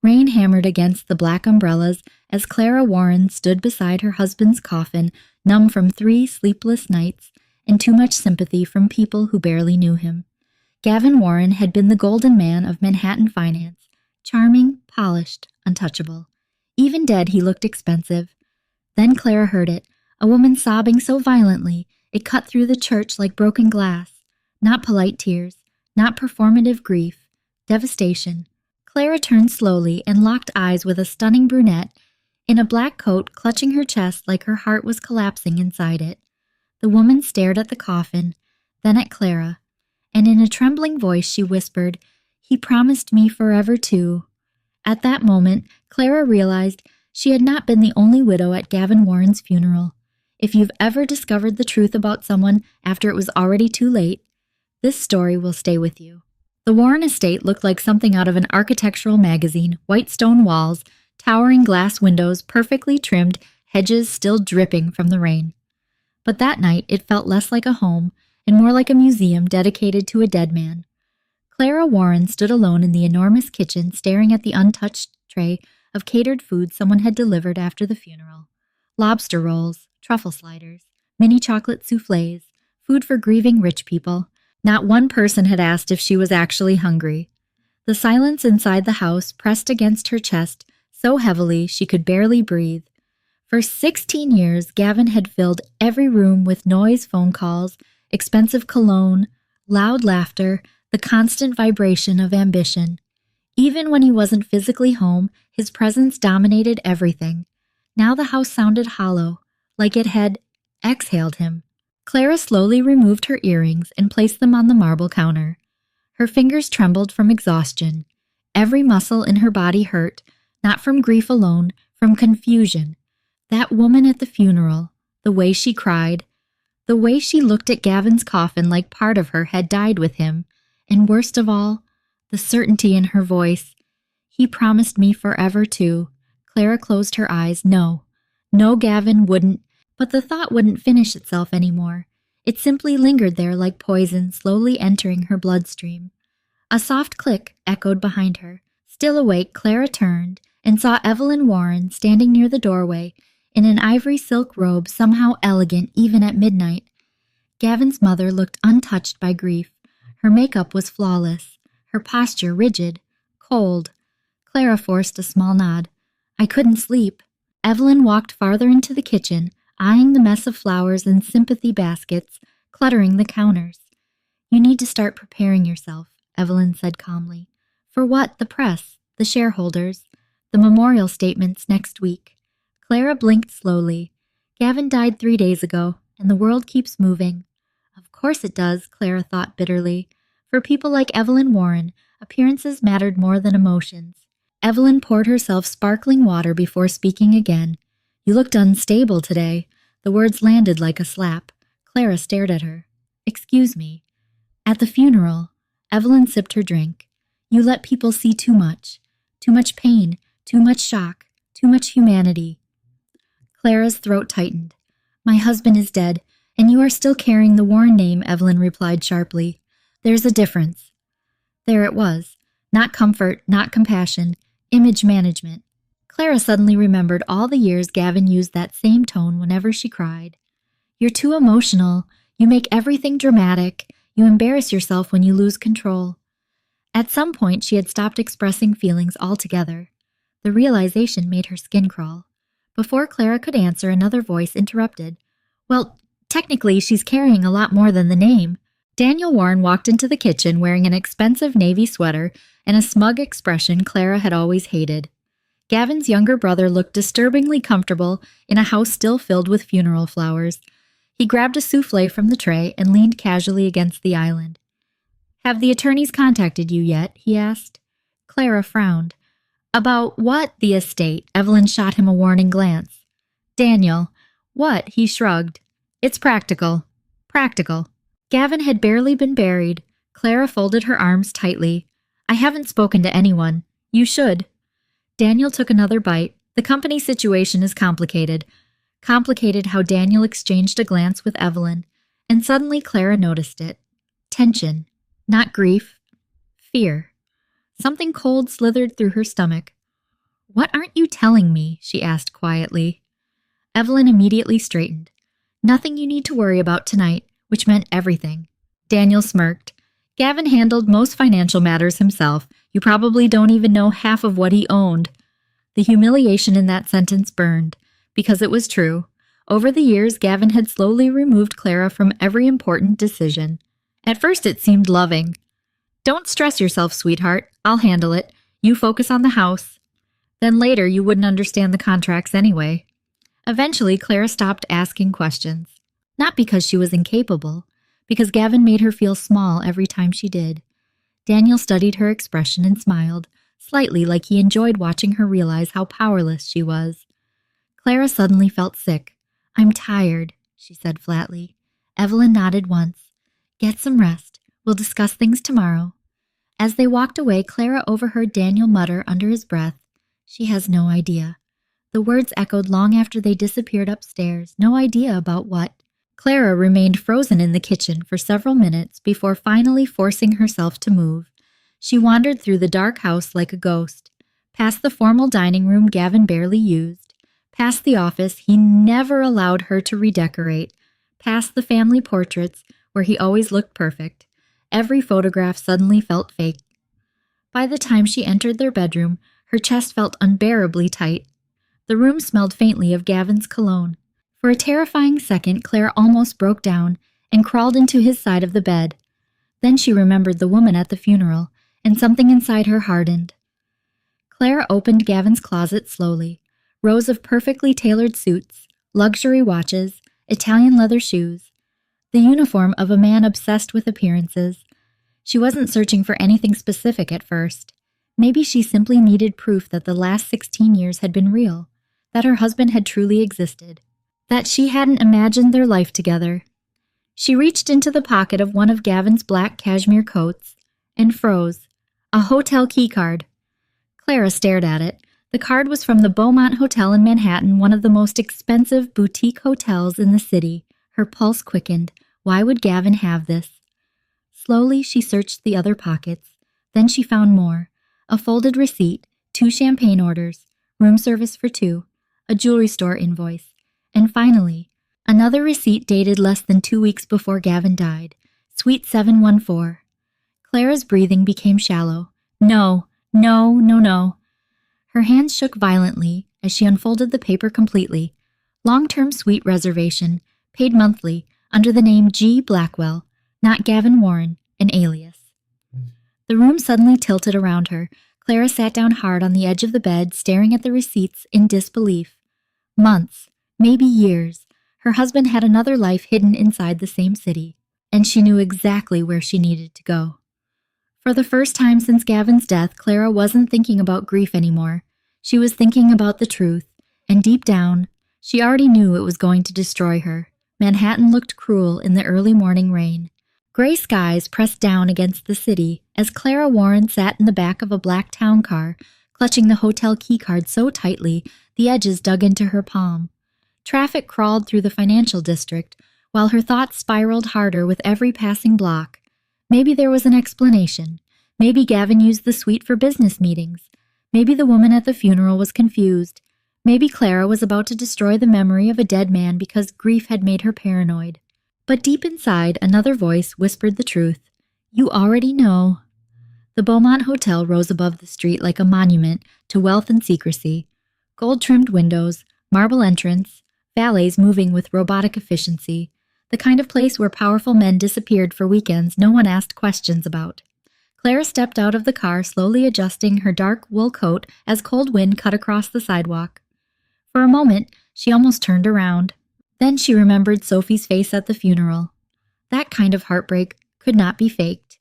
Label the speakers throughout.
Speaker 1: Rain hammered against the black umbrellas as Clara Warren stood beside her husband's coffin, numb from 3 sleepless nights and too much sympathy from people who barely knew him. Gavin Warren had been the golden man of Manhattan finance, charming, polished, untouchable. Even dead, he looked expensive. Then Clara heard it, a woman sobbing so violently it cut through the church like broken glass. Not polite tears, not performative grief, devastation. Clara turned slowly and locked eyes with a stunning brunette in a black coat clutching her chest like her heart was collapsing inside it. The woman stared at the coffin, then at Clara, and in a trembling voice she whispered, "He promised me forever too." At that moment, Clara realized she had not been the only widow at Gavin Warren's funeral. If you've ever discovered the truth about someone after it was already too late, this story will stay with you. The Warren estate looked like something out of an architectural magazine, white stone walls, towering glass windows, perfectly trimmed, hedges still dripping from the rain. But that night it felt less like a home and more like a museum dedicated to a dead man. Clara Warren stood alone in the enormous kitchen staring at the untouched tray of catered food someone had delivered after the funeral. Lobster rolls, truffle sliders, mini chocolate soufflés, food for grieving rich people. Not one person had asked if she was actually hungry. The silence inside the house pressed against her chest so heavily she could barely breathe. For 16 years, Gavin had filled every room with noise, phone calls, expensive cologne, loud laughter, the constant vibration of ambition. Even when he wasn't physically home, his presence dominated everything. Now the house sounded hollow, like it had exhaled him. Clara slowly removed her earrings and placed them on the marble counter. Her fingers trembled from exhaustion. Every muscle in her body hurt, not from grief alone, from confusion. That woman at the funeral, the way she cried, the way she looked at Gavin's coffin like part of her had died with him, and worst of all, the certainty in her voice. He promised me forever too. Clara closed her eyes. No, Gavin wouldn't. But the thought wouldn't finish itself anymore. It simply lingered there like poison, slowly entering her bloodstream. A soft click echoed behind her. Still awake, Clara turned and saw Evelyn Warren standing near the doorway in an ivory silk robe somehow elegant even at midnight. Gavin's mother looked untouched by grief. Her makeup was flawless, her posture rigid, cold. Clara forced a small nod. "I couldn't sleep." Evelyn walked farther into the kitchen, eyeing the mess of flowers and sympathy baskets cluttering the counters. "You need to start preparing yourself," Evelyn said calmly. "For what? The press, the shareholders, the memorial statements next week." Clara blinked slowly. Gavin died 3 days ago, and the world keeps moving. Of course it does, Clara thought bitterly. For people like Evelyn Warren, appearances mattered more than emotions. Evelyn poured herself sparkling water before speaking again. "You looked unstable today." The words landed like a slap. Clara stared at her. "Excuse me." "At the funeral," Evelyn sipped her drink. "You let people see too much. Too much pain, too much shock, too much humanity." Clara's throat tightened. "My husband is dead, and you are still carrying the Warren name," Evelyn replied sharply. "There's a difference." There it was. Not comfort, not compassion, image management. Clara suddenly remembered all the years Gavin used that same tone whenever she cried. "You're too emotional. You make everything dramatic. You embarrass yourself when you lose control." At some point, she had stopped expressing feelings altogether. The realization made her skin crawl. Before Clara could answer, another voice interrupted. "Well, technically, she's carrying a lot more than the name." Daniel Warren walked into the kitchen wearing an expensive navy sweater and a smug expression Clara had always hated. Gavin's younger brother looked disturbingly comfortable in a house still filled with funeral flowers. He grabbed a soufflé from the tray and leaned casually against the island. "Have the attorneys contacted you yet?" he asked. Clara frowned. "About what? The estate?" Evelyn shot him a warning glance. "Daniel." "What?" He shrugged. "It's practical." "Practical." Gavin had barely been buried. Clara folded her arms tightly. "I haven't spoken to anyone. You should." Daniel took another bite. The company situation is complicated. Complicated how Daniel exchanged a glance with Evelyn, and suddenly Clara noticed it. Tension. Not grief. Fear. Something cold slithered through her stomach. "What aren't you telling me?" she asked quietly. Evelyn immediately straightened. "Nothing you need to worry about tonight," which meant everything. Daniel smirked. "Gavin handled most financial matters himself. You probably don't even know half of what he owned." The humiliation in that sentence burned, because it was true. Over the years, Gavin had slowly removed Clara from every important decision. At first it seemed loving. "Don't stress yourself, sweetheart. I'll handle it. You focus on the house." Then later you wouldn't understand the contracts anyway. Eventually, Clara stopped asking questions. Not because she was incapable, because Gavin made her feel small every time she did. Daniel studied her expression and smiled, slightly like he enjoyed watching her realize how powerless she was. Clara suddenly felt sick. "I'm tired," she said flatly. Evelyn nodded once. "Get some rest. We'll discuss things tomorrow." As they walked away, Clara overheard Daniel mutter under his breath, "She has no idea." The words echoed long after they disappeared upstairs, no idea about what. Clara remained frozen in the kitchen for several minutes before finally forcing herself to move. She wandered through the dark house like a ghost, past the formal dining room Gavin barely used, past the office he never allowed her to redecorate, past the family portraits where he always looked perfect. Every photograph suddenly felt fake. By the time she entered their bedroom, her chest felt unbearably tight. The room smelled faintly of Gavin's cologne. For a terrifying second, Claire almost broke down and crawled into his side of the bed. Then she remembered the woman at the funeral, and something inside her hardened. Claire opened Gavin's closet slowly. Rows of perfectly tailored suits, luxury watches, Italian leather shoes. The uniform of a man obsessed with appearances. She wasn't searching for anything specific at first. Maybe she simply needed proof that the last 16 years had been real, that her husband had truly existed, that she hadn't imagined their life together. She reached into the pocket of one of Gavin's black cashmere coats and froze. A hotel keycard. Clara stared at it. The card was from the Beaumont Hotel in Manhattan, one of the most expensive boutique hotels in the city. Her pulse quickened. Why would Gavin have this? Slowly, she searched the other pockets. Then she found more. A folded receipt, 2 champagne orders, room service for 2, a jewelry store invoice, and finally, another receipt dated less than 2 weeks before Gavin died. Suite 714. Clara's breathing became shallow. No, no, no, no. Her hands shook violently as she unfolded the paper completely. Long-term suite reservation, paid monthly, under the name G. Blackwell, not Gavin Warren, an alias. The room suddenly tilted around her. Clara sat down hard on the edge of the bed, staring at the receipts in disbelief. Months, maybe years. Her husband had another life hidden inside the same city, and she knew exactly where she needed to go. For the first time since Gavin's death, Clara wasn't thinking about grief anymore. She was thinking about the truth, and deep down, she already knew it was going to destroy her. Manhattan looked cruel in the early morning rain. Gray skies pressed down against the city as Clara Warren sat in the back of a black town car, clutching the hotel keycard so tightly the edges dug into her palm. Traffic crawled through the financial district, while her thoughts spiraled harder with every passing block. Maybe there was an explanation. Maybe Gavin used the suite for business meetings. Maybe the woman at the funeral was confused. Maybe Clara was about to destroy the memory of a dead man because grief had made her paranoid. But deep inside, another voice whispered the truth. You already know. The Beaumont Hotel rose above the street like a monument to wealth and secrecy. Gold-trimmed windows, marble entrance, valets moving with robotic efficiency. The kind of place where powerful men disappeared for weekends no one asked questions about. Clara stepped out of the car, slowly adjusting her dark wool coat as cold wind cut across the sidewalk. For a moment, she almost turned around. Then she remembered Sophie's face at the funeral. That kind of heartbreak could not be faked.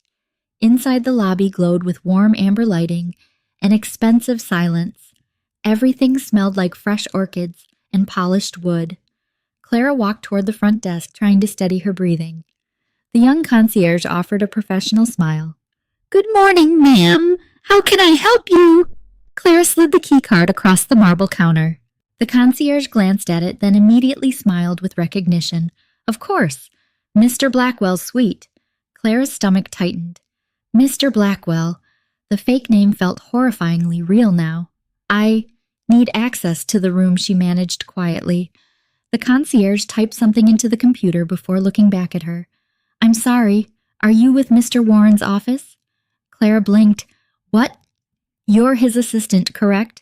Speaker 1: Inside the lobby glowed with warm amber lighting and expensive silence. Everything smelled like fresh orchids and polished wood. Clara walked toward the front desk, trying to steady her breathing. The young concierge offered a professional smile. Good morning, ma'am. How can I help you? Clara slid the keycard across the marble counter. The concierge glanced at it, then immediately smiled with recognition. Of course, Mr. Blackwell's suite. Clara's stomach tightened. Mr. Blackwell. The fake name felt horrifyingly real now. Need access to the room, she managed quietly. The concierge typed something into the computer before looking back at her. I'm sorry, are you with Mr. Warren's office? Clara blinked. What? You're his assistant, correct?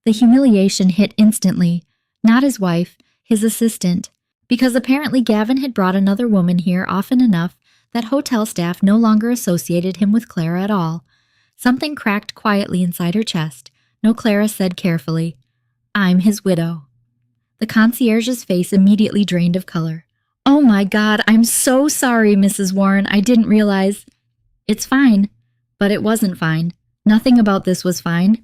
Speaker 1: The humiliation hit instantly. Not his wife, his assistant. Because apparently Gavin had brought another woman here often enough that hotel staff no longer associated him with Clara at all. Something cracked quietly inside her chest. No, Clara said carefully, I'm his widow. The concierge's face immediately drained of color. Oh my God, I'm so sorry, Mrs. Warren. I didn't realize. It's fine. But it wasn't fine. Nothing about this was fine.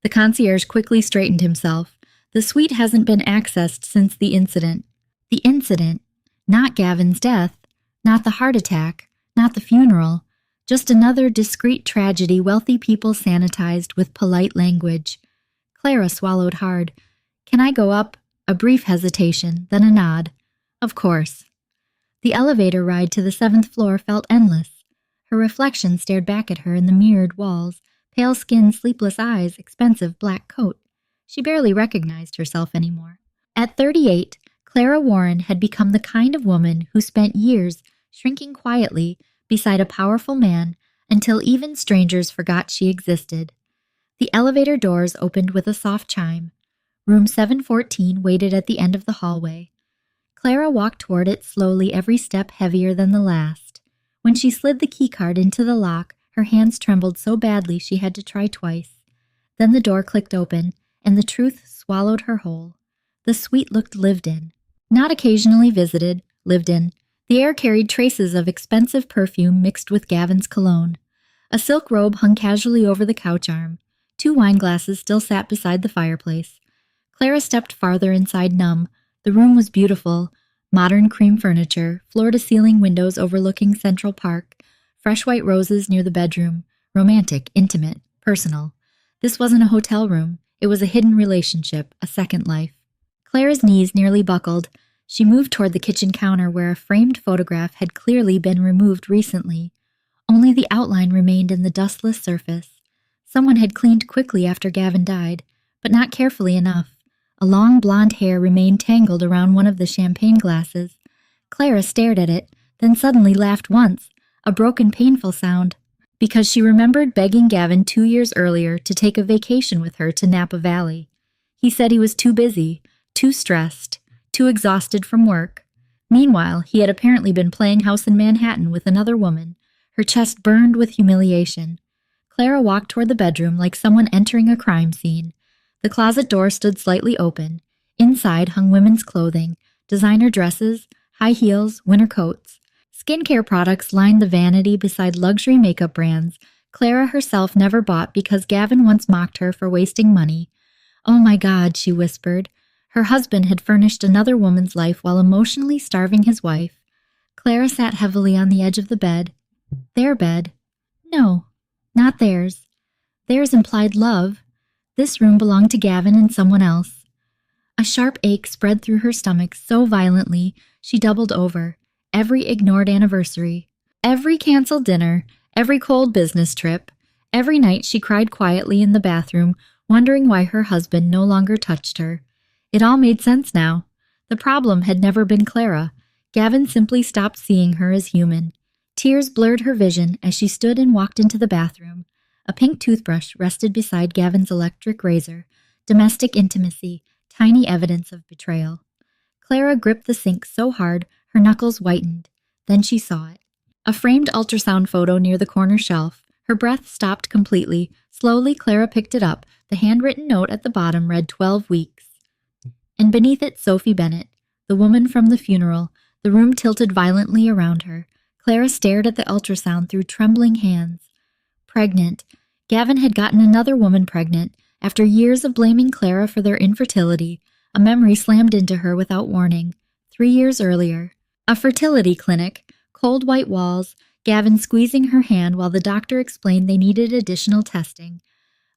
Speaker 1: The concierge quickly straightened himself. The suite hasn't been accessed since the incident. The incident? Not Gavin's death. Not the heart attack. Not the funeral. Just another discreet tragedy wealthy people sanitized with polite language. Clara swallowed hard. Can I go up? A brief hesitation, then a nod. Of course. The elevator ride to the 7th floor felt endless. Her reflection stared back at her in the mirrored walls, pale skin, sleepless eyes, expensive black coat. She barely recognized herself anymore. At 38, Clara Warren had become the kind of woman who spent years shrinking quietly beside a powerful man until even strangers forgot she existed. The elevator doors opened with a soft chime. Room 714 waited at the end of the hallway. Clara walked toward it slowly, every step heavier than the last. When she slid the keycard into the lock, her hands trembled so badly she had to try twice. Then the door clicked open, and the truth swallowed her whole. The suite looked lived in. Not occasionally visited, lived in. The air carried traces of expensive perfume mixed with Gavin's cologne. A silk robe hung casually over the couch arm. 2 wine glasses still sat beside the fireplace. Clara stepped farther inside, numb. The room was beautiful. Modern cream furniture, floor-to-ceiling windows overlooking Central Park, fresh white roses near the bedroom, romantic, intimate, personal. This wasn't a hotel room. It was a hidden relationship, a second life. Clara's knees nearly buckled. She moved toward the kitchen counter where a framed photograph had clearly been removed recently. Only the outline remained in the dustless surface. Someone had cleaned quickly after Gavin died, but not carefully enough. A long blonde hair remained tangled around one of the champagne glasses. Clara stared at it, then suddenly laughed once, a broken, painful sound, because she remembered begging Gavin 2 years earlier to take a vacation with her to Napa Valley. He said he was too busy, too stressed, too exhausted from work. Meanwhile, he had apparently been playing house in Manhattan with another woman. Her chest burned with humiliation. Clara walked toward the bedroom like someone entering a crime scene. The closet door stood slightly open. Inside hung women's clothing, designer dresses, high heels, winter coats. Skincare products lined the vanity beside luxury makeup brands Clara herself never bought because Gavin once mocked her for wasting money. Oh my God, she whispered. Her husband had furnished another woman's life while emotionally starving his wife. Clara sat heavily on the edge of the bed. Their bed. No, not theirs. Theirs implied love. This room belonged to Gavin and someone else. A sharp ache spread through her stomach so violently she doubled over. Every ignored anniversary, every canceled dinner, every cold business trip, every night she cried quietly in the bathroom, wondering why her husband no longer touched her. It all made sense now. The problem had never been Clara. Gavin simply stopped seeing her as human. Tears blurred her vision as she stood and walked into the bathroom. A pink toothbrush rested beside Gavin's electric razor. Domestic intimacy, tiny evidence of betrayal. Clara gripped the sink so hard her knuckles whitened. Then she saw it. A framed ultrasound photo near the corner shelf. Her breath stopped completely. Slowly, Clara picked it up. The handwritten note at the bottom read 12 weeks. And beneath it, Sophie Bennett, the woman from the funeral. The room tilted violently around her. Clara stared at the ultrasound through trembling hands. Pregnant. Gavin had gotten another woman pregnant. After years of blaming Clara for their infertility, a memory slammed into her without warning. 3 years earlier. A fertility clinic. Cold white walls. Gavin squeezing her hand while the doctor explained they needed additional testing.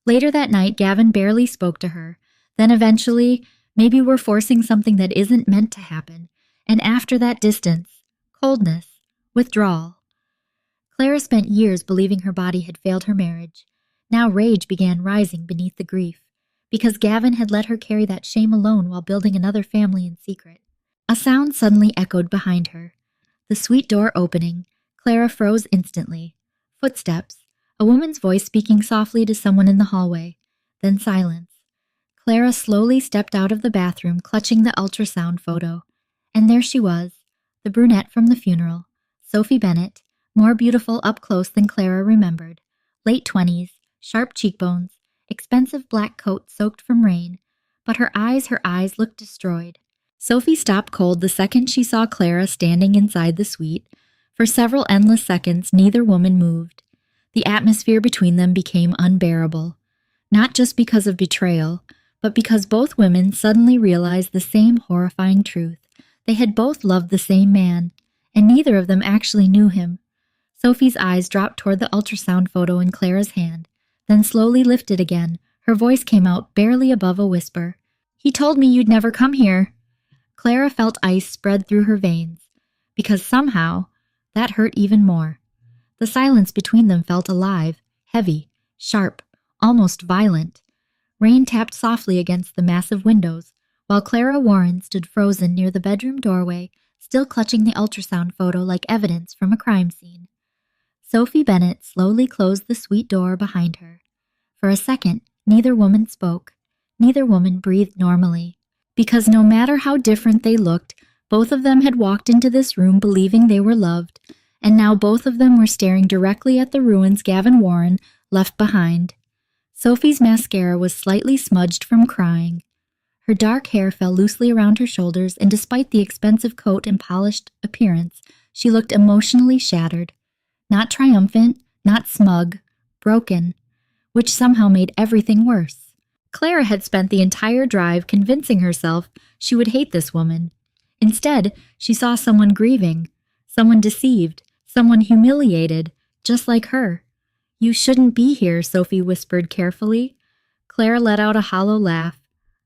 Speaker 1: Later that night, Gavin barely spoke to her. Then eventually, maybe we're forcing something that isn't meant to happen. And after that, distance. Coldness. Withdrawal. Clara spent years believing her body had failed her marriage. Now rage began rising beneath the grief. because Gavin had let her carry that shame alone while building another family in secret. A sound suddenly echoed behind her. The suite door opening. Clara froze instantly. Footsteps. A woman's voice speaking softly to someone in the hallway. Then silence. Clara slowly stepped out of the bathroom, clutching the ultrasound photo. And there she was, the brunette from the funeral, Sophie Bennett, more beautiful up close than Clara remembered. Late 20s, sharp cheekbones, expensive black coat soaked from rain, but her eyes looked destroyed. Sophie stopped cold the second she saw Clara standing inside the suite. For several endless seconds, neither woman moved. The atmosphere between them became unbearable, not just because of betrayal, but because both women suddenly realized the same horrifying truth. They had both loved the same man, and neither of them actually knew him. Sophie's eyes dropped toward the ultrasound photo in Clara's hand, then slowly lifted again. Her voice came out barely above a whisper. "He told me you'd never come here." Clara felt ice spread through her veins, because somehow that hurt even more. The silence between them felt alive, heavy, sharp, almost violent. Rain tapped softly against the massive windows, while Clara Warren stood frozen near the bedroom doorway, still clutching the ultrasound photo like evidence from a crime scene. Sophie Bennett slowly closed the suite door behind her. For a second, neither woman spoke. Neither woman breathed normally. Because no matter how different they looked, both of them had walked into this room believing they were loved, and now both of them were staring directly at the ruins Gavin Warren left behind. Sophie's mascara was slightly smudged from crying. Her dark hair fell loosely around her shoulders, and despite the expensive coat and polished appearance, she looked emotionally shattered. Not triumphant, not smug, broken, which somehow made everything worse. Clara had spent the entire drive convincing herself she would hate this woman. Instead, she saw someone grieving, someone deceived, someone humiliated, just like her. "You shouldn't be here," Sophie whispered carefully. Clara let out a hollow laugh.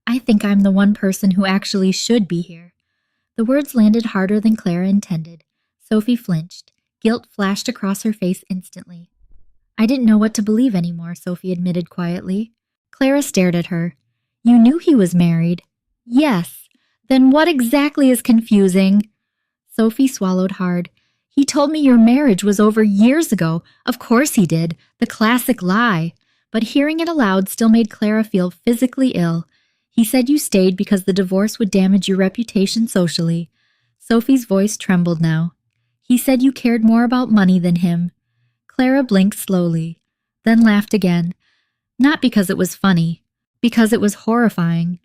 Speaker 1: "I think I'm the one person who actually should be here." The words landed harder than Clara intended. Sophie flinched. Guilt flashed across her face instantly. "I didn't know what to believe anymore," Sophie admitted quietly. Clara stared at her. "You knew he was married?" "Yes. Then what exactly is confusing?" Sophie swallowed hard. "He told me your marriage was over years ago." Of course he did. The classic lie. But hearing it aloud still made Clara feel physically ill. "He said you stayed because the divorce would damage your reputation socially." Sophie's voice trembled now. "He said you cared more about money than him." Clara blinked slowly, then laughed again. Not because it was funny, because it was horrifying.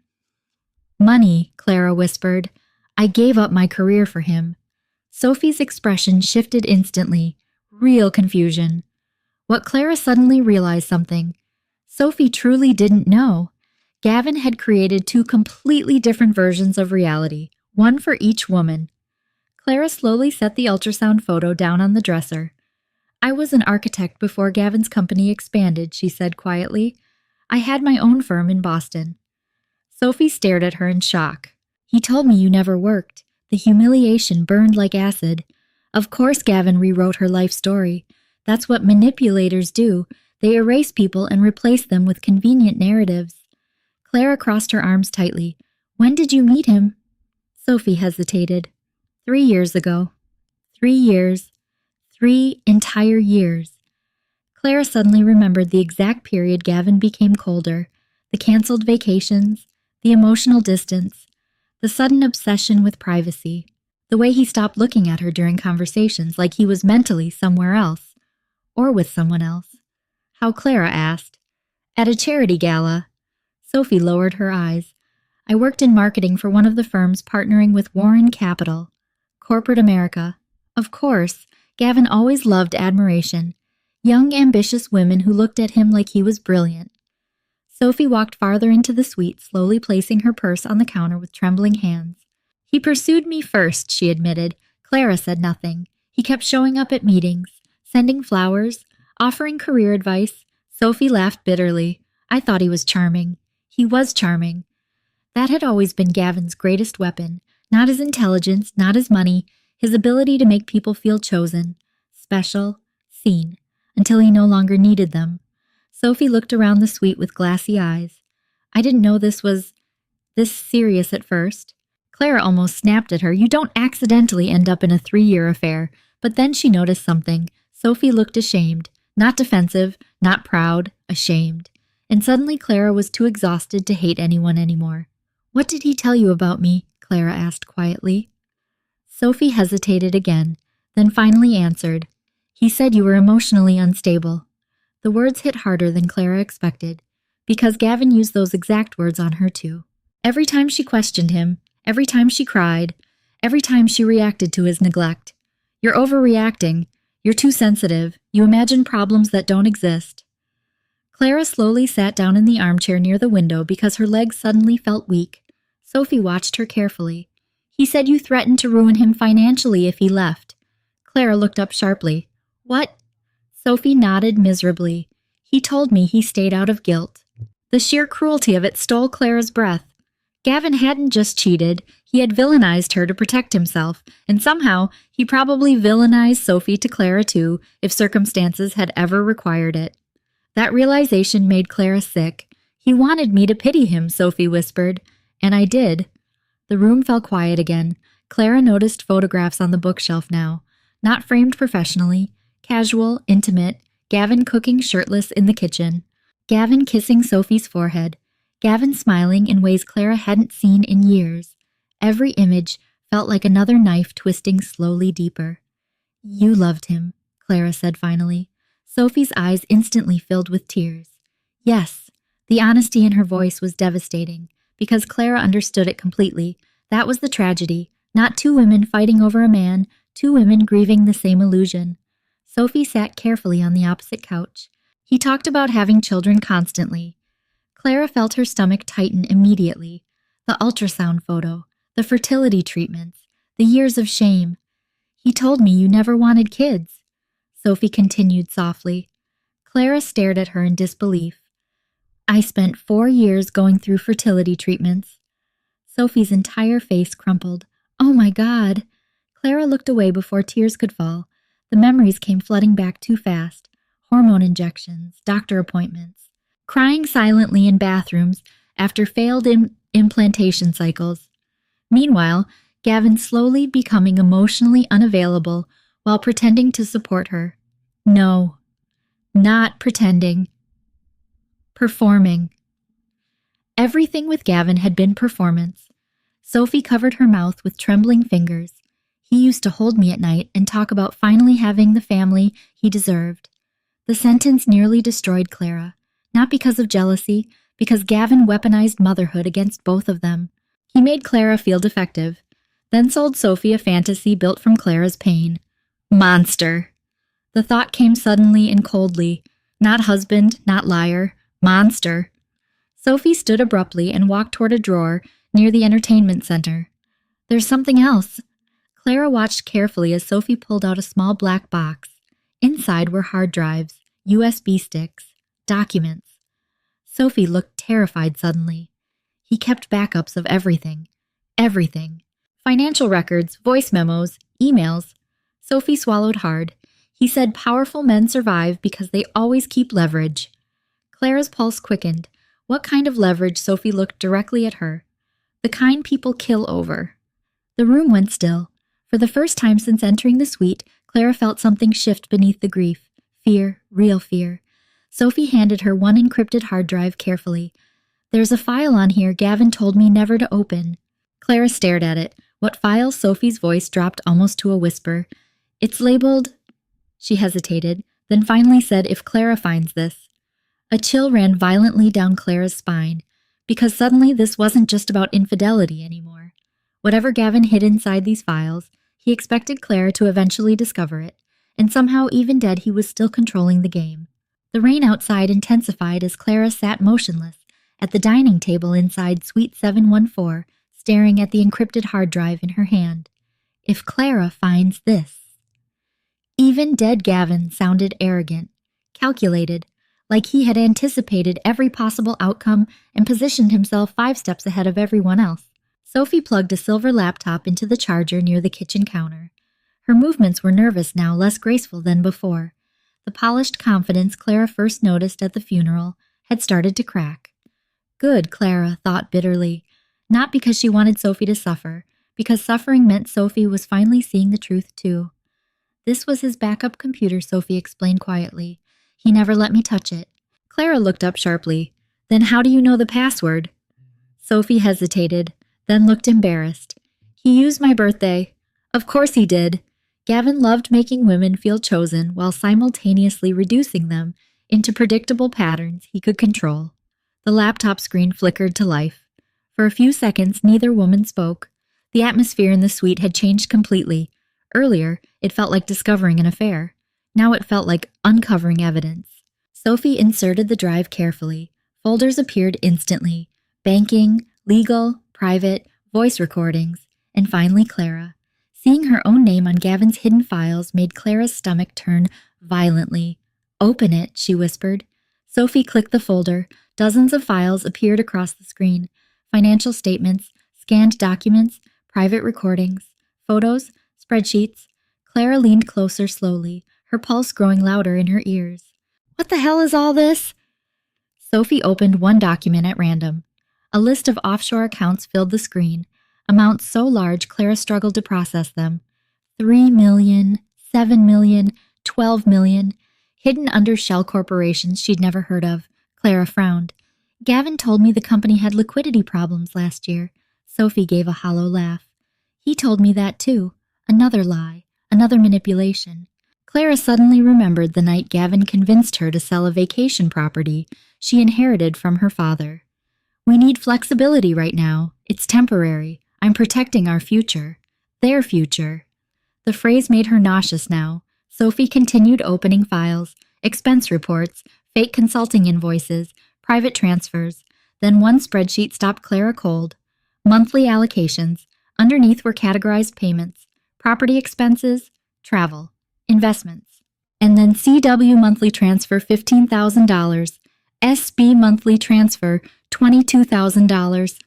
Speaker 1: "Money," Clara whispered. "I gave up my career for him." Sophie's expression shifted instantly. Real confusion. What Clara suddenly realized something. Sophie truly didn't know. Gavin had created two completely different versions of reality, one for each woman. Clara slowly set the ultrasound photo down on the dresser. "I was an architect before Gavin's company expanded," she said quietly. "I had my own firm in Boston." Sophie stared at her in shock. "He told me you never worked." The humiliation burned like acid. Of course Gavin rewrote her life story. That's what manipulators do. They erase people and replace them with convenient narratives. Clara crossed her arms tightly. "When did you meet him?" Sophie hesitated. 3 years ago. 3 years. 3 entire years. Clara suddenly remembered the exact period Gavin became colder, the canceled vacations, the emotional distance, the sudden obsession with privacy, the way he stopped looking at her during conversations like he was mentally somewhere else, or with someone else. How, Clara asked. "At a charity gala." Sophie lowered her eyes. "I worked in marketing for one of the firms partnering with Warren Capital. Corporate America." Of course, Gavin always loved admiration. Young, ambitious women who looked at him like he was brilliant. Sophie walked farther into the suite, slowly placing her purse on the counter with trembling hands. "He pursued me first," she admitted. Clara said nothing. "He kept showing up at meetings, sending flowers, offering career advice." Sophie laughed bitterly. "I thought he was charming." He was charming. That had always been Gavin's greatest weapon. Not his intelligence, not his money, his ability to make people feel chosen, special, seen, until he no longer needed them. Sophie looked around the suite with glassy eyes. I didn't know this was this serious at first." Clara almost snapped at her. "You don't accidentally end up in a 3-year affair." But then she noticed something. Sophie looked ashamed. Not defensive, not proud, ashamed. And suddenly Clara was too exhausted to hate anyone anymore. "What did he tell you about me?" Clara asked quietly. Sophie hesitated again, then finally answered. "He said you were emotionally unstable." The words hit harder than Clara expected, because Gavin used those exact words on her too. Every time she questioned him, every time she cried, every time she reacted to his neglect. "You're overreacting. You're too sensitive. You imagine problems that don't exist." Clara slowly sat down in the armchair near the window because her legs suddenly felt weak. Sophie watched her carefully. "He said you threatened to ruin him financially if he left." Clara looked up sharply. "What?" Sophie nodded miserably. "He told me he stayed out of guilt." The sheer cruelty of it stole Clara's breath. Gavin hadn't just cheated, he had villainized her to protect himself, and somehow he probably villainized Sophie to Clara too, if circumstances had ever required it. That realization made Clara sick. "He wanted me to pity him," Sophie whispered. "And I did." The room fell quiet again. Clara noticed photographs on the bookshelf now. Not framed professionally. Casual, intimate. Gavin cooking shirtless in the kitchen. Gavin kissing Sophie's forehead. Gavin smiling in ways Clara hadn't seen in years. Every image felt like another knife twisting slowly deeper. "You loved him," Clara said finally. Sophie's eyes instantly filled with tears. Yes, the honesty in her voice was devastating, because Clara understood it completely. That was the tragedy. Not two women fighting over a man, two women grieving the same illusion. Sophie sat carefully on the opposite couch. He talked about having children constantly. Clara felt her stomach tighten immediately. The ultrasound photo, the fertility treatments, the years of shame. "He told me you never wanted kids," Sophie continued softly. Clara stared at her in disbelief. "I spent 4 years going through fertility treatments." Sophie's entire face crumpled. "Oh my God!" Clara looked away before tears could fall. The memories came flooding back too fast. Hormone injections, doctor appointments. Crying silently in bathrooms after failed implantation cycles. Meanwhile, Gavin slowly becoming emotionally unavailable while pretending to support her. No, not pretending. Performing. Everything with Gavin had been performance. Sophie covered her mouth with trembling fingers. "He used to hold me at night and talk about finally having the family he deserved." The sentence nearly destroyed Clara. Not because of jealousy, because Gavin weaponized motherhood against both of them. He made Clara feel defective, then sold Sophie a fantasy built from Clara's pain. Monster. The thought came suddenly and coldly. Not husband, not liar. Monster. Sophie stood abruptly and walked toward a drawer near the entertainment center. "There's something else." Clara watched carefully as Sophie pulled out a small black box. Inside were hard drives, USB sticks, documents. Sophie looked terrified suddenly. He kept backups of everything. Everything. Financial records, voice memos, emails. Sophie swallowed hard. He said powerful men survive because they always keep leverage. Clara's pulse quickened. What kind of leverage? Sophie looked directly at her. The kind people kill over. The room went still. For the first time since entering the suite, Clara felt something shift beneath the grief. Fear, real fear. Sophie handed her one encrypted hard drive carefully. "There's a file on here Gavin told me never to open." Clara stared at it. "What file?" Sophie's voice dropped almost to a whisper. "It's labeled..." She hesitated, then finally said, "If Clara finds this." A chill ran violently down Clara's spine, because suddenly this wasn't just about infidelity anymore. Whatever Gavin hid inside these files, he expected Clara to eventually discover it, and somehow, even dead, he was still controlling the game. The rain outside intensified as Clara sat motionless at the dining table inside Suite 714, staring at the encrypted hard drive in her hand. If Clara finds this. Even dead Gavin sounded arrogant, calculated, like he had anticipated every possible outcome and positioned himself 5 steps ahead of everyone else. Sophie plugged a silver laptop into the charger near the kitchen counter. Her movements were nervous now, less graceful than before. The polished confidence Clara first noticed at the funeral had started to crack. Good, Clara thought bitterly. Not because she wanted Sophie to suffer, because suffering meant Sophie was finally seeing the truth too. This was his backup computer, Sophie explained quietly. He never let me touch it. Clara looked up sharply. Then how do you know the password? Sophie hesitated, then looked embarrassed. He used my birthday. Of course he did. Gavin loved making women feel chosen while simultaneously reducing them into predictable patterns he could control. The laptop screen flickered to life. For a few seconds, neither woman spoke. The atmosphere in the suite had changed completely. Earlier, it felt like discovering an affair. Now it felt like uncovering evidence. Sophie inserted the drive carefully. Folders appeared instantly. Banking, legal, private, voice recordings, and finally Clara. Seeing her own name on Gavin's hidden files made Clara's stomach turn violently. Open it, she whispered. Sophie clicked the folder. Dozens of files appeared across the screen. Financial statements, scanned documents, private recordings, photos, spreadsheets. Clara leaned closer slowly, her pulse growing louder in her ears. What the hell is all this? Sophie opened one document at random. A list of offshore accounts filled the screen, amounts so large Clara struggled to process them. 3 million, 7 million, 12 million, hidden under shell corporations she'd never heard of. Clara frowned. Gavin told me the company had liquidity problems last year. Sophie gave a hollow laugh. He told me that too. Another lie, another manipulation. Clara suddenly remembered the night Gavin convinced her to sell a vacation property she inherited from her father. We need flexibility right now. It's temporary. I'm protecting our future. Their future. The phrase made her nauseous now. Sophie continued opening files, expense reports, fake consulting invoices, private transfers. Then one spreadsheet stopped Clara cold. Monthly allocations. Underneath were categorized payments, property expenses, travel, investments. And then CW monthly transfer $15,000. SB monthly transfer $22,000.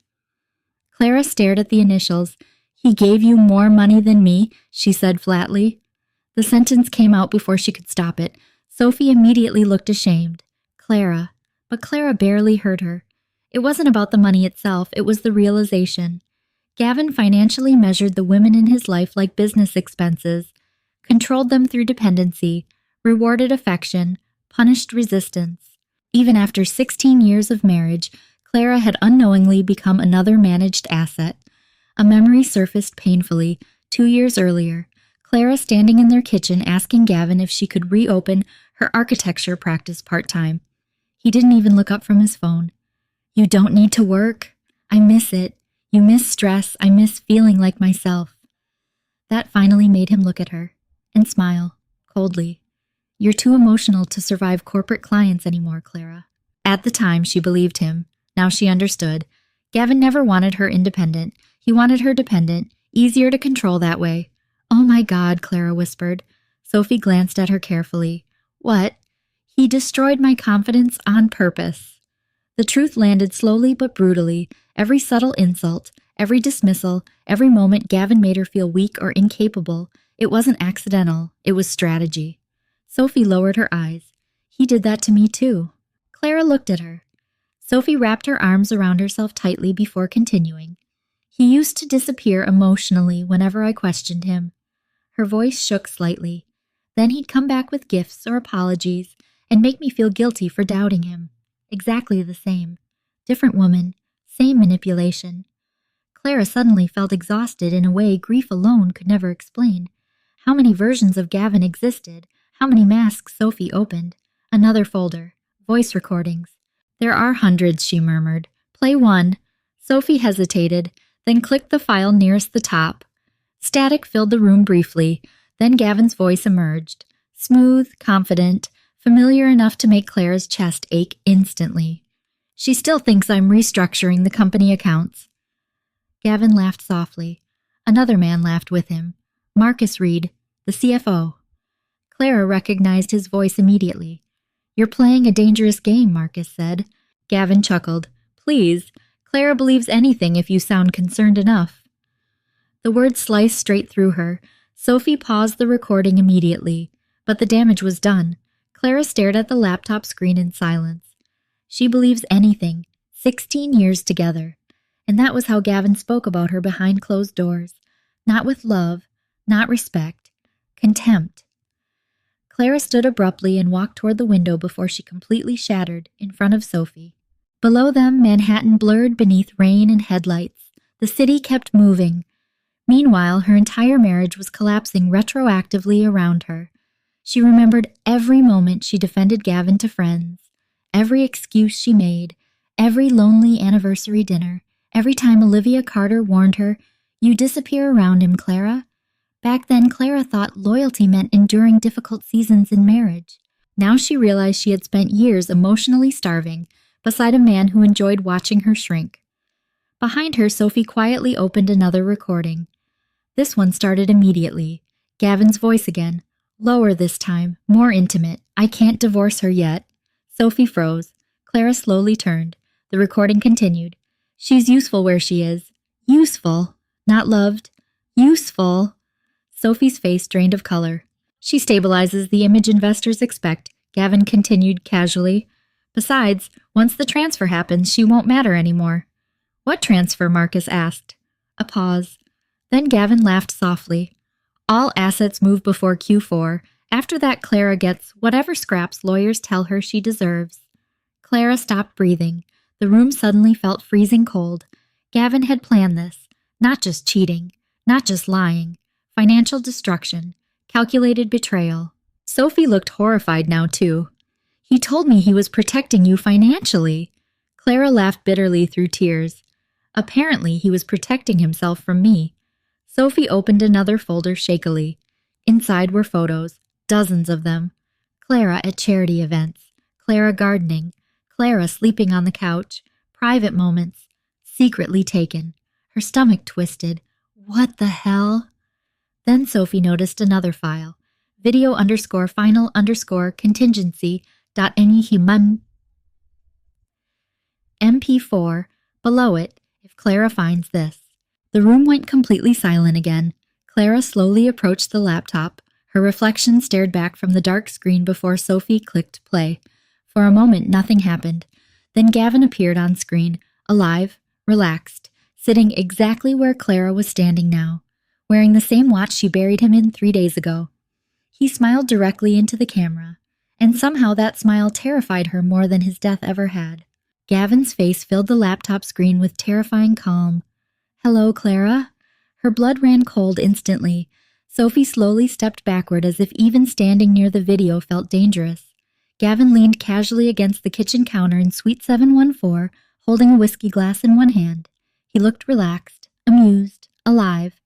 Speaker 1: Clara stared at the initials. He gave you more money than me, she said flatly. The sentence came out before she could stop it. Sophie immediately looked ashamed. Clara. But Clara barely heard her. It wasn't about the money itself, it was the realization. Gavin financially measured the women in his life like business expenses, controlled them through dependency, rewarded affection, punished resistance. Even after 16 years of marriage, Clara had unknowingly become another managed asset. A memory surfaced painfully 2 years earlier, Clara standing in their kitchen asking Gavin if she could reopen her architecture practice part-time. He didn't even look up from his phone. You don't need to work? I miss it. You miss stress. I miss feeling like myself. That finally made him look at her and smile, coldly. You're too emotional to survive corporate clients anymore, Clara. At the time, she believed him. Now she understood. Gavin never wanted her independent. He wanted her dependent, easier to control that way. Oh my God, Clara whispered. Sophie glanced at her carefully. What? He destroyed my confidence on purpose. The truth landed slowly but brutally. Every subtle insult, every dismissal, every moment Gavin made her feel weak or incapable. It wasn't accidental. It was strategy. Sophie lowered her eyes. He did that to me too. Clara looked at her. Sophie wrapped her arms around herself tightly before continuing. He used to disappear emotionally whenever I questioned him. Her voice shook slightly. Then he'd come back with gifts or apologies and make me feel guilty for doubting him. Exactly the same. Different woman, same manipulation. Clara suddenly felt exhausted in a way grief alone could never explain. How many versions of Gavin existed? How many masks Sophie opened? Another folder. Voice recordings. There are hundreds, she murmured. Play one. Sophie hesitated, then clicked the file nearest the top. Static filled the room briefly, then Gavin's voice emerged. Smooth, confident, familiar enough to make Clara's chest ache instantly. She still thinks I'm restructuring the company accounts. Gavin laughed softly. Another man laughed with him. Marcus Reed, the CFO. Clara recognized his voice immediately. You're playing a dangerous game, Marcus said. Gavin chuckled. Please, Clara believes anything if you sound concerned enough. The words sliced straight through her. Sophie paused the recording immediately, but the damage was done. Clara stared at the laptop screen in silence. She believes anything. 16 years together. And that was how Gavin spoke about her behind closed doors. Not with love, not respect, contempt. Clara stood abruptly and walked toward the window before she completely shattered in front of Sophie. Below them, Manhattan blurred beneath rain and headlights. The city kept moving. Meanwhile, her entire marriage was collapsing retroactively around her. She remembered every moment she defended Gavin to friends, every excuse she made, every lonely anniversary dinner, every time Olivia Carter warned her, "You disappear around him, Clara." Back then, Clara thought loyalty meant enduring difficult seasons in marriage. Now she realized she had spent years emotionally starving beside a man who enjoyed watching her shrink. Behind her, Sophie quietly opened another recording. This one started immediately. Gavin's voice again. Lower this time, more intimate. "I can't divorce her yet." Sophie froze. Clara slowly turned. The recording continued. "She's useful where she is. Useful. Not loved. Useful." Sophie's face drained of color. "She stabilizes the image investors expect," Gavin continued casually. "Besides, once the transfer happens, she won't matter anymore." "What transfer?" Marcus asked. A pause. Then Gavin laughed softly. "All assets move before Q4. After that, Clara gets whatever scraps lawyers tell her she deserves." Clara stopped breathing. The room suddenly felt freezing cold. Gavin had planned this. Not just cheating. Not just lying. Financial destruction. Calculated betrayal. Sophie looked horrified now, too. "He told me he was protecting you financially." Clara laughed bitterly through tears. "Apparently, he was protecting himself from me." Sophie opened another folder shakily. Inside were photos, dozens of them. Clara at charity events, Clara gardening, Clara sleeping on the couch, private moments, secretly taken. Her stomach twisted. What the hell? Then Sophie noticed another file. Video_final_contingency.any MP4. Below it, if Clara finds this. The room went completely silent again. Clara slowly approached the laptop. Her reflection stared back from the dark screen before Sophie clicked play. For a moment, nothing happened. Then Gavin appeared on screen, alive, relaxed, sitting exactly where Clara was standing now, wearing the same watch she buried him in 3 days ago. He smiled directly into the camera, and somehow that smile terrified her more than his death ever had. Gavin's face filled the laptop screen with terrifying calm. "Hello, Clara?" Her blood ran cold instantly. Sophie slowly stepped backward as if even standing near the video felt dangerous. Gavin leaned casually against the kitchen counter in Suite 714, holding a whiskey glass in one hand. He looked relaxed, amused, alive.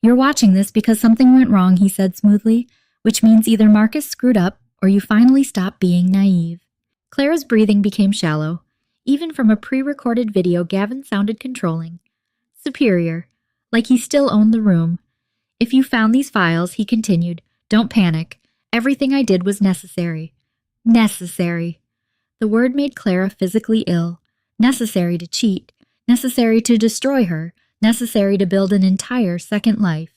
Speaker 1: "You're watching this because something went wrong," he said smoothly, "which means either Marcus screwed up or you finally stopped being naive." Clara's breathing became shallow. Even from a pre-recorded video, Gavin sounded controlling. Superior, like he still owned the room. "If you found these files," he continued, "don't panic. Everything I did was necessary." Necessary. The word made Clara physically ill. Necessary to cheat. Necessary to destroy her. Necessary to build an entire second life.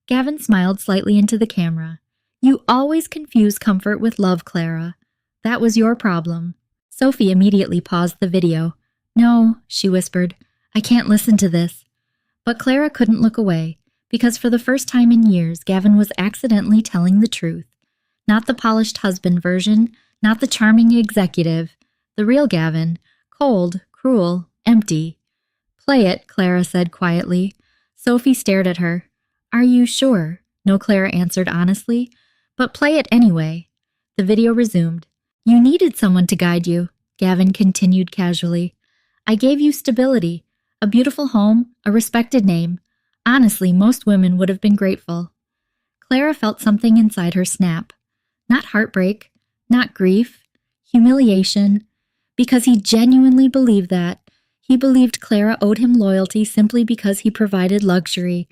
Speaker 1: Gavin smiled slightly into the camera. "You always confuse comfort with love, Clara. That was your problem." Sophie immediately paused the video. "No," she whispered. "I can't listen to this." But Clara couldn't look away, because for the first time in years, Gavin was accidentally telling the truth. Not the polished husband version, not the charming executive. The real Gavin, cold, cruel, empty. "Play it," Clara said quietly. Sophie stared at her. "Are you sure?" No, Clara answered honestly. "But play it anyway." The video resumed. "You needed someone to guide you," Gavin continued casually. "I gave you stability, a beautiful home, a respected name. Honestly, most women would have been grateful." Clara felt something inside her snap. Not heartbreak, not grief, humiliation, because he genuinely believed that. He believed Clara owed him loyalty simply because he provided luxury.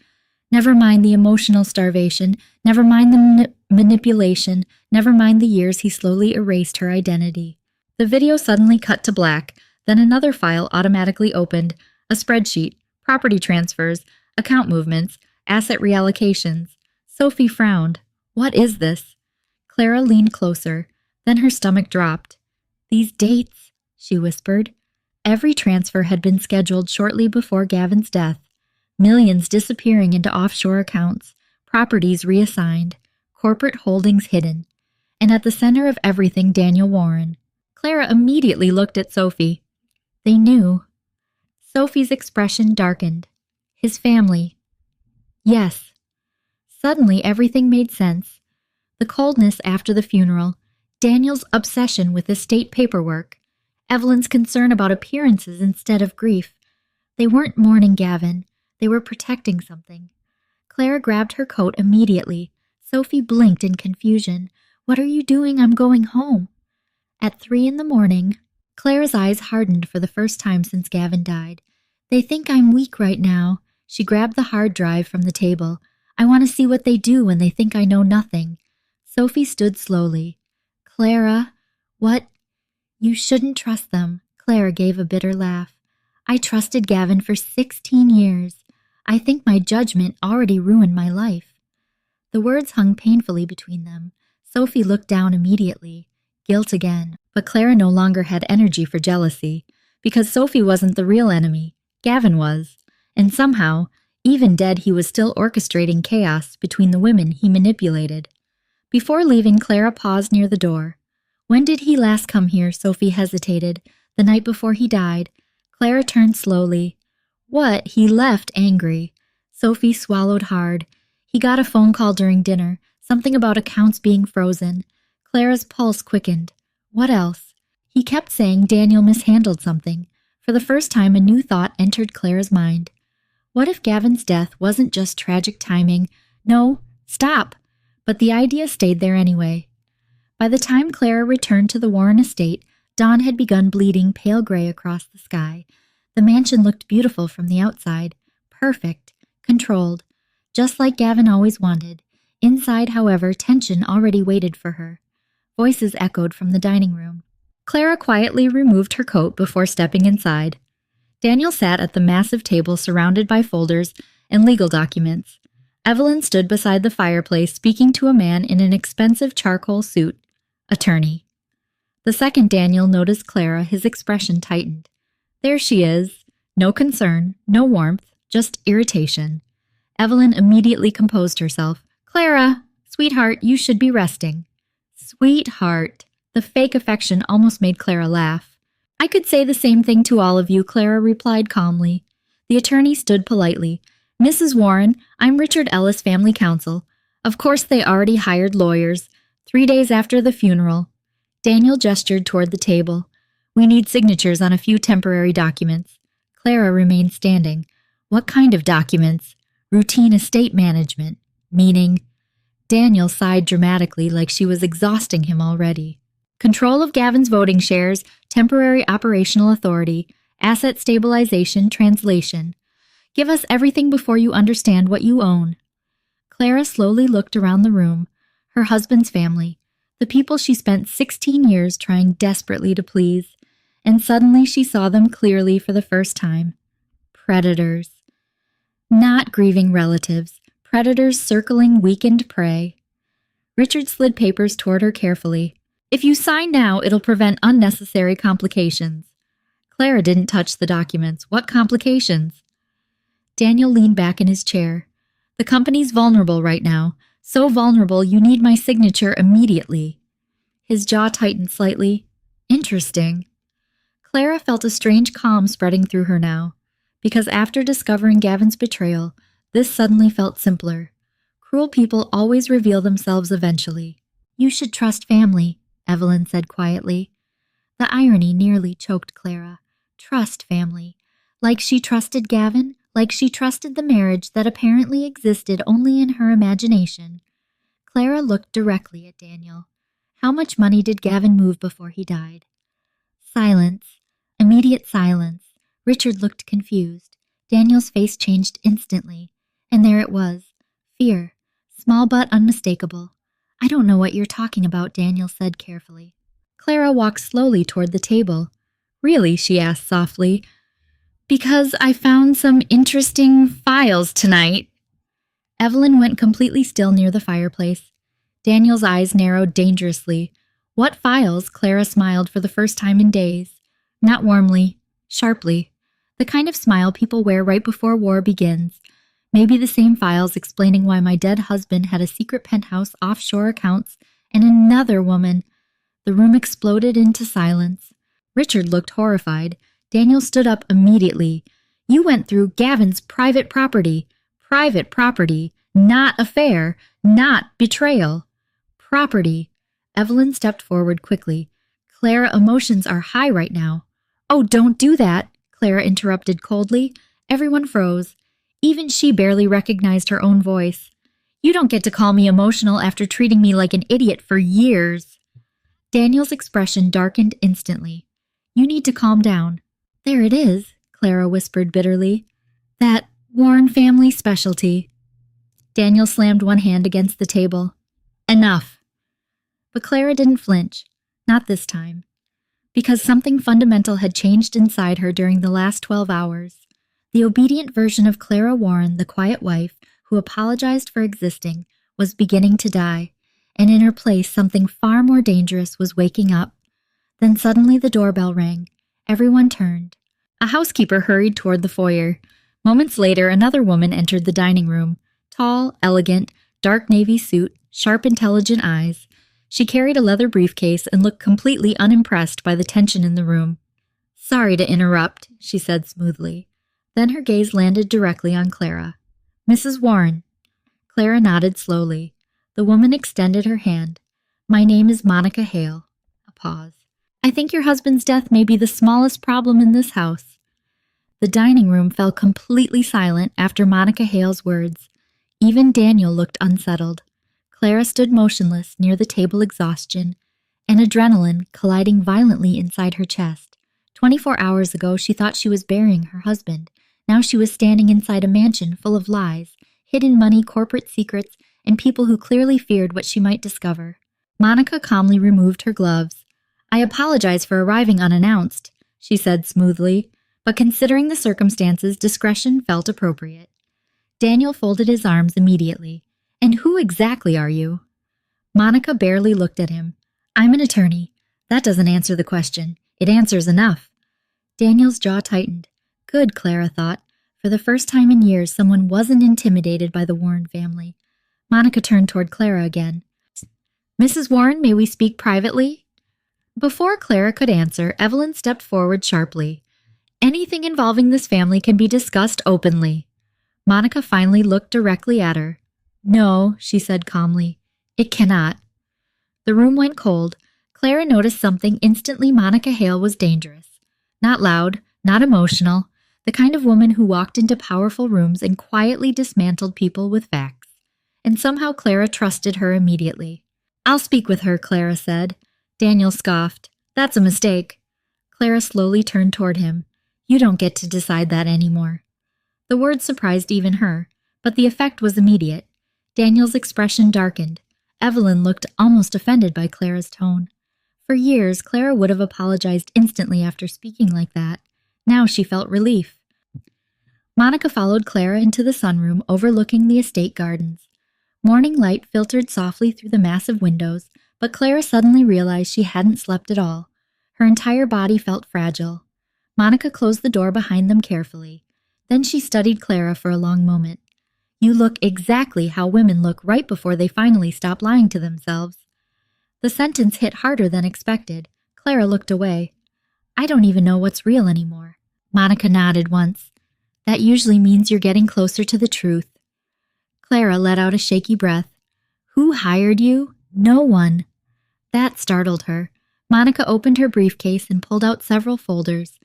Speaker 1: Never mind the emotional starvation, never mind the manipulation, never mind the years he slowly erased her identity. The video suddenly cut to black, then another file automatically opened, a spreadsheet, property transfers, account movements, asset reallocations. Sophie frowned. "What is this?" Clara leaned closer, then her stomach dropped. "These dates," she whispered. Every transfer had been scheduled shortly before Gavin's death, millions disappearing into offshore accounts, properties reassigned, corporate holdings hidden, and at the center of everything Daniel Warren. Clara immediately looked at Sophie. They knew. Sophie's expression darkened. His family. Yes. Suddenly everything made sense. The coldness after the funeral, Daniel's obsession with estate paperwork, Evelyn's concern about appearances instead of grief. They weren't mourning Gavin. They were protecting something. Clara grabbed her coat immediately. Sophie blinked in confusion. What are you doing? I'm going home. At 3 a.m, Clara's eyes hardened for the first time since Gavin died. They think I'm weak right now. She grabbed the hard drive from the table. I want to see what they do when they think I know nothing. Sophie stood slowly. Clara, what? You shouldn't trust them. Clara gave a bitter laugh. I trusted Gavin for 16 years. I think my judgment already ruined my life. The words hung painfully between them. Sophie looked down immediately. Guilt again. But Clara no longer had energy for jealousy, because Sophie wasn't the real enemy. Gavin was. And somehow, even dead, he was still orchestrating chaos between the women he manipulated. Before leaving, Clara paused near the door. When did he last come here? Sophie hesitated. The night before he died. Clara turned slowly. What? He left angry. Sophie swallowed hard. He got a phone call during dinner, something about accounts being frozen. Clara's pulse quickened. What else? He kept saying Daniel mishandled something. For the first time, a new thought entered Clara's mind. What if Gavin's death wasn't just tragic timing? No, stop! But the idea stayed there anyway. By the time Clara returned to the Warren estate, dawn had begun bleeding pale gray across the sky. The mansion looked beautiful from the outside. Perfect. Controlled. Just like Gavin always wanted. Inside, however, tension already waited for her. Voices echoed from the dining room. Clara quietly removed her coat before stepping inside. Daniel sat at the massive table surrounded by folders and legal documents. Evelyn stood beside the fireplace speaking to a man in an expensive charcoal suit. Attorney. The second Daniel noticed Clara, his expression tightened. There she is. No concern, no warmth, just irritation. Evelyn immediately composed herself. Clara, sweetheart, you should be resting. Sweetheart. The fake affection almost made Clara laugh. I could say the same thing to all of you, Clara replied calmly. The attorney stood politely. Mrs. Warren, I'm Richard Ellis, family counsel. Of course they already hired lawyers. 3 days after the funeral. Daniel gestured toward the table. We need signatures on a few temporary documents. Clara remained standing. What kind of documents? Routine estate management. Meaning? Daniel sighed dramatically like she was exhausting him already. Control of Gavin's voting shares, temporary operational authority, asset stabilization, translation. Give us everything before you understand what you own. Clara slowly looked around the room. Her husband's family, the people she spent 16 years trying desperately to please, and suddenly she saw them clearly for the first time. Predators. Not grieving relatives, predators circling weakened prey. Richard slid papers toward her carefully. If you sign now, it'll prevent unnecessary complications. Clara didn't touch the documents. What complications? Daniel leaned back in his chair. The company's vulnerable right now. So vulnerable you need my signature immediately. His jaw tightened slightly. Interesting. Clara felt a strange calm spreading through her now, because after discovering Gavin's betrayal, this suddenly felt simpler. Cruel people always reveal themselves eventually. You should trust family, Evelyn said quietly. The irony nearly choked Clara. Trust family. Like she trusted Gavin, like she trusted the marriage that apparently existed only in her imagination. Clara looked directly at Daniel. How much money did Gavin move before he died? Silence. Immediate silence. Richard looked confused. Daniel's face changed instantly. And there it was. Fear. Small but unmistakable. I don't know what you're talking about, Daniel said carefully. Clara walked slowly toward the table. Really, she asked softly. Because I found some interesting files tonight. Evelyn went completely still near the fireplace. Daniel's eyes narrowed dangerously. What files? Clara smiled for the first time in days. Not warmly. sharply. The kind of smile people wear right before war begins. Maybe the same files explaining why my dead husband had a secret penthouse offshore accounts and another woman. The room exploded into silence. Richard looked horrified. Daniel stood up immediately. You went through Gavin's private property. Private property. Not affair. Not betrayal. Property. Evelyn stepped forward quickly. Clara, emotions are high right now. Oh, don't do that, Clara interrupted coldly. Everyone froze. Even she barely recognized her own voice. You don't get to call me emotional after treating me like an idiot for years. Daniel's expression darkened instantly. You need to calm down. There it is, Clara whispered bitterly. That Warren family specialty. Daniel slammed one hand against the table. Enough. But Clara didn't flinch. Not this time. Because something fundamental had changed inside her during the last 12 hours. The obedient version of Clara Warren, the quiet wife, who apologized for existing, was beginning to die, and in her place something far more dangerous was waking up. Then suddenly the doorbell rang. Everyone turned. A housekeeper hurried toward the foyer. Moments later, another woman entered the dining room. Tall, elegant, dark navy suit, sharp, intelligent eyes. She carried a leather briefcase and looked completely unimpressed by the tension in the room. Sorry to interrupt, she said smoothly. Then her gaze landed directly on Clara. Mrs. Warren. Clara nodded slowly. The woman extended her hand. My name is Monica Hale. A pause. I think your husband's death may be the smallest problem in this house. The dining room fell completely silent after Monica Hale's words. Even Daniel looked unsettled. Clara stood motionless near the table, exhaustion and adrenaline colliding violently inside her chest. 24 hours ago, she thought she was burying her husband. Now she was standing inside a mansion full of lies, hidden money, corporate secrets, and people who clearly feared what she might discover. Monica calmly removed her gloves. I apologize for arriving unannounced, she said smoothly, but considering the circumstances, discretion felt appropriate. Daniel folded his arms immediately. And who exactly are you? Monica barely looked at him. I'm an attorney. That doesn't answer the question. It answers enough. Daniel's jaw tightened. Good, Clara thought. For the first time in years, someone wasn't intimidated by the Warren family. Monica turned toward Clara again. Mrs. Warren, may we speak privately? Before Clara could answer, Evelyn stepped forward sharply. Anything involving this family can be discussed openly. Monica finally looked directly at her. No, she said calmly. It cannot. The room went cold. Clara noticed something instantly. Monica Hale was dangerous. Not loud, not emotional, the kind of woman who walked into powerful rooms and quietly dismantled people with facts. And somehow Clara trusted her immediately. I'll speak with her, Clara said. Daniel scoffed. That's a mistake. Clara slowly turned toward him. You don't get to decide that anymore. The words surprised even her, but the effect was immediate. Daniel's expression darkened. Evelyn looked almost offended by Clara's tone. For years, Clara would have apologized instantly after speaking like that. Now she felt relief. Monica followed Clara into the sunroom overlooking the estate gardens. Morning light filtered softly through the massive windows, but Clara suddenly realized she hadn't slept at all. Her entire body felt fragile. Monica closed the door behind them carefully. Then she studied Clara for a long moment. You look exactly how women look right before they finally stop lying to themselves. The sentence hit harder than expected. Clara looked away. I don't even know what's real anymore. Monica nodded once. That usually means you're getting closer to the truth. Clara let out a shaky breath. Who hired you? No one. That startled her. Monica opened her briefcase and pulled out several folders.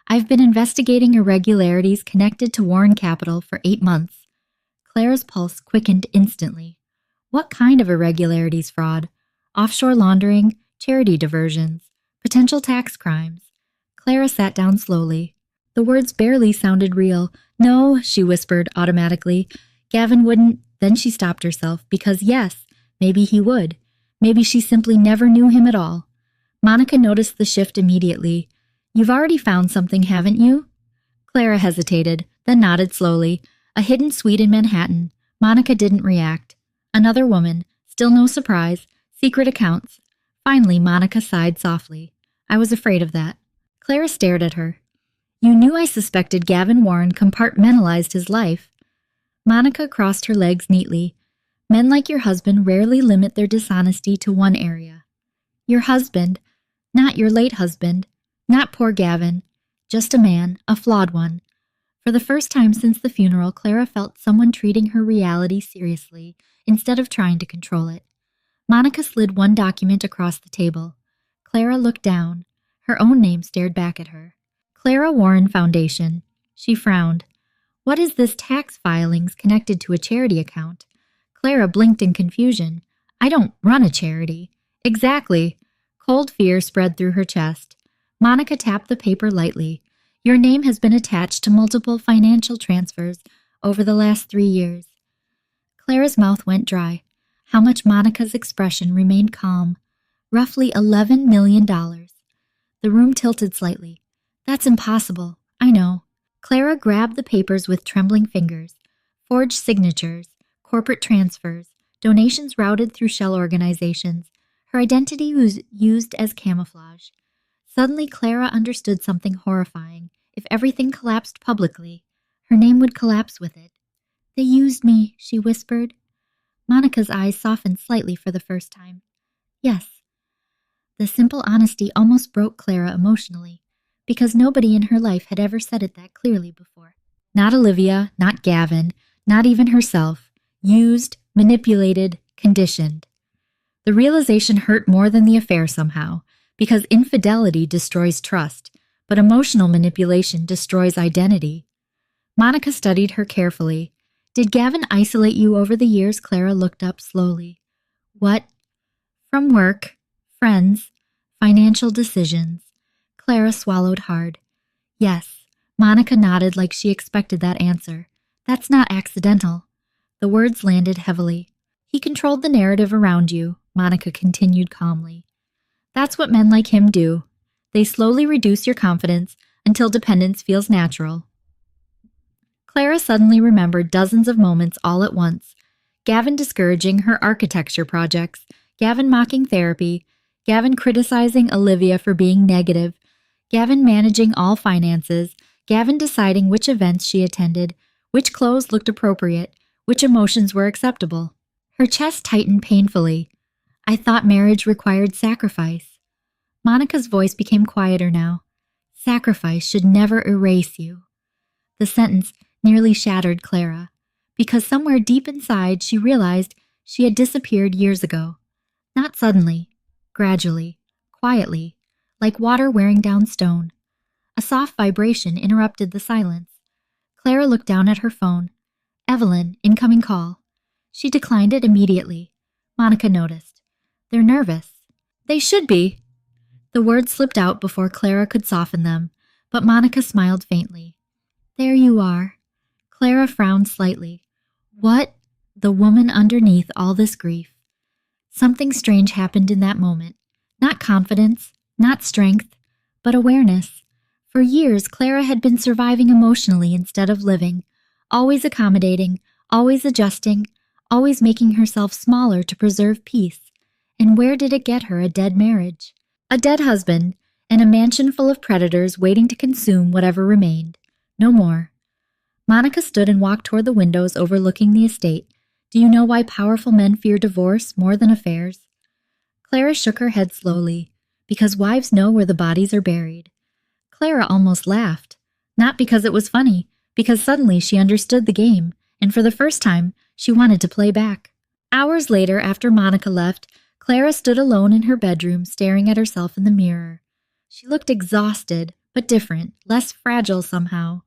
Speaker 1: I've been investigating irregularities connected to Warren Capital for 8 months. Clara's pulse quickened instantly. What kind of irregularities, fraud? Offshore laundering, charity diversions, potential tax crimes. Clara sat down slowly. The words barely sounded real. No, she whispered automatically. Gavin wouldn't. Then she stopped herself because yes, maybe he would. Maybe she simply never knew him at all. Monica noticed the shift immediately. You've already found something, haven't you? Clara hesitated, then nodded slowly. A hidden suite in Manhattan. Monica didn't react. Another woman. Still no surprise. Secret accounts. Finally, Monica sighed softly. I was afraid of that. Clara stared at her. You knew I suspected Gavin Warren compartmentalized his life. Monica crossed her legs neatly. Men like your husband rarely limit their dishonesty to one area. Your husband, not your late husband, not poor Gavin, just a man, a flawed one. For the first time since the funeral, Clara felt someone treating her reality seriously instead of trying to control it. Monica slid one document across the table. Clara looked down. Her own name stared back at her. Clara Warren Foundation. She frowned. What is this tax filings connected to a charity account? Clara blinked in confusion. I don't run a charity. Exactly. Cold fear spread through her chest. Monica tapped the paper lightly. Your name has been attached to multiple financial transfers over the last 3 years. Clara's mouth went dry. How much? Monica's expression remained calm. Roughly $11 million. The room tilted slightly. That's impossible. I know. Clara grabbed the papers with trembling fingers. Forged signatures, corporate transfers, donations routed through shell organizations. Her identity was used as camouflage. Suddenly, Clara understood something horrifying. If everything collapsed publicly, her name would collapse with it. They used me, she whispered. Monica's eyes softened slightly for the first time. Yes. The simple honesty almost broke Clara emotionally, because nobody in her life had ever said it that clearly before. Not Olivia, not Gavin, not even herself. Used, manipulated, conditioned. The realization hurt more than the affair somehow, because infidelity destroys trust, but emotional manipulation destroys identity. Monica studied her carefully. Did Gavin isolate you over the years? Clara looked up slowly. What? From work, friends, financial decisions. Clara swallowed hard. Yes. Monica nodded like she expected that answer. That's not accidental. The words landed heavily. He controlled the narrative around you, Monica continued calmly. That's what men like him do. They slowly reduce your confidence until dependence feels natural. Clara suddenly remembered dozens of moments all at once. Gavin discouraging her architecture projects, Gavin mocking therapy, Gavin criticizing Olivia for being negative, Gavin managing all finances, Gavin deciding which events she attended, which clothes looked appropriate, which emotions were acceptable. Her chest tightened painfully. I thought marriage required sacrifice. Monica's voice became quieter now. Sacrifice should never erase you. The sentence nearly shattered Clara, because somewhere deep inside she realized she had disappeared years ago. Not suddenly, gradually, quietly, like water wearing down stone. A soft vibration interrupted the silence. Clara looked down at her phone. Evelyn, incoming call. She declined it immediately. Monica noticed. They're nervous. They should be. The words slipped out before Clara could soften them, but Monica smiled faintly. There you are. Clara frowned slightly. What? The woman underneath all this grief. Something strange happened in that moment. Not confidence, not strength, but awareness. For years, Clara had been surviving emotionally instead of living, always accommodating, always adjusting, always making herself smaller to preserve peace. And where did it get her? A dead marriage, a dead husband, and a mansion full of predators waiting to consume whatever remained. No more. Monica stood and walked toward the windows overlooking the estate. Do you know why powerful men fear divorce more than affairs? Clara shook her head slowly. Because wives know where the bodies are buried. Clara almost laughed. Not because it was funny, because suddenly she understood the game, and for the first time, she wanted to play back. Hours later, after Monica left, Clara stood alone in her bedroom, staring at herself in the mirror. She looked exhausted, but different, less fragile somehow.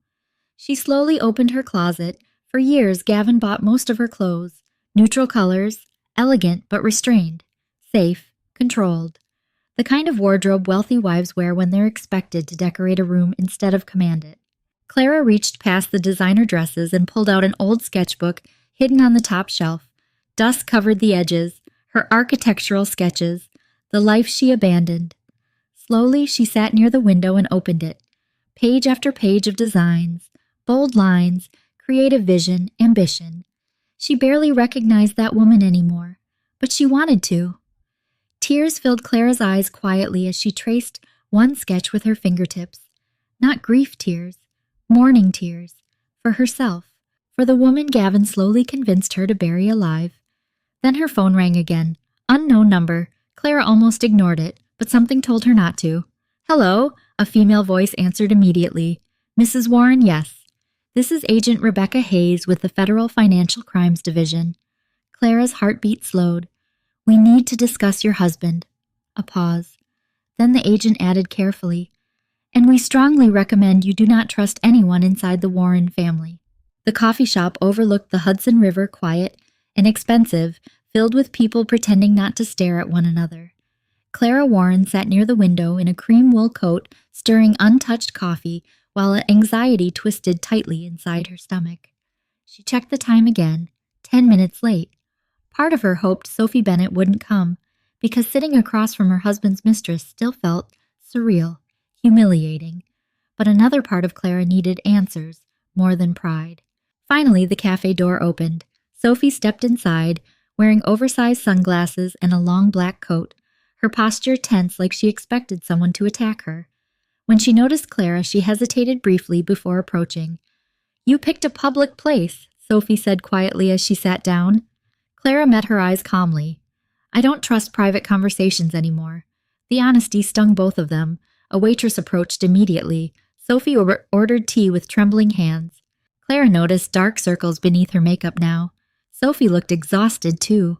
Speaker 1: She slowly opened her closet. For years, Gavin bought most of her clothes. Neutral colors, elegant but restrained. Safe, controlled. The kind of wardrobe wealthy wives wear when they're expected to decorate a room instead of command it. Clara reached past the designer dresses and pulled out an old sketchbook hidden on the top shelf. Dust covered the edges, her architectural sketches, the life she abandoned. Slowly, she sat near the window and opened it. Page after page of designs, bold lines, creative vision, ambition. She barely recognized that woman anymore, but she wanted to. Tears filled Clara's eyes quietly as she traced one sketch with her fingertips. Not grief tears, mourning tears, for herself, for the woman Gavin slowly convinced her to bury alive. Then her phone rang again. Unknown number. Clara almost ignored it, but something told her not to. Hello, a female voice answered immediately. Mrs. Warren, yes. This is Agent Rebecca Hayes with the Federal Financial Crimes Division. Clara's heartbeat slowed. We need to discuss your husband. A pause. Then the agent added carefully, and we strongly recommend you do not trust anyone inside the Warren family. The coffee shop overlooked the Hudson River, quiet and expensive, filled with people pretending not to stare at one another. Clara Warren sat near the window in a cream wool coat, stirring untouched coffee, while anxiety twisted tightly inside her stomach. She checked the time again, 10 minutes late. Part of her hoped Sophie Bennett wouldn't come, because sitting across from her husband's mistress still felt surreal, humiliating. But another part of Clara needed answers, more than pride. Finally, the cafe door opened. Sophie stepped inside, wearing oversized sunglasses and a long black coat, her posture tense like she expected someone to attack her. When she noticed Clara, she hesitated briefly before approaching. You picked a public place, Sophie said quietly as she sat down. Clara met her eyes calmly. I don't trust private conversations anymore. The honesty stung both of them. A waitress approached immediately. Sophie ordered tea with trembling hands. Clara noticed dark circles beneath her makeup now. Sophie looked exhausted, too.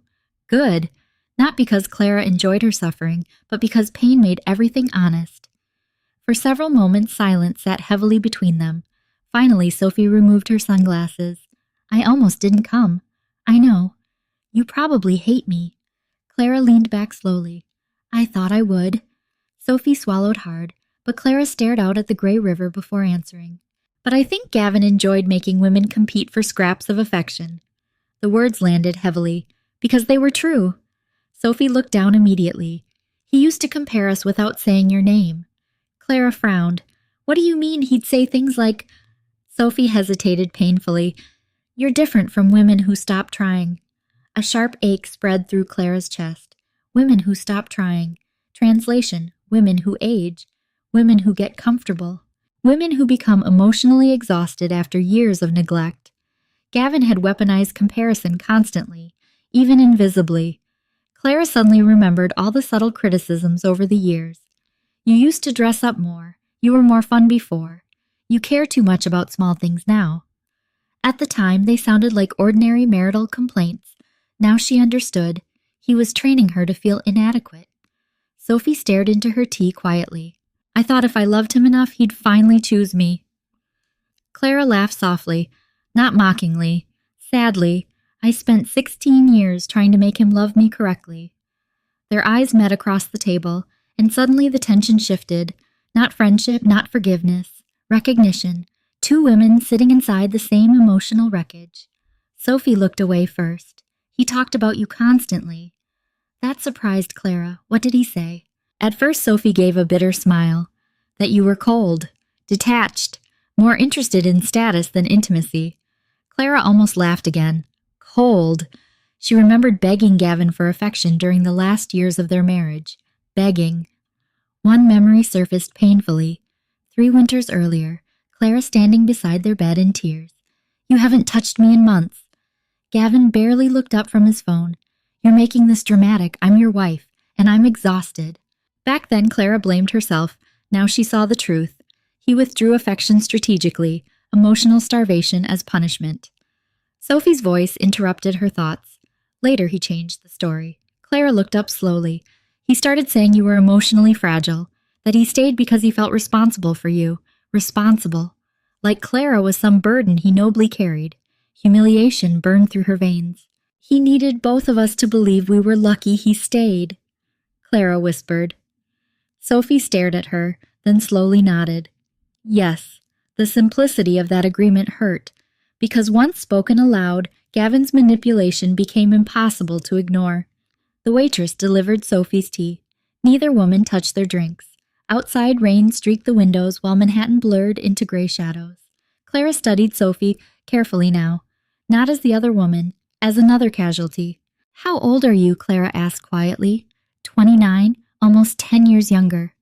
Speaker 1: Good. Not because Clara enjoyed her suffering, but because pain made everything honest. For several moments, silence sat heavily between them. Finally, Sophie removed her sunglasses. I almost didn't come. I know. You probably hate me. Clara leaned back slowly. I thought I would. Sophie swallowed hard, but Clara stared out at the gray river before answering. But I think Gavin enjoyed making women compete for scraps of affection. The words landed heavily, because they were true. Sophie looked down immediately. He used to compare us without saying your name. Clara frowned. What do you mean he'd say things like... Sophie hesitated painfully. You're different from women who stop trying. A sharp ache spread through Clara's chest. Women who stop trying. Translation, women who age. Women who get comfortable. Women who become emotionally exhausted after years of neglect. Gavin had weaponized comparison constantly, even invisibly. Clara suddenly remembered all the subtle criticisms over the years. You used to dress up more. You were more fun before. You care too much about small things now. At the time, they sounded like ordinary marital complaints. Now she understood. He was training her to feel inadequate. Sophie stared into her tea quietly. I thought if I loved him enough, he'd finally choose me. Clara laughed softly, not mockingly. Sadly, I spent 16 years trying to make him love me correctly. Their eyes met across the table, and suddenly the tension shifted. Not friendship, not forgiveness. Recognition. Two women sitting inside the same emotional wreckage. Sophie looked away first. He talked about you constantly. That surprised Clara. What did he say? At first, Sophie gave a bitter smile. That you were cold, detached, more interested in status than intimacy. Clara almost laughed again. Cold. She remembered begging Gavin for affection during the last years of their marriage. Begging. One memory surfaced painfully. 3 winters earlier, Clara standing beside their bed in tears. You haven't touched me in months. Gavin barely looked up from his phone. You're making this dramatic. I'm your wife, and I'm exhausted. Back then, Clara blamed herself. Now she saw the truth. He withdrew affection strategically, emotional starvation as punishment. Sophie's voice interrupted her thoughts. Later, he changed the story. Clara looked up slowly. He started saying you were emotionally fragile, that he stayed because he felt responsible for you. Responsible. Like Clara was some burden he nobly carried. Humiliation burned through her veins. He needed both of us to believe we were lucky he stayed, Clara whispered. Sophie stared at her, then slowly nodded. Yes, the simplicity of that agreement hurt, because once spoken aloud, Gavin's manipulation became impossible to ignore. The waitress delivered Sophie's tea. Neither woman touched their drinks. Outside, rain streaked the windows while Manhattan blurred into gray shadows. Clara studied Sophie carefully now, not as the other woman, as another casualty. How old are you? Clara asked quietly. 29, almost 10 years younger.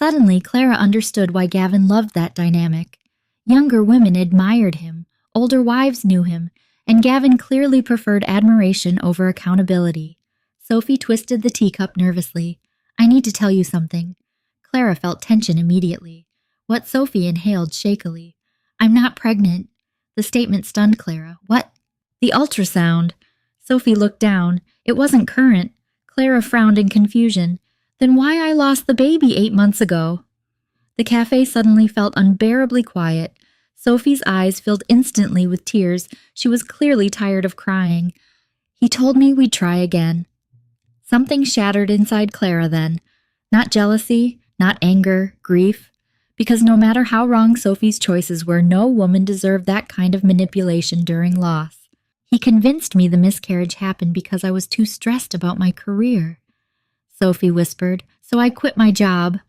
Speaker 1: Suddenly, Clara understood why Gavin loved that dynamic. Younger women admired him, older wives knew him, and Gavin clearly preferred admiration over accountability. Sophie twisted the teacup nervously. "I need to tell you something." Clara felt tension immediately. What Sophie inhaled shakily. "I'm not pregnant." The statement stunned Clara. "What?" "The ultrasound." Sophie looked down. It wasn't current. Clara frowned in confusion. "Then why I lost the baby 8 months ago?" The cafe suddenly felt unbearably quiet. Sophie's eyes filled instantly with tears. She was clearly tired of crying. "He told me we'd try again." Something shattered inside Clara then. Not jealousy, not anger, grief. Because no matter how wrong Sophie's choices were, no woman deserved that kind of manipulation during loss. "He convinced me the miscarriage happened because I was too stressed about my career," Sophie whispered, "so I quit my job."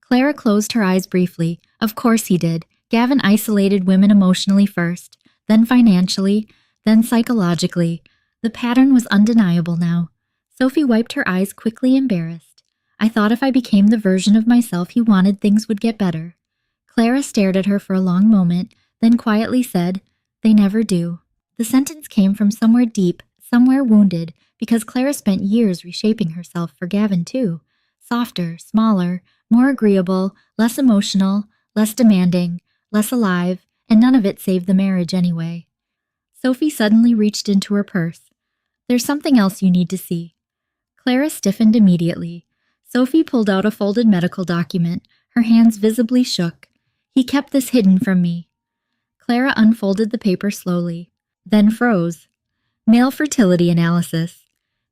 Speaker 1: Clara closed her eyes briefly. Of course he did. Gavin isolated women emotionally first, then financially, then psychologically. The pattern was undeniable now. Sophie wiped her eyes quickly, embarrassed. "I thought if I became the version of myself he wanted, things would get better." Clara stared at her for a long moment, then quietly said, "They never do." The sentence came from somewhere deep, somewhere wounded, because Clara spent years reshaping herself for Gavin too. Softer, smaller, more agreeable, less emotional, less demanding, less alive, and none of it saved the marriage anyway. Sophie suddenly reached into her purse. "There's something else you need to see." Clara stiffened immediately. Sophie pulled out a folded medical document. Her hands visibly shook. "He kept this hidden from me." Clara unfolded the paper slowly, then froze. Male fertility analysis.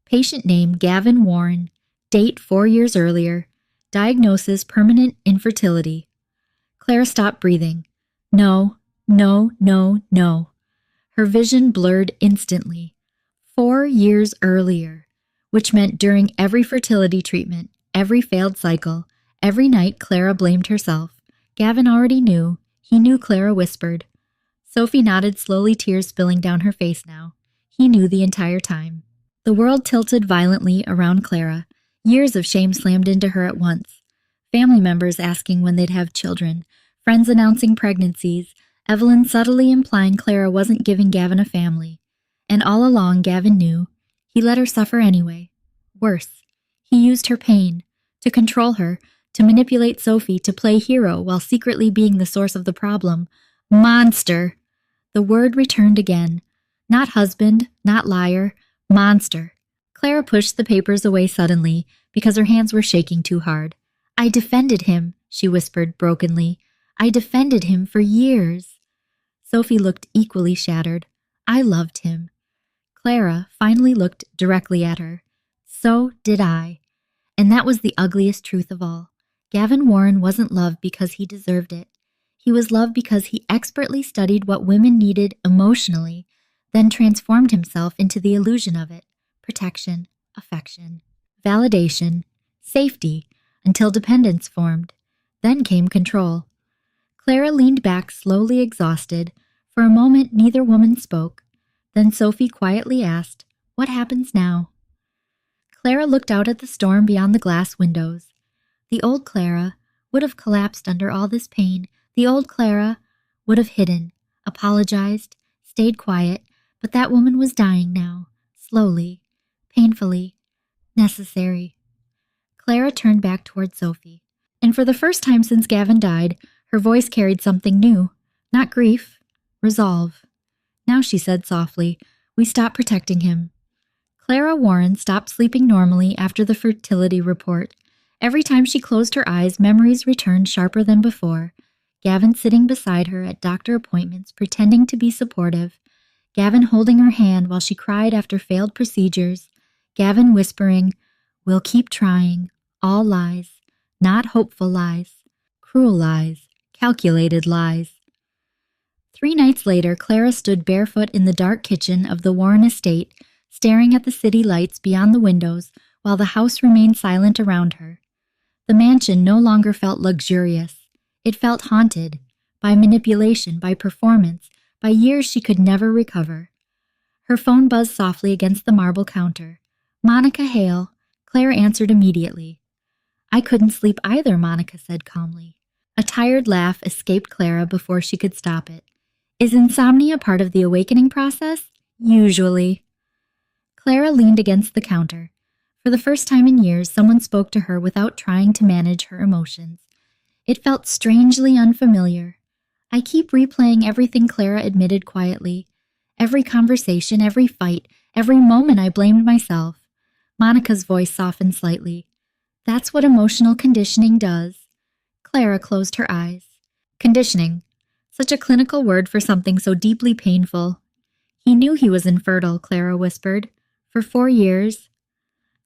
Speaker 1: Patient name Gavin Warren. Date 4 years earlier. Diagnosis permanent infertility. Clara stopped breathing. No, no, no, no. Her vision blurred instantly. 4 years earlier, which meant during every fertility treatment, every failed cycle, every night Clara blamed herself. Gavin already knew. He knew, Clara whispered. Sophie nodded slowly, tears spilling down her face now. He knew the entire time. The world tilted violently around Clara. Years of shame slammed into her at once. Family members asking when they'd have children, friends announcing pregnancies, Evelyn subtly implying Clara wasn't giving Gavin a family. And all along, Gavin knew. He let her suffer anyway. Worse, he used her pain to control her, to manipulate Sophie, to play hero while secretly being the source of the problem. Monster! The word returned again. Not husband, not liar, monster. Clara pushed the papers away suddenly because her hands were shaking too hard. "I defended him," she whispered brokenly. "I defended him for years." Sophie looked equally shattered. "I loved him." Clara finally looked directly at her. "So did I." And that was the ugliest truth of all. Gavin Warren wasn't loved because he deserved it. He was loved because he expertly studied what women needed emotionally, then transformed himself into the illusion of it. Protection, affection, validation, safety, until dependence formed. Then came control. Clara leaned back, slowly exhausted. For a moment, neither woman spoke. Then Sophie quietly asked, "What happens now?" Clara looked out at the storm beyond the glass windows. The old Clara would have collapsed under all this pain. The old Clara would have hidden, apologized, stayed quiet, but that woman was dying now, slowly, painfully, necessary. Clara turned back toward Sophie, and for the first time since Gavin died, her voice carried something new. Not grief, resolve. "Now," she said softly, "we stop protecting him." Clara Warren stopped sleeping normally after the fertility report. Every time she closed her eyes, memories returned sharper than before. Gavin sitting beside her at doctor appointments, pretending to be supportive. Gavin holding her hand while she cried after failed procedures. Gavin whispering, "We'll keep trying. All lies. Not hopeful lies. Cruel lies. Calculated lies." 3 nights later, Clara stood barefoot in the dark kitchen of the Warren estate, staring at the city lights beyond the windows while the house remained silent around her. The mansion no longer felt luxurious. It felt haunted, by manipulation, by performance, by years she could never recover. Her phone buzzed softly against the marble counter. "Monica Hale." Claire answered immediately. I couldn't sleep either, Monica said calmly. A tired laugh escaped Clara before she could stop it. Is insomnia part of the awakening process? Usually. Clara leaned against the counter. For the first time in years, someone spoke to her without trying to manage her emotions. It felt strangely unfamiliar. I keep replaying everything Clara admitted quietly. Every conversation, every fight, every moment I blamed myself. Monica's voice softened slightly. That's what emotional conditioning does. Clara closed her eyes. Conditioning. Such a clinical word for something so deeply painful. He knew he was infertile, Clara whispered. For 4 years.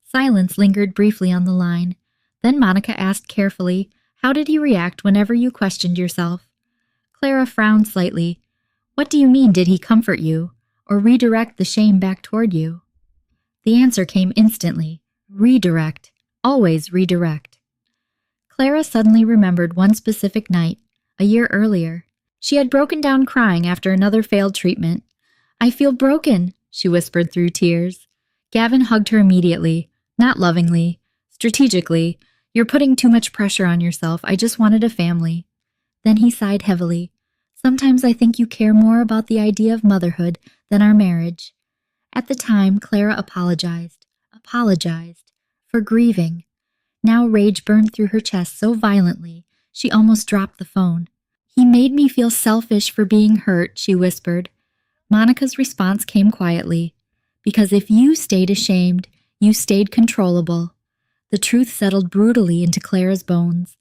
Speaker 1: Silence lingered briefly on the line. Then Monica asked carefully, how did he react whenever you questioned yourself? Clara frowned slightly. What do you mean, did he comfort you, or redirect the shame back toward you? The answer came instantly. Redirect. Always redirect. Clara suddenly remembered one specific night, a year earlier. She had broken down crying after another failed treatment. I feel broken, she whispered through tears. Gavin hugged her immediately, not lovingly, strategically. You're putting too much pressure on yourself. I just wanted a family. Then he sighed heavily. Sometimes I think you care more about the idea of motherhood than our marriage. At the time, Clara apologized for grieving. Now rage burned through her chest so violently, she almost dropped the phone. He made me feel selfish for being hurt, she whispered. Monica's response came quietly. Because if you stayed ashamed, you stayed controllable. The truth settled brutally into Clara's bones.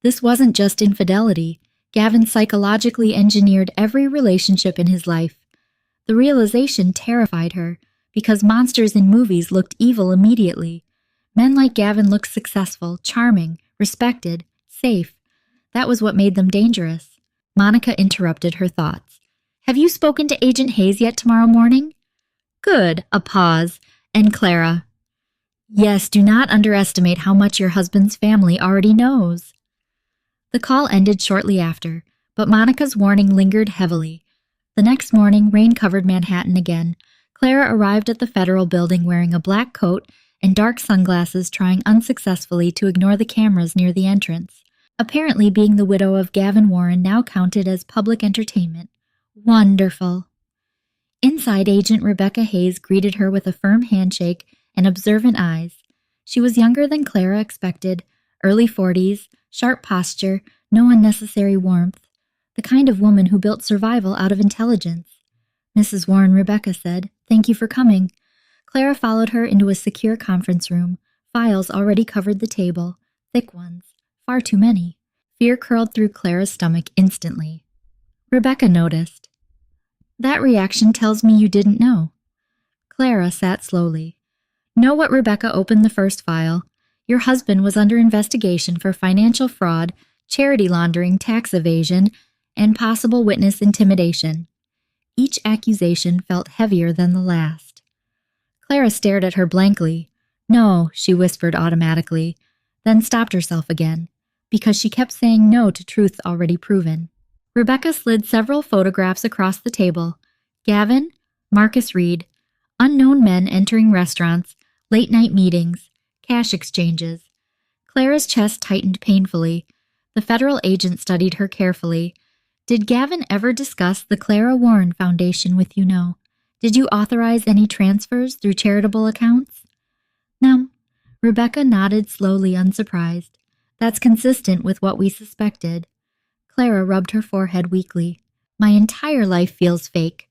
Speaker 1: This wasn't just infidelity. Gavin psychologically engineered every relationship in his life. The realization terrified her, because monsters in movies looked evil immediately. Men like Gavin looked successful, charming, respected, safe. That was what made them dangerous. Monica interrupted her thoughts. Have you spoken to Agent Hayes yet tomorrow morning? Good. A pause. And Clara. Yes, do not underestimate how much your husband's family already knows. The call ended shortly after, but Monica's warning lingered heavily. The next morning, rain covered Manhattan again. Clara arrived at the Federal Building wearing a black coat and dark sunglasses, trying unsuccessfully to ignore the cameras near the entrance. Apparently, being the widow of Gavin Warren now counted as public entertainment. Wonderful. Inside, Agent Rebecca Hayes greeted her with a firm handshake and observant eyes. She was younger than Clara expected, early 40s, sharp posture, no unnecessary warmth. The kind of woman who built survival out of intelligence. Mrs. Warren, Rebecca said, thank you for coming. Clara followed her into a secure conference room. Files already covered the table, thick ones, far too many. Fear curled through Clara's stomach instantly. Rebecca noticed. That reaction tells me you didn't know. Clara sat slowly. Know what? Rebecca opened the first file. Your husband was under investigation for financial fraud, charity laundering, tax evasion, and possible witness intimidation. Each accusation felt heavier than the last. Clara stared at her blankly. No, she whispered automatically, then stopped herself again, because she kept saying no to truth already proven. Rebecca slid several photographs across the table. Gavin, Marcus Reed, unknown men entering restaurants, late-night meetings, cash exchanges. Clara's chest tightened painfully. The federal agent studied her carefully. Did Gavin ever discuss the Clara Warren Foundation with you? No. Did you authorize any transfers through charitable accounts? No. Rebecca nodded slowly, unsurprised. That's consistent with what we suspected. Clara rubbed her forehead weakly. My entire life feels fake.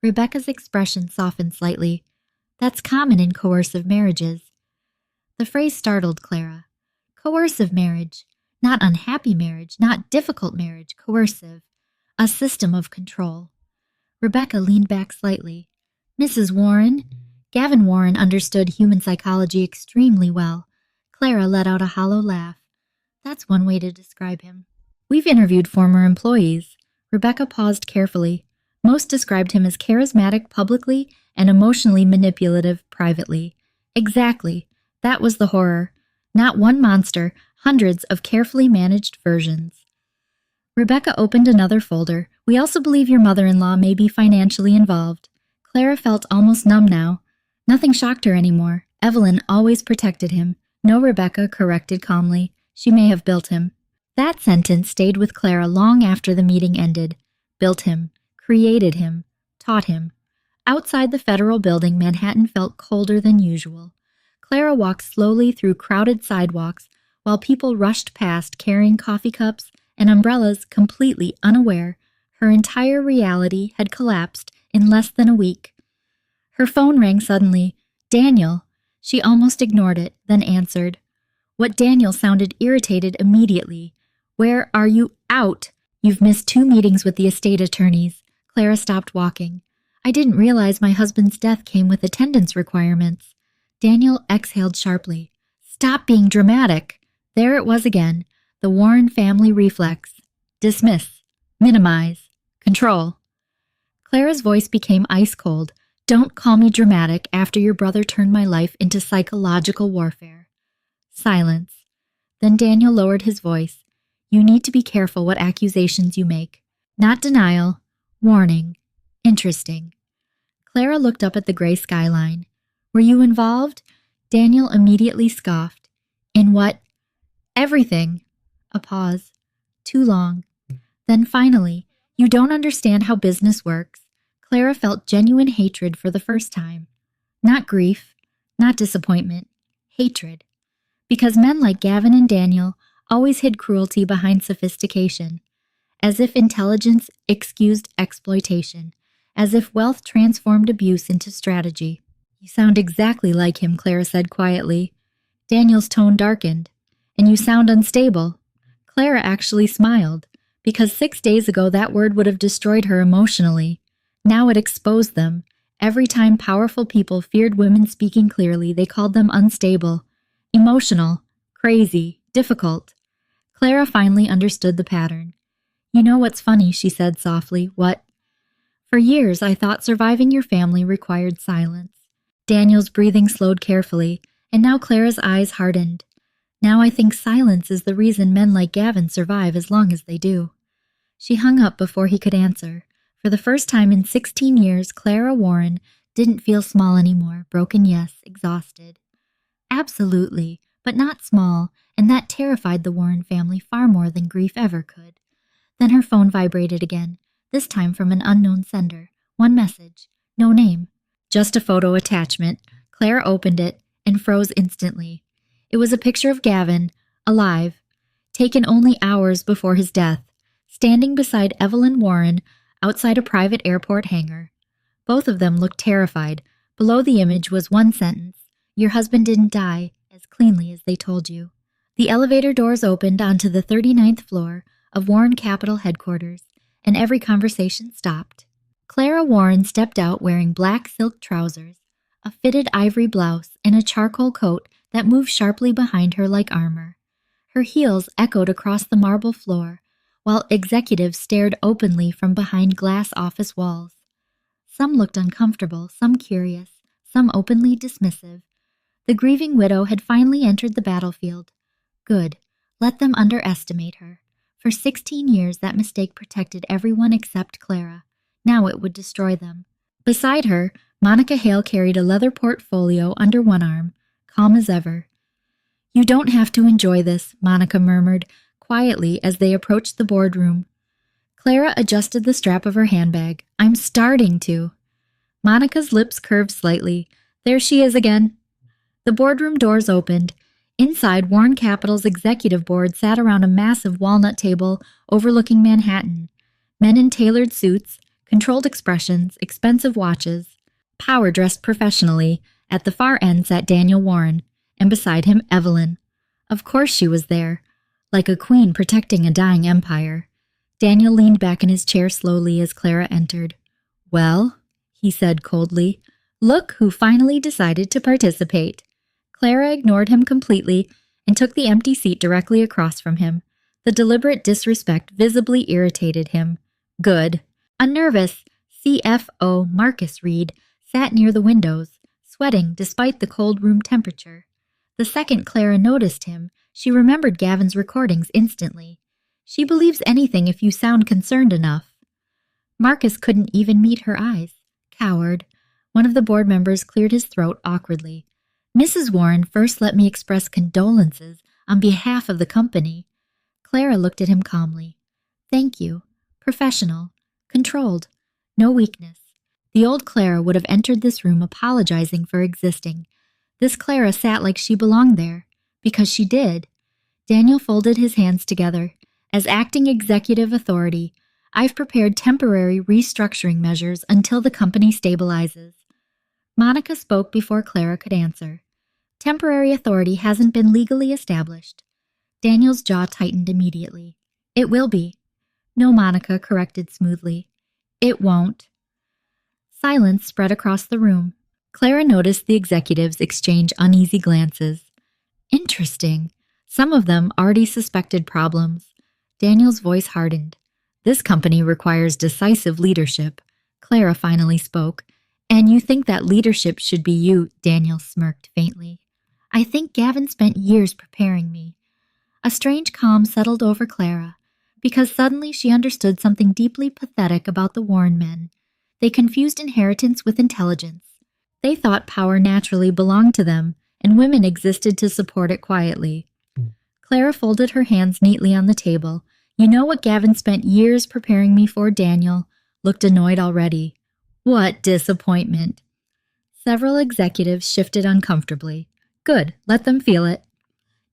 Speaker 1: Rebecca's expression softened slightly. That's common in coercive marriages. The phrase startled Clara. Coercive marriage. Not unhappy marriage, not difficult marriage, coercive. A system of control. Rebecca leaned back slightly. Mrs. Warren? Gavin Warren understood human psychology extremely well. Clara let out a hollow laugh. That's one way to describe him. We've interviewed former employees. Rebecca paused carefully. Most described him as charismatic publicly and emotionally manipulative privately. Exactly. That was the horror. Not one monster, hundreds of carefully managed versions. Rebecca opened another folder. We also believe your mother-in-law may be financially involved. Clara felt almost numb now. Nothing shocked her anymore. Evelyn always protected him. No, Rebecca corrected calmly. She may have built him. That sentence stayed with Clara long after the meeting ended. Built him, created him, taught him. Outside the federal building, Manhattan felt colder than usual. Clara walked slowly through crowded sidewalks while people rushed past carrying coffee cups and umbrellas, completely unaware her entire reality had collapsed in less than a week. Her phone rang suddenly. Daniel. She almost ignored it, then answered. What Daniel sounded irritated immediately. Where are you? Out! You've missed 2 meetings with the estate attorneys. Clara stopped walking. I didn't realize my husband's death came with attendance requirements. Daniel exhaled sharply. Stop being dramatic. There it was again, the Warren family reflex. Dismiss. Minimize. Control. Clara's voice became ice cold. Don't call me dramatic after your brother turned my life into psychological warfare. Silence. Then Daniel lowered his voice. You need to be careful what accusations you make. Not denial. Warning. Interesting. Clara looked up at the gray skyline. Were you involved? Daniel immediately scoffed. In what? Everything. A pause. Too long. Then finally, you don't understand how business works. Clara felt genuine hatred for the first time. Not grief, not disappointment, hatred. Because men like Gavin and Daniel always hid cruelty behind sophistication, as if intelligence excused exploitation, as if wealth transformed abuse into strategy. You sound exactly like him, Clara said quietly. Daniel's tone darkened. And you sound unstable. Clara actually smiled, because 6 days ago that word would have destroyed her emotionally. Now it exposed them. Every time powerful people feared women speaking clearly, they called them unstable, emotional, crazy, difficult. Clara finally understood the pattern. You know what's funny, she said softly. What? For years I thought surviving your family required silence. Daniel's breathing slowed carefully, and now Clara's eyes hardened. Now I think silence is the reason men like Gavin survive as long as they do. She hung up before he could answer. For the first time in 16 years, Clara Warren didn't feel small anymore, broken, yes, exhausted. Absolutely, but not small, and that terrified the Warren family far more than grief ever could. Then her phone vibrated again, this time from an unknown sender. One message, no name, just a photo attachment. Clara opened it and froze instantly. It was a picture of Gavin, alive, taken only hours before his death, standing beside Evelyn Warren outside a private airport hangar. Both of them looked terrified. Below the image was one sentence, your husband didn't die, as cleanly as they told you. The elevator doors opened onto the 39th floor of Warren Capital headquarters, and every conversation stopped. Clara Warren stepped out wearing black silk trousers, a fitted ivory blouse, and a charcoal coat that moved sharply behind her like armor. Her heels echoed across the marble floor, while executives stared openly from behind glass office walls. Some looked uncomfortable, some curious, some openly dismissive. The grieving widow had finally entered the battlefield. Good. Let them underestimate her. For 16 years that mistake protected everyone except Clara. Now it would destroy them. Beside her, Monica Hale carried a leather portfolio under one arm, calm as ever. You don't have to enjoy this, Monica murmured, quietly as they approached the boardroom. Clara adjusted the strap of her handbag. I'm starting to. Monica's lips curved slightly. There she is again. The boardroom doors opened. Inside, Warren Capital's executive board sat around a massive walnut table overlooking Manhattan. Men in tailored suits, controlled expressions, expensive watches. Power dressed professionally. At the far end sat Daniel Warren, and beside him Evelyn. Of course she was there, like a queen protecting a dying empire. Daniel leaned back in his chair slowly as Clara entered. Well, he said coldly, look who finally decided to participate. Clara ignored him completely and took the empty seat directly across from him. The deliberate disrespect visibly irritated him. Good. A nervous CFO, Marcus Reed, sat near the windows, sweating despite the cold room temperature. The second Clara noticed him, she remembered Gavin's recordings instantly. She believes anything if you sound concerned enough. Marcus couldn't even meet her eyes. Coward. One of the board members cleared his throat awkwardly. Mrs. Warren first let me express condolences on behalf of the company. Clara looked at him calmly. Thank you. Professional. Controlled. No weakness. The old Clara would have entered this room apologizing for existing. This Clara sat like she belonged there. Because she did. Daniel folded his hands together. As acting executive authority, I've prepared temporary restructuring measures until the company stabilizes. Monica spoke before Clara could answer. Temporary authority hasn't been legally established. Daniel's jaw tightened immediately. It will be. No, Monica corrected smoothly. It won't. Silence spread across the room. Clara noticed the executives exchange uneasy glances. Interesting. Some of them already suspected problems. Daniel's voice hardened. This company requires decisive leadership. Clara finally spoke. And you think that leadership should be you, Daniel smirked faintly. I think Gavin spent years preparing me. A strange calm settled over Clara, because suddenly she understood something deeply pathetic about the Warren men. They confused inheritance with intelligence. They thought power naturally belonged to them, and women existed to support it quietly. Clara folded her hands neatly on the table. You know what Gavin spent years preparing me for, Daniel? Looked annoyed already. What disappointment. Several executives shifted uncomfortably. Good, let them feel it.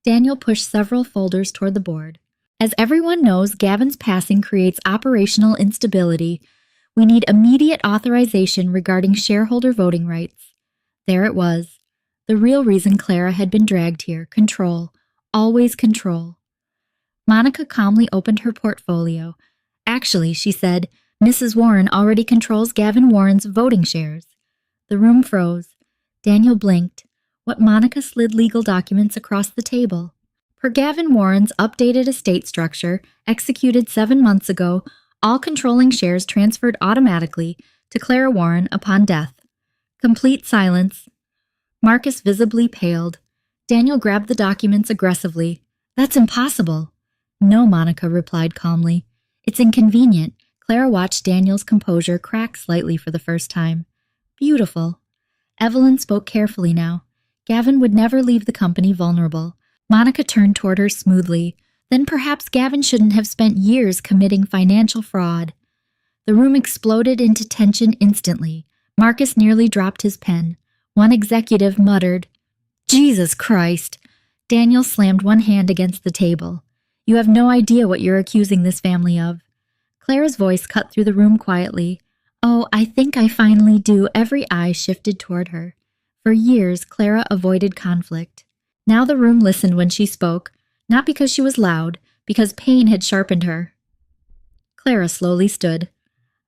Speaker 1: Daniel pushed several folders toward the board. As everyone knows, Gavin's passing creates operational instability. We need immediate authorization regarding shareholder voting rights. There it was. The real reason Clara had been dragged here. Control. Always control. Monica calmly opened her portfolio. Actually, she said, Mrs. Warren already controls Gavin Warren's voting shares. The room froze. Daniel blinked. What Monica slid legal documents across the table. Per Gavin Warren's updated estate structure, executed 7 months ago, all controlling shares transferred automatically to Clara Warren upon death. Complete silence. Marcus visibly paled. Daniel grabbed the documents aggressively. That's impossible. No, Monica replied calmly. It's inconvenient. Clara watched Daniel's composure crack slightly for the first time. Beautiful. Evelyn spoke carefully now. Gavin would never leave the company vulnerable. Monica turned toward her smoothly. Then perhaps Gavin shouldn't have spent years committing financial fraud. The room exploded into tension instantly. Marcus nearly dropped his pen. One executive muttered, Jesus Christ! Daniel slammed one hand against the table. You have no idea what you're accusing this family of. Clara's voice cut through the room quietly. Oh, I think I finally do. Every eye shifted toward her. For years, Clara avoided conflict. Now the room listened when she spoke, not because she was loud, because pain had sharpened her. Clara slowly stood.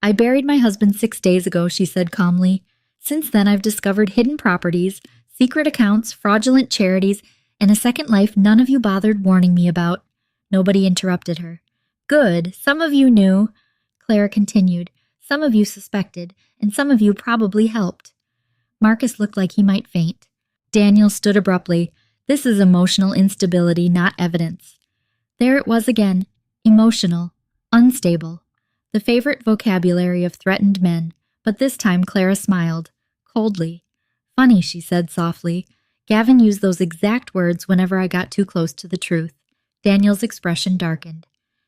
Speaker 1: I buried my husband 6 days ago, she said calmly. Since then, I've discovered hidden properties, secret accounts, fraudulent charities, and a second life none of you bothered warning me about. Nobody interrupted her. Good, some of you knew, Clara continued. Some of you suspected, and some of you probably helped. Marcus looked like he might faint. Daniel stood abruptly. This is emotional instability, not evidence. There it was again. Emotional. Unstable. The favorite vocabulary of threatened men, but this time Clara smiled. Coldly. Funny, she said softly. Gavin used those exact words whenever I got too close to the truth. Daniel's expression darkened.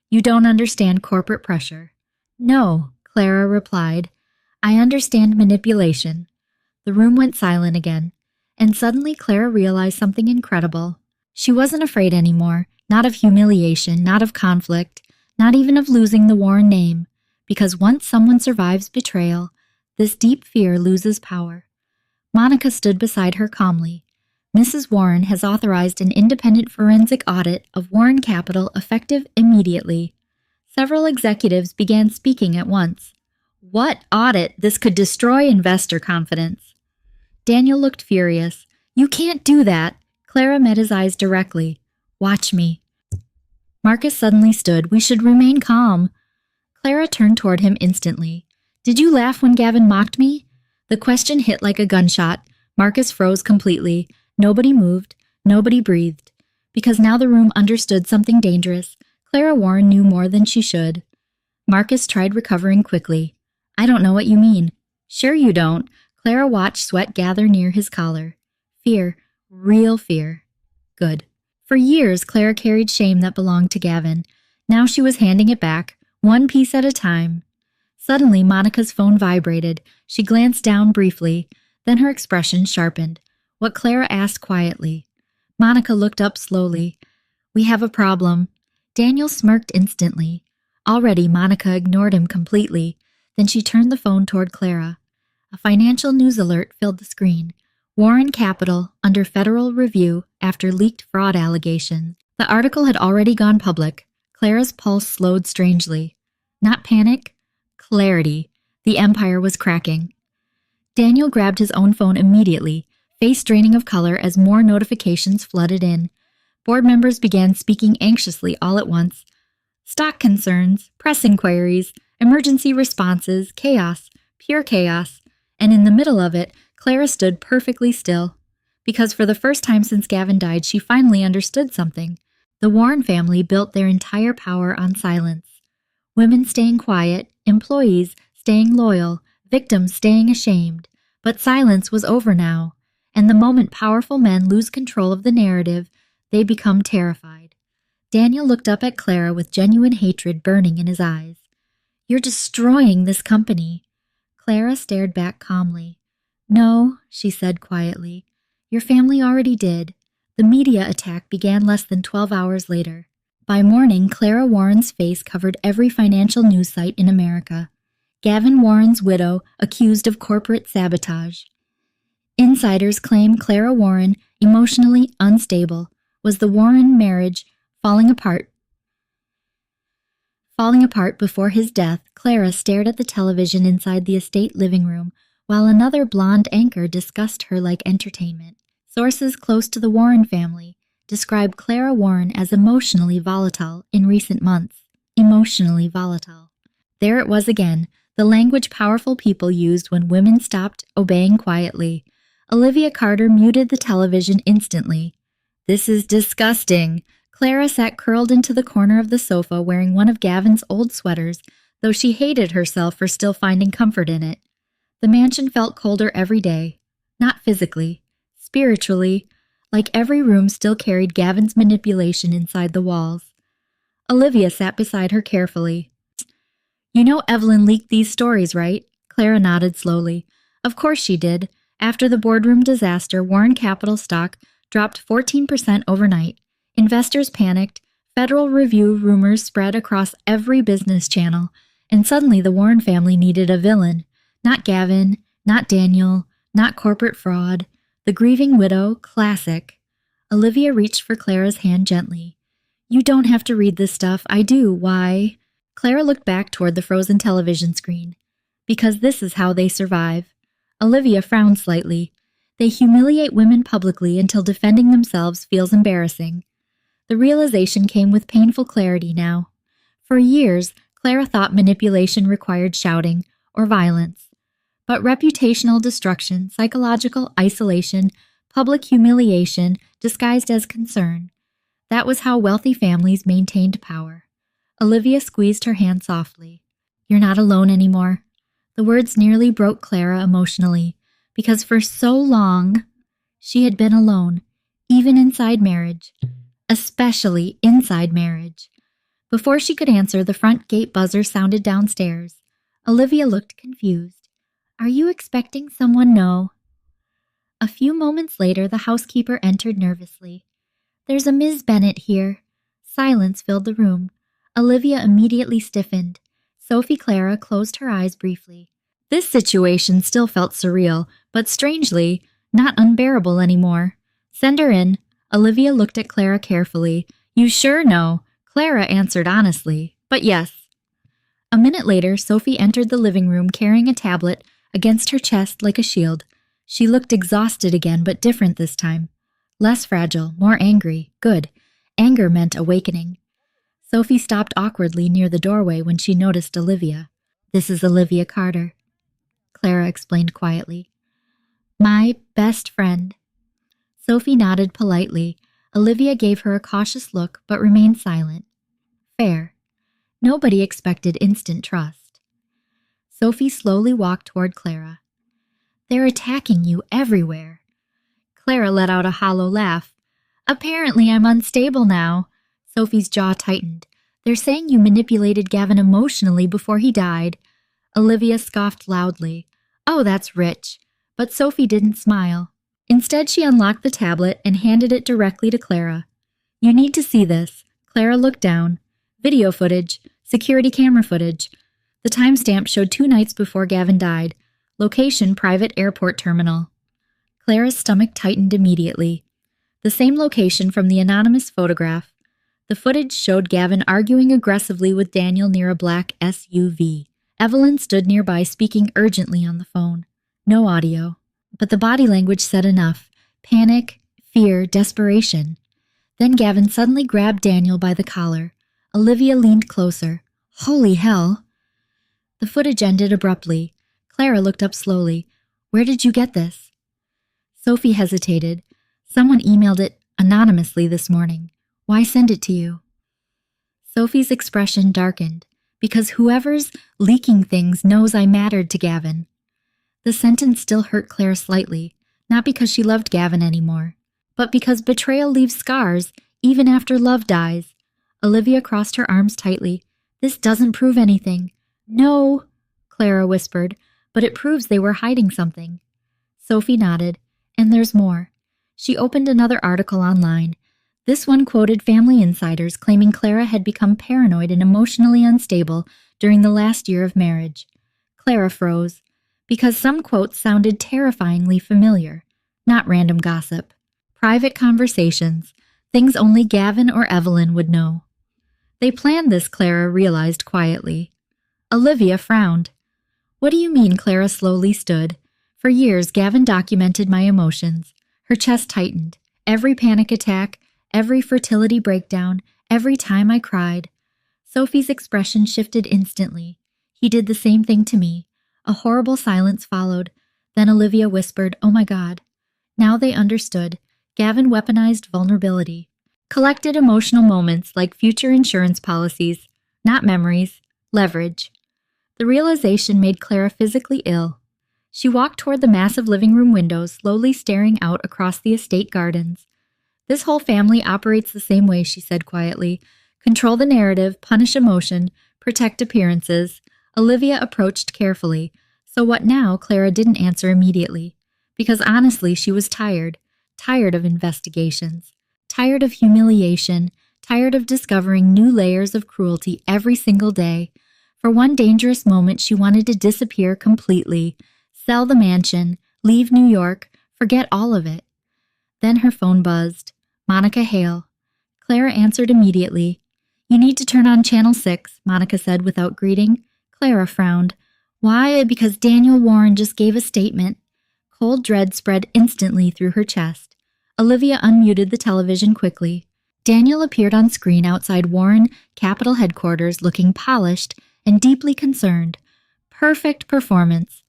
Speaker 1: You don't understand corporate pressure. No, Clara replied. I understand manipulation. The room went silent again, and suddenly Clara realized something incredible. She wasn't afraid anymore, not of humiliation, not of conflict, not even of losing the Warren name, because once someone survives betrayal, this deep fear loses power. Monica stood beside her calmly. Mrs. Warren has authorized an independent forensic audit of Warren Capital effective immediately. Several executives began speaking at once. What audit? This could destroy investor confidence. Daniel looked furious. You can't do that. Clara met his eyes directly. Watch me. Marcus suddenly stood. We should remain calm. Clara turned toward him instantly. Did you laugh when Gavin mocked me? The question hit like a gunshot. Marcus froze completely. Nobody moved. Nobody breathed. Because now the room understood something dangerous. Clara Warren knew more than she should. Marcus tried recovering quickly. I don't know what you mean. Sure you don't. Clara watched sweat gather near his collar. Fear. Real fear. Good. For years, Clara carried shame that belonged to Gavin. Now she was handing it back, one piece at a time. Suddenly, Monica's phone vibrated. She glanced down briefly, then her expression sharpened. What Clara asked quietly. Monica looked up slowly. "We have a problem." Daniel smirked instantly. Already, Monica ignored him completely. Then she turned the phone toward Clara. A financial news alert filled the screen. Warren Capital under federal review after leaked fraud allegations. The article had already gone public. Clara's pulse slowed strangely. Not panic, clarity. The empire was cracking. Daniel grabbed his own phone immediately, face draining of color as more notifications flooded in. Board members began speaking anxiously all at once. Stock concerns, press inquiries, emergency responses, chaos, pure chaos. And in the middle of it, Clara stood perfectly still. Because for the first time since Gavin died, she finally understood something. The Warren family built their entire power on silence. Women staying quiet, employees staying loyal, victims staying ashamed. But silence was over now, and the moment powerful men lose control of the narrative, they become terrified. Daniel looked up at Clara with genuine hatred burning in his eyes. "You're destroying this company." Clara stared back calmly. "No," she said quietly. "Your family already did." The media attack began less than 12 hours later. By morning, Clara Warren's face covered every financial news site in America. Gavin Warren's widow accused of corporate sabotage. Insiders claim Clara Warren, emotionally unstable. Was the Warren marriage falling apart before his death? Clara stared at the television inside the estate living room, while another blonde anchor discussed her like entertainment. Sources close to the Warren family describe Clara Warren as emotionally volatile in recent months. Emotionally volatile. There it was again, the language powerful people used when women stopped obeying quietly. Olivia Carter muted the television instantly. "This is disgusting." Clara sat curled into the corner of the sofa wearing one of Gavin's old sweaters, though she hated herself for still finding comfort in it. The mansion felt colder every day. Not physically. Spiritually, like every room still carried Gavin's manipulation inside the walls. Olivia sat beside her carefully. "You know Evelyn leaked these stories, right?" Clara nodded slowly. "Of course she did. After the boardroom disaster, Warren Capital stock dropped 14% overnight. Investors panicked, Federal Review rumors spread across every business channel, and suddenly the Warren family needed a villain. Not Gavin, not Daniel, not corporate fraud. The grieving widow, classic. Olivia reached for Clara's hand gently. "You don't have to read this stuff. I do. Why?" Clara looked back toward the frozen television screen. "Because this is how they survive." Olivia frowned slightly. "They humiliate women publicly until defending themselves feels embarrassing." The realization came with painful clarity now. For years, Clara thought manipulation required shouting or violence. But reputational destruction, psychological isolation, public humiliation disguised as concern. That was how wealthy families maintained power. Olivia squeezed her hand softly. "You're not alone anymore." The words nearly broke Clara emotionally, because for so long, she had been alone, even inside marriage. Especially inside marriage. Before she could answer, the front gate buzzer sounded downstairs. Olivia looked confused. "Are you expecting someone?" "No." A few moments later, the housekeeper entered nervously. "There's a Ms. Bennett here." Silence filled the room. Olivia immediately stiffened. Sophie Clara closed her eyes briefly. This situation still felt surreal, but strangely, not unbearable anymore. "Send her in." Olivia looked at Clara carefully. "You sure know?" Clara answered honestly, "But yes." A minute later, Sophie entered the living room carrying a tablet against her chest like a shield. She looked exhausted again, but different this time. Less fragile, more angry. Good. Anger meant awakening. Sophie stopped awkwardly near the doorway when she noticed Olivia. "This is Olivia Carter," Clara explained quietly. "My best friend." Sophie nodded politely. Olivia gave her a cautious look, but remained silent. Fair. Nobody expected instant trust. Sophie slowly walked toward Clara. "They're attacking you everywhere." Clara let out a hollow laugh. Apparently I'm unstable now. Sophie's jaw tightened. They're saying you manipulated Gavin emotionally before he died. Olivia scoffed loudly. Oh, that's rich. But Sophie didn't smile. Instead, she unlocked the tablet and handed it directly to Clara. You need to see this. Clara looked down. Video footage. Security camera footage. The timestamp showed 2 nights before Gavin died. Location, private airport terminal. Clara's stomach tightened immediately. The same location from the anonymous photograph. The footage showed Gavin arguing aggressively with Daniel near a black SUV. Evelyn stood nearby speaking urgently on the phone. No audio. But the body language said enough. Panic, fear, desperation. Then Gavin suddenly grabbed Daniel by the collar. Olivia leaned closer. Holy hell! The footage ended abruptly. Clara looked up slowly. Where did you get this? Sophie hesitated. Someone emailed it anonymously this morning. Why send it to you? Sophie's expression darkened. Because whoever's leaking things knows I mattered to Gavin. The sentence still hurt Clara slightly, not because she loved Gavin anymore, but because betrayal leaves scars even after love dies. Olivia crossed her arms tightly. This doesn't prove anything. No, Clara whispered, but it proves they were hiding something. Sophie nodded. And there's more. She opened another article online. This one quoted family insiders claiming Clara had become paranoid and emotionally unstable during the last year of marriage. Clara froze, because some quotes sounded terrifyingly familiar, not random gossip. Private conversations, things only Gavin or Evelyn would know. They planned this, Clara realized quietly. Olivia frowned. What do you mean? Clara slowly stood. For years, Gavin documented my emotions. Her chest tightened. Every panic attack, every fertility breakdown, every time I cried. Sophie's expression shifted instantly. He did the same thing to me. A horrible silence followed. Then Olivia whispered, Oh my God. Now they understood. Gavin weaponized vulnerability. Collected emotional moments like future insurance policies, not memories, leverage. The realization made Clara physically ill. She walked toward the massive living room windows, slowly staring out across the estate gardens. This whole family operates the same way, she said quietly. Control the narrative, punish emotion, protect appearances. Olivia approached carefully. So what now? Clara didn't answer immediately. Because honestly, she was tired. Tired of investigations. Tired of humiliation. Tired of discovering new layers of cruelty every single day. For one dangerous moment, she wanted to disappear completely. Sell the mansion, leave New York, forget all of it. Then her phone buzzed. Monica Hale. Clara answered immediately. You need to turn on Channel 6, Monica said without greeting. Clara frowned. Why? Because Daniel Warren just gave a statement. Cold dread spread instantly through her chest. Olivia unmuted the television quickly. Daniel appeared on screen outside Warren Capitol headquarters looking polished and deeply concerned. Perfect performance.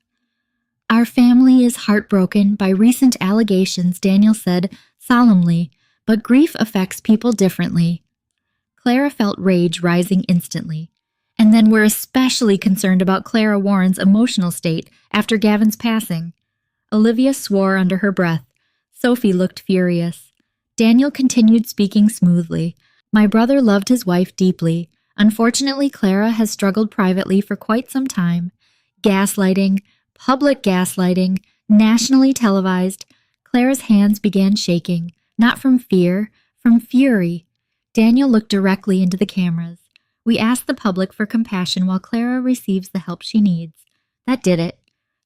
Speaker 1: Our family is heartbroken by recent allegations, Daniel said solemnly, but grief affects people differently. Clara felt rage rising instantly. And then we're especially concerned about Clara Warren's emotional state after Gavin's passing. Olivia swore under her breath. Sophie looked furious. Daniel continued speaking smoothly. My brother loved his wife deeply. Unfortunately, Clara has struggled privately for quite some time. Gaslighting, public gaslighting, nationally televised. Clara's hands began shaking, not from fear, from fury. Daniel looked directly into the cameras. We ask the public for compassion while Clara receives the help she needs. That did it.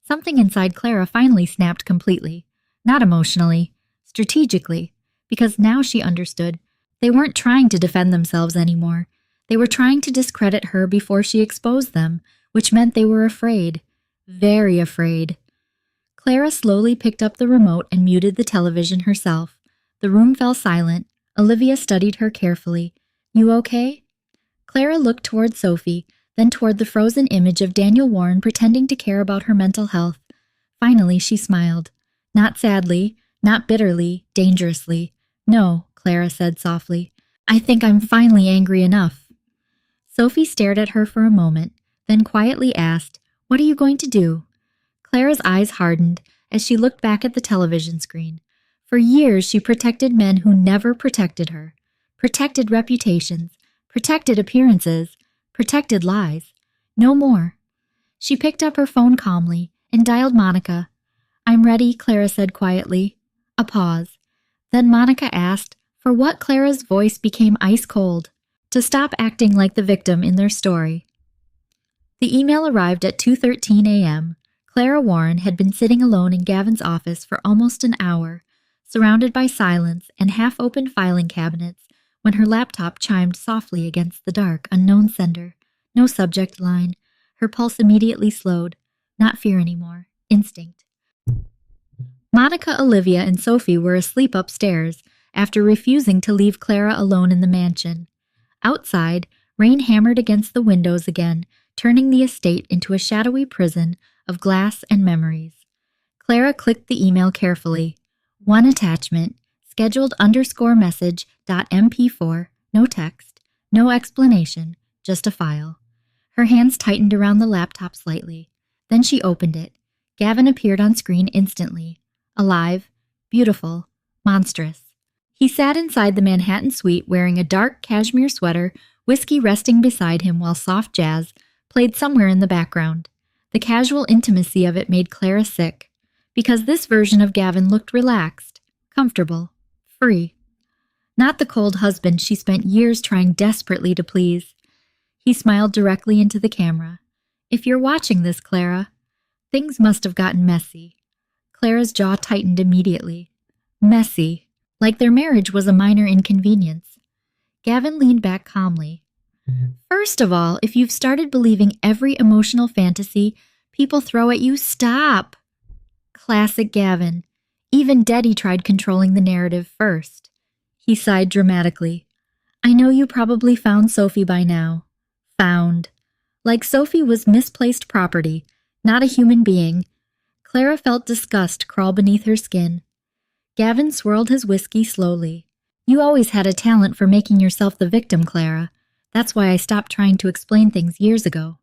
Speaker 1: Something inside Clara finally snapped completely. Not emotionally, strategically, because now she understood. They weren't trying to defend themselves anymore. They were trying to discredit her before she exposed them, which meant they were afraid. Very afraid. Clara slowly picked up the remote and muted the television herself. The room fell silent. Olivia studied her carefully. You okay? Clara looked toward Sophie, then toward the frozen image of Daniel Warren pretending to care about her mental health. Finally, she smiled. Not sadly, not bitterly, dangerously. No, Clara said softly. I think I'm finally angry enough. Sophie stared at her for a moment, then quietly asked, What are you going to do? Clara's eyes hardened as she looked back at the television screen. For years, she protected men who never protected her, protected reputations, protected appearances, protected lies. No more. She picked up her phone calmly and dialed Monica. "I'm ready," Clara said quietly. A pause. Then Monica asked, for what Clara's voice became ice cold, to stop acting like the victim in their story. The email arrived at 2:13 a.m. Clara Warren had been sitting alone in Gavin's office for almost an hour, surrounded by silence and half-opened filing cabinets, when her laptop chimed softly against the dark, unknown sender. No subject line. Her pulse immediately slowed. Not fear anymore. Instinct. Monica, Olivia, and Sophie were asleep upstairs after refusing to leave Clara alone in the mansion. Outside, rain hammered against the windows again, turning the estate into a shadowy prison of glass and memories. Clara clicked the email carefully. One attachment, scheduled _message.mp4, no text, no explanation, just a file. Her hands tightened around the laptop slightly. Then she opened it. Gavin appeared on screen instantly. Alive, beautiful, monstrous. He sat inside the Manhattan suite wearing a dark cashmere sweater, whiskey resting beside him while soft jazz played somewhere in the background. The casual intimacy of it made Clara sick, because this version of Gavin looked relaxed, comfortable, free. Not the cold husband she spent years trying desperately to please. He smiled directly into the camera. "If you're watching this, Clara, things must have gotten messy." Clara's jaw tightened immediately. Messy, like their marriage was a minor inconvenience. Gavin leaned back calmly. "First of all, if you've started believing every emotional fantasy people throw at you, stop." Classic Gavin. Even Daddy tried controlling the narrative first. He sighed dramatically. "I know you probably found Sophie by now." Found. Like Sophie was misplaced property, not a human being. Clara felt disgust crawl beneath her skin. Gavin swirled his whiskey slowly. "You always had a talent for making yourself the victim, Clara. That's why I stopped trying to explain things years ago."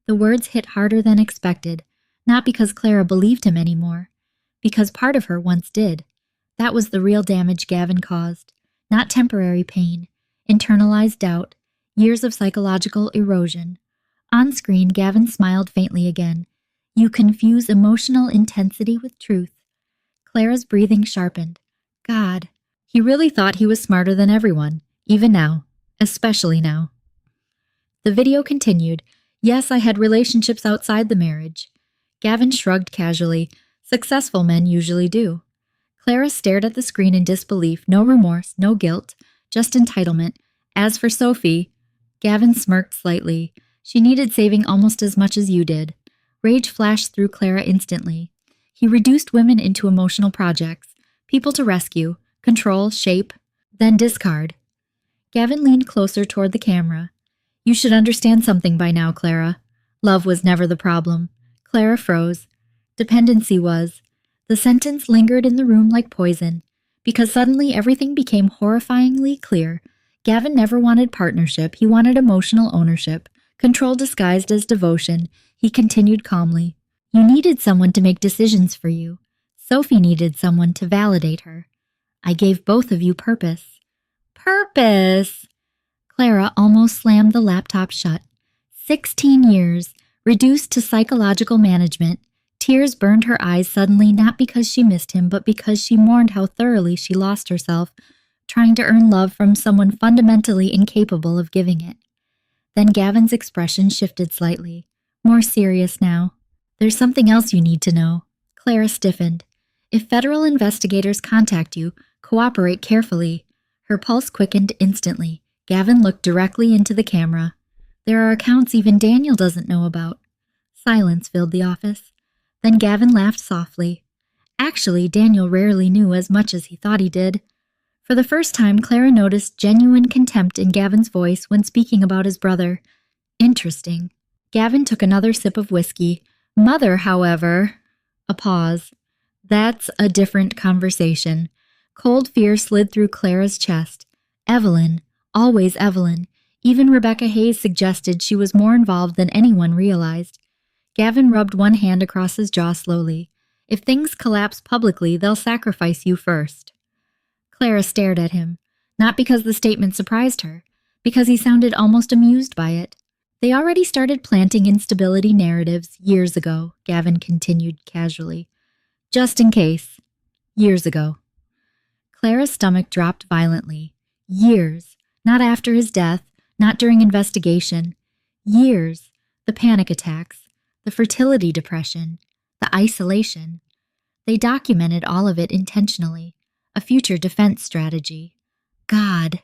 Speaker 1: The words hit harder than expected, not because Clara believed him anymore, because part of her once did. That was the real damage Gavin caused, not temporary pain, internalized doubt, years of psychological erosion. On screen, Gavin smiled faintly again. "You confuse emotional intensity with truth." Clara's breathing sharpened. God, he really thought he was smarter than everyone, even now, especially now. The video continued. "Yes, I had relationships outside the marriage." Gavin shrugged casually. Successful men usually do. Clara stared at the screen in disbelief, no remorse, no guilt, just entitlement. As for Sophie, Gavin smirked slightly. "She needed saving almost as much as you did." Rage flashed through Clara instantly. He reduced women into emotional projects, people to rescue, control, shape, then discard. Gavin leaned closer toward the camera. "You should understand something by now, Clara. Love was never the problem." Clara froze. Dependency was. The sentence lingered in the room like poison, because suddenly everything became horrifyingly clear. Gavin never wanted partnership, he wanted emotional ownership, control disguised as devotion. He continued calmly. "You needed someone to make decisions for you. Sophie needed someone to validate her. I gave both of you purpose." Purpose! Clara almost slammed the laptop shut. 16 years, reduced to psychological management. Tears burned her eyes suddenly, not because she missed him, but because she mourned how thoroughly she lost herself, trying to earn love from someone fundamentally incapable of giving it. Then Gavin's expression shifted slightly, more serious now. "There's something else you need to know." Clara stiffened. "If federal investigators contact you, cooperate carefully." Her pulse quickened instantly. Gavin looked directly into the camera. "There are accounts even Daniel doesn't know about." Silence filled the office. Then Gavin laughed softly. Actually, Daniel rarely knew as much as he thought he did. For the first time, Clara noticed genuine contempt in Gavin's voice when speaking about his brother. Interesting. Gavin took another sip of whiskey. "Mother, however..." A pause. "That's a different conversation." Cold fear slid through Clara's chest. Evelyn. Always Evelyn. Even Rebecca Hayes suggested she was more involved than anyone realized. Gavin rubbed one hand across his jaw slowly. If things collapse publicly, they'll sacrifice you first. Clara stared at him, not because the statement surprised her, because he sounded almost amused by it. They already started planting instability narratives years ago, Gavin continued casually. Just in case. Years ago. Clara's stomach dropped violently. Years. Not after his death, not during investigation. Years. The panic attacks, the fertility depression, the isolation. They documented all of it intentionally, a future defense strategy. God.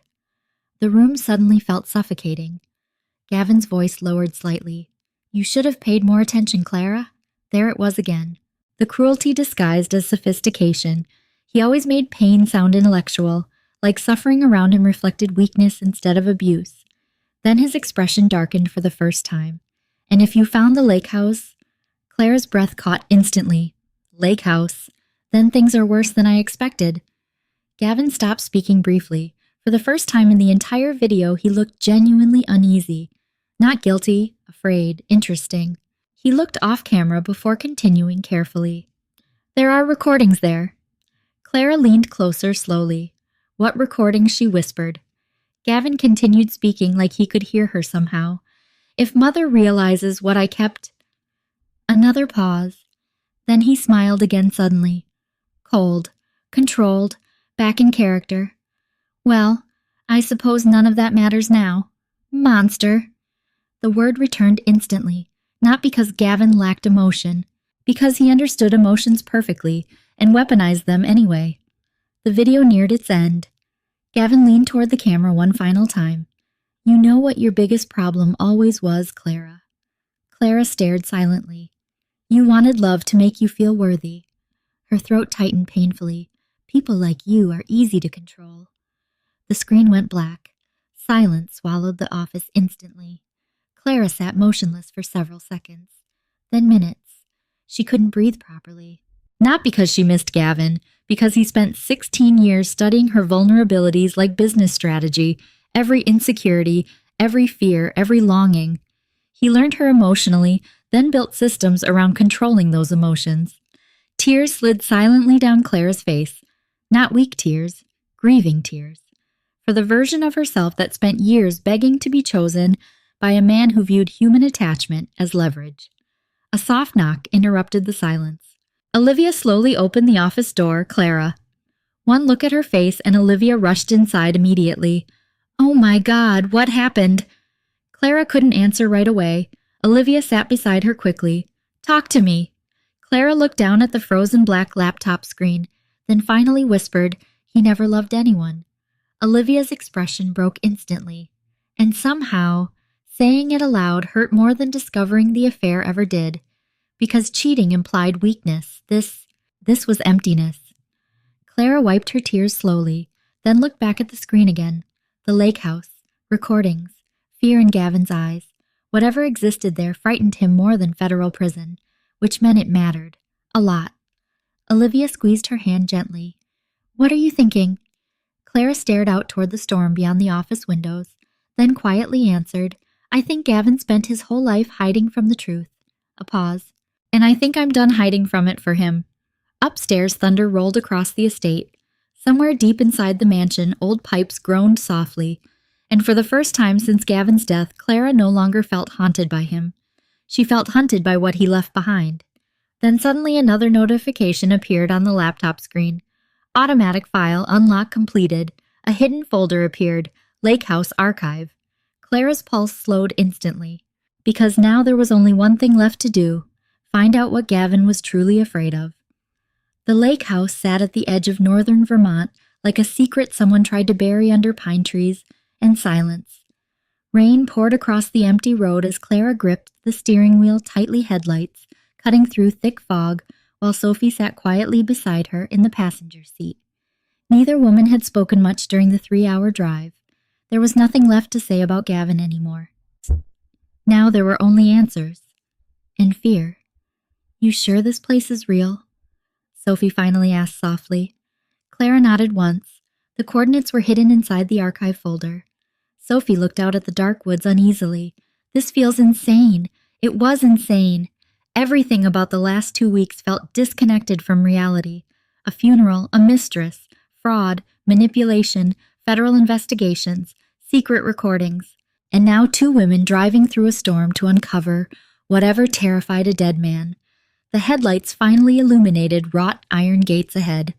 Speaker 1: The room suddenly felt suffocating. Gavin's voice lowered slightly. You should have paid more attention, Clara. There it was again. The cruelty disguised as sophistication. He always made pain sound intellectual, like suffering around him reflected weakness instead of abuse. Then his expression darkened for the first time. And if you found the lake house? Clara's breath caught instantly. Lake house. Then things are worse than I expected. Gavin stopped speaking briefly. For the first time in the entire video, he looked genuinely uneasy. Not guilty, afraid, interesting. He looked off camera before continuing carefully. There are recordings there. Clara leaned closer slowly. What recordings, she whispered. Gavin continued speaking like he could hear her somehow. If Mother realizes what I kept... Another pause. Then he smiled again suddenly. Cold, controlled, back in character. Well, I suppose none of that matters now. Monster. The word returned instantly, not because Gavin lacked emotion, because he understood emotions perfectly and weaponized them anyway. The video neared its end. Gavin leaned toward the camera one final time. You know what your biggest problem always was, Clara. Clara stared silently. You wanted love to make you feel worthy. Her throat tightened painfully. People like you are easy to control. The screen went black. Silence swallowed the office instantly. Clara sat motionless for several seconds, then minutes. She couldn't breathe properly. Not because she missed Gavin, because he spent 16 years studying her vulnerabilities like business strategy, every insecurity, every fear, every longing. He learned her emotionally, then built systems around controlling those emotions. Tears slid silently down Clara's face. Not weak tears, grieving tears. For the version of herself that spent years begging to be chosen by a man who viewed human attachment as leverage. A soft knock interrupted the silence. Olivia slowly opened the office door. Clara. One look at her face and Olivia rushed inside immediately. Oh my God, what happened? Clara couldn't answer right away. Olivia sat beside her quickly. Talk to me. Clara looked down at the frozen black laptop screen, then finally whispered, he never loved anyone. Olivia's expression broke instantly, and somehow, saying it aloud hurt more than discovering the affair ever did, because cheating implied weakness. This was emptiness. Clara wiped her tears slowly, then looked back at the screen again. The lake house, recordings, fear in Gavin's eyes. Whatever existed there frightened him more than federal prison, which meant it mattered. A lot. Olivia squeezed her hand gently. What are you thinking? Clara stared out toward the storm beyond the office windows, then quietly answered, I think Gavin spent his whole life hiding from the truth. A pause. And I think I'm done hiding from it for him. Upstairs, thunder rolled across the estate. Somewhere deep inside the mansion, old pipes groaned softly, and for the first time since Gavin's death, Clara no longer felt haunted by him. She felt hunted by what he left behind. Then suddenly another notification appeared on the laptop screen. Automatic file unlock completed. A hidden folder appeared. Lake House Archive. Clara's pulse slowed instantly, because now there was only one thing left to do. Find out what Gavin was truly afraid of. The lake house sat at the edge of northern Vermont like a secret someone tried to bury under pine trees and silence. Rain poured across the empty road as Clara gripped the steering wheel tightly, headlights cutting through thick fog, while Sophie sat quietly beside her in the passenger seat. Neither woman had spoken much during the 3-hour drive. There was nothing left to say about Gavin anymore. Now there were only answers. And fear. You sure this place is real? Sophie finally asked softly. Clara nodded once. The coordinates were hidden inside the archive folder. Sophie looked out at the dark woods uneasily. This feels insane. It was insane. Everything about the last 2 weeks felt disconnected from reality. A funeral, a mistress, fraud, manipulation, federal investigations, secret recordings, and now 2 women driving through a storm to uncover whatever terrified a dead man. The headlights finally illuminated wrought iron gates ahead.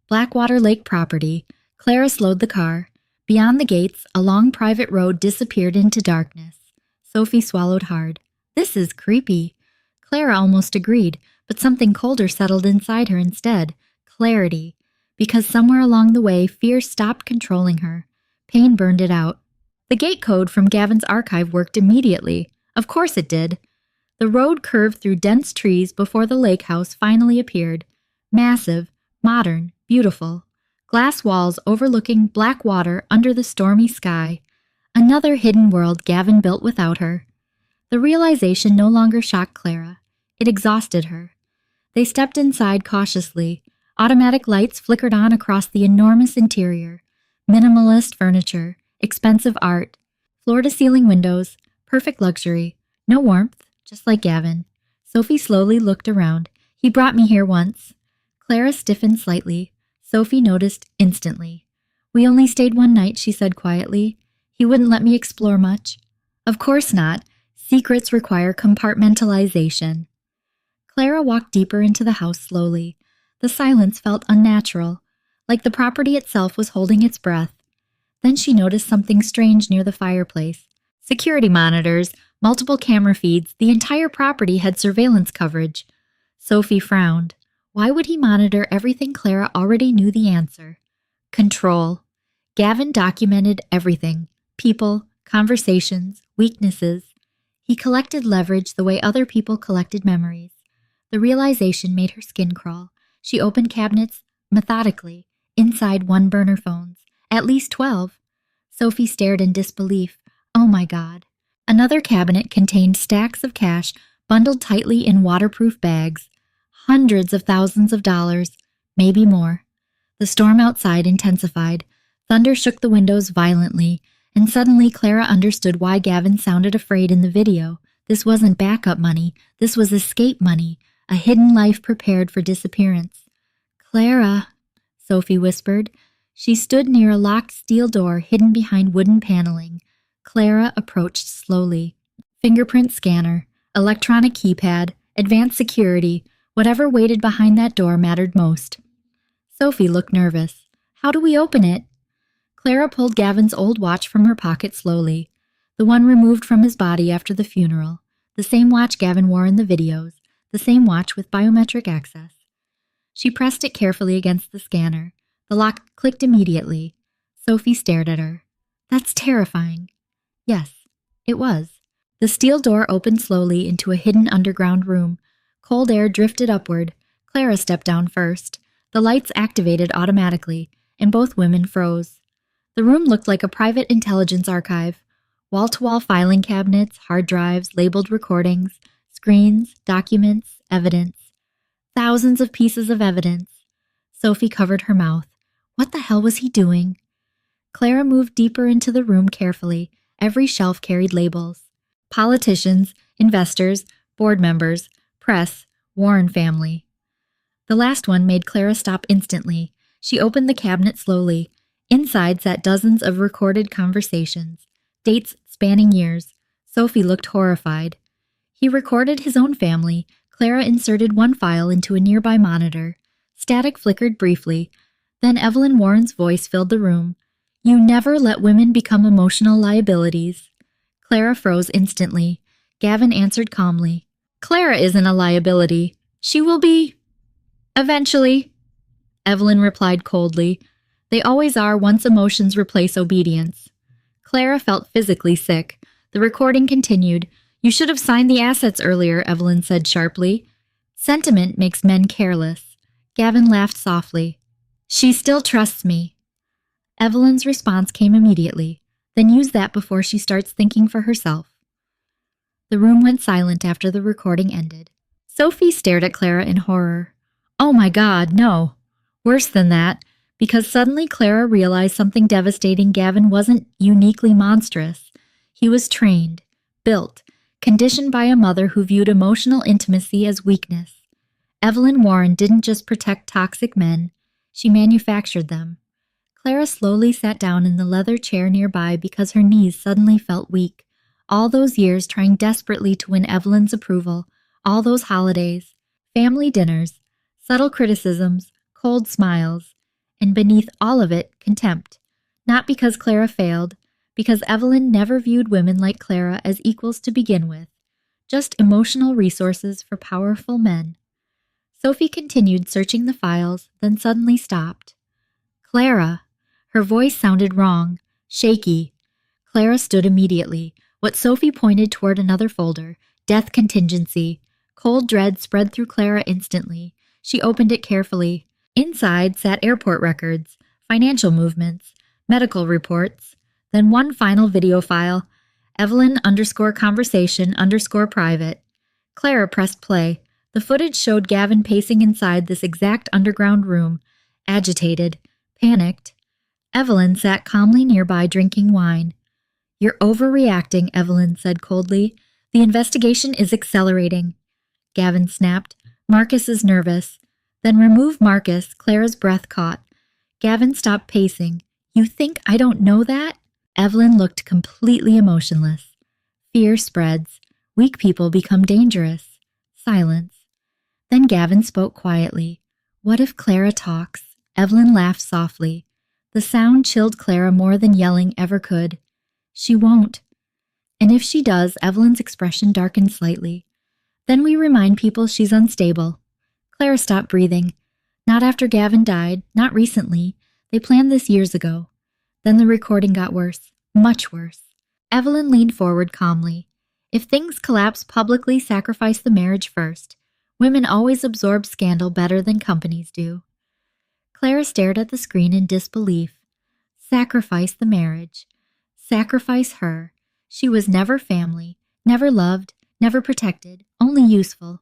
Speaker 1: Blackwater Lake property. Clara slowed the car. Beyond the gates, a long private road disappeared into darkness. Sophie swallowed hard. This is creepy. Clara almost agreed, but something colder settled inside her instead. Clarity. Because somewhere along the way, fear stopped controlling her. Pain burned it out. The gate code from Gavin's archive worked immediately. Of course it did. The road curved through dense trees before the lake house finally appeared. Massive, modern, beautiful. Glass walls overlooking black water under the stormy sky. Another hidden world Gavin built without her. The realization no longer shocked Clara. It exhausted her. They stepped inside cautiously. Automatic lights flickered on across the enormous interior. Minimalist furniture, expensive art, floor-to-ceiling windows, perfect luxury. No warmth, just like Gavin. Sophie slowly looked around. He brought me here once. Clara stiffened slightly. Sophie noticed instantly. We only stayed 1 night, she said quietly. He wouldn't let me explore much. Of course not. Secrets require compartmentalization. Clara walked deeper into the house slowly. The silence felt unnatural, like the property itself was holding its breath. Then she noticed something strange near the fireplace. Security monitors, multiple camera feeds, the entire property had surveillance coverage. Sophie frowned. Why would he monitor everything Clara already knew the answer? Control. Gavin documented everything. People, conversations, weaknesses. He collected leverage the way other people collected memories. The realization made her skin crawl. She opened cabinets methodically, inside 1-burner phones. At least 12. Sophie stared in disbelief. Oh my God. Another cabinet contained stacks of cash bundled tightly in waterproof bags. Hundreds of thousands of dollars, maybe more. The storm outside intensified. Thunder shook the windows violently, and suddenly Clara understood why Gavin sounded afraid in the video. This wasn't backup money. This was escape money, a hidden life prepared for disappearance. Clara, Sophie whispered. She stood near a locked steel door hidden behind wooden paneling. Clara approached slowly. Fingerprint scanner, electronic keypad, advanced security. Whatever waited behind that door mattered most. Sophie looked nervous. How do we open it? Clara pulled Gavin's old watch from her pocket slowly, the one removed from his body after the funeral, the same watch Gavin wore in the videos, the same watch with biometric access. She pressed it carefully against the scanner. The lock clicked immediately. Sophie stared at her. That's terrifying. Yes, it was. The steel door opened slowly into a hidden underground room. Cold air drifted upward. Clara stepped down first. The lights activated automatically, and both women froze. The room looked like a private intelligence archive. Wall-to-wall filing cabinets, hard drives, labeled recordings, screens, documents, evidence. Thousands of pieces of evidence. Sophie covered her mouth. What the hell was he doing? Clara moved deeper into the room carefully. Every shelf carried labels. Politicians, investors, board members, press, Warren family. The last one made Clara stop instantly. She opened the cabinet slowly. Inside sat dozens of recorded conversations, dates spanning years. Sophie looked horrified. He recorded his own family. Clara inserted one file into a nearby monitor. Static flickered briefly. Then Evelyn Warren's voice filled the room. You never let women become emotional liabilities. Clara froze instantly. Gavin answered calmly. Clara isn't a liability. She will be. Eventually. Evelyn replied coldly. They always are once emotions replace obedience. Clara felt physically sick. The recording continued. You should have signed the assets earlier, Evelyn said sharply. Sentiment makes men careless. Gavin laughed softly. She still trusts me. Evelyn's response came immediately. Then use that before she starts thinking for herself. The room went silent after the recording ended. Sophie stared at Clara in horror. Oh my God, no. Worse than that, because suddenly Clara realized something devastating. Gavin wasn't uniquely monstrous. He was trained, built, conditioned by a mother who viewed emotional intimacy as weakness. Evelyn Warren didn't just protect toxic men, she manufactured them. Clara slowly sat down in the leather chair nearby because her knees suddenly felt weak. All those years trying desperately to win Evelyn's approval, all those holidays, family dinners, subtle criticisms, cold smiles, and beneath all of it, contempt. Not because Clara failed, because Evelyn never viewed women like Clara as equals to begin with, just emotional resources for powerful men. Sophie continued searching the files, then suddenly stopped. Clara! Her voice sounded wrong, shaky. Clara stood immediately. What Sophie pointed toward another folder, death contingency. Cold dread spread through Clara instantly. She opened it carefully. Inside sat airport records, financial movements, medical reports, then one final video file, Evelyn_conversation_private. Clara pressed play. The footage showed Gavin pacing inside this exact underground room, agitated, panicked. Evelyn sat calmly nearby drinking wine. You're overreacting, Evelyn said coldly. The investigation is accelerating. Gavin snapped. Marcus is nervous. Then remove Marcus, Clara's breath caught. Gavin stopped pacing. You think I don't know that? Evelyn looked completely emotionless. Fear spreads. Weak people become dangerous. Silence. Then Gavin spoke quietly. What if Clara talks? Evelyn laughed softly. The sound chilled Clara more than yelling ever could. She won't. And if she does, Evelyn's expression darkened slightly. Then we remind people she's unstable. Clara stopped breathing. Not after Gavin died, not recently. They planned this years ago. Then the recording got worse, much worse. Evelyn leaned forward calmly. If things collapse publicly, sacrifice the marriage first. Women always absorb scandal better than companies do. Clara stared at the screen in disbelief. Sacrifice the marriage. Sacrifice her. She was never family, never loved, never protected, only useful.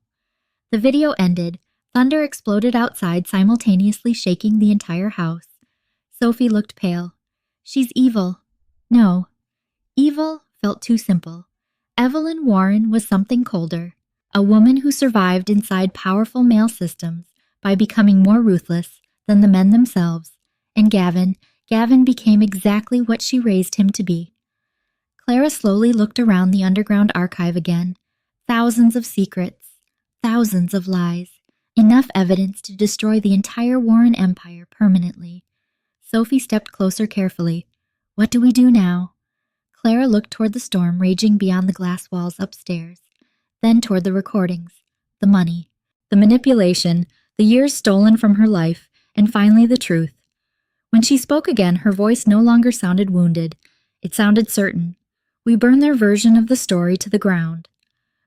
Speaker 1: The video ended. Thunder exploded outside, simultaneously shaking the entire house. Sophie looked pale. She's evil. No. Evil felt too simple. Evelyn Warren was something colder. A woman who survived inside powerful male systems by becoming more ruthless than the men themselves. And Gavin became exactly what she raised him to be. Clara slowly looked around the underground archive again. Thousands of secrets. Thousands of lies. Enough evidence to destroy the entire Warren empire permanently. Sophie stepped closer carefully. What do we do now? Clara looked toward the storm raging beyond the glass walls upstairs, then toward the recordings, the money, the manipulation, the years stolen from her life, and finally the truth. When she spoke again, her voice no longer sounded wounded. It sounded certain. We burn their version of the story to the ground.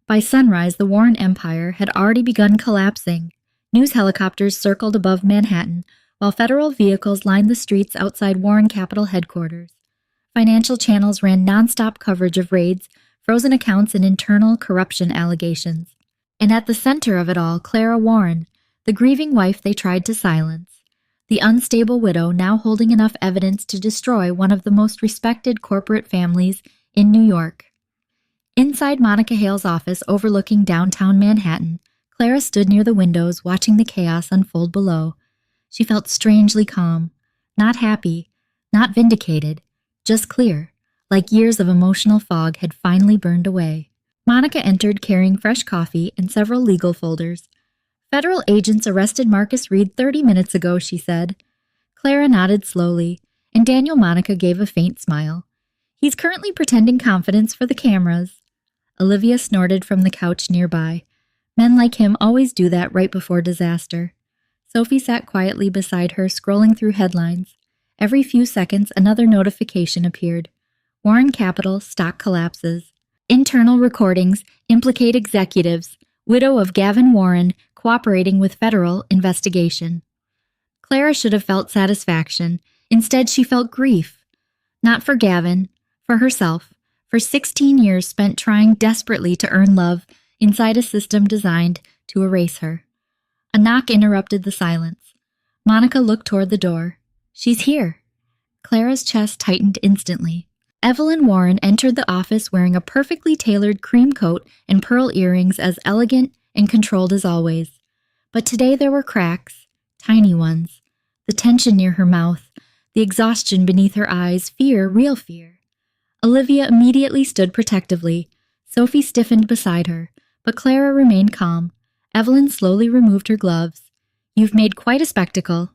Speaker 1: By sunrise, the Warren Empire had already begun collapsing. News helicopters circled above Manhattan, while federal vehicles lined the streets outside Warren Capitol headquarters. Financial channels ran nonstop coverage of raids, frozen accounts, and internal corruption allegations. And at the center of it all, Clara Warren, the grieving wife they tried to silence. The unstable widow now holding enough evidence to destroy one of the most respected corporate families in New York. Inside Monica Hale's office overlooking downtown Manhattan, Clara stood near the windows watching the chaos unfold below. She felt strangely calm, not happy, not vindicated, just clear, like years of emotional fog had finally burned away. Monica entered carrying fresh coffee and several legal folders. Federal agents arrested Marcus Reed 30 minutes ago, she said. Clara nodded slowly, and Daniel Monica gave a faint smile. He's currently pretending confidence for the cameras. Olivia snorted from the couch nearby. Men like him always do that right before disaster. Sophie sat quietly beside her, scrolling through headlines. Every few seconds, another notification appeared. Warren Capital, stock collapses. Internal recordings implicate executives. Widow of Gavin Warren cooperating with federal investigation. Clara should have felt satisfaction. Instead, she felt grief. Not for Gavin, for herself, for 16 years spent trying desperately to earn love inside a system designed to erase her. A knock interrupted the silence. Monica looked toward the door. She's here. Clara's chest tightened instantly. Evelyn Warren entered the office wearing a perfectly tailored cream coat and pearl earrings, as elegant and controlled as always. But today there were cracks, tiny ones, the tension near her mouth, the exhaustion beneath her eyes, fear, real fear. Olivia immediately stood protectively. Sophie stiffened beside her, but Clara remained calm. Evelyn slowly removed her gloves. "You've made quite a spectacle."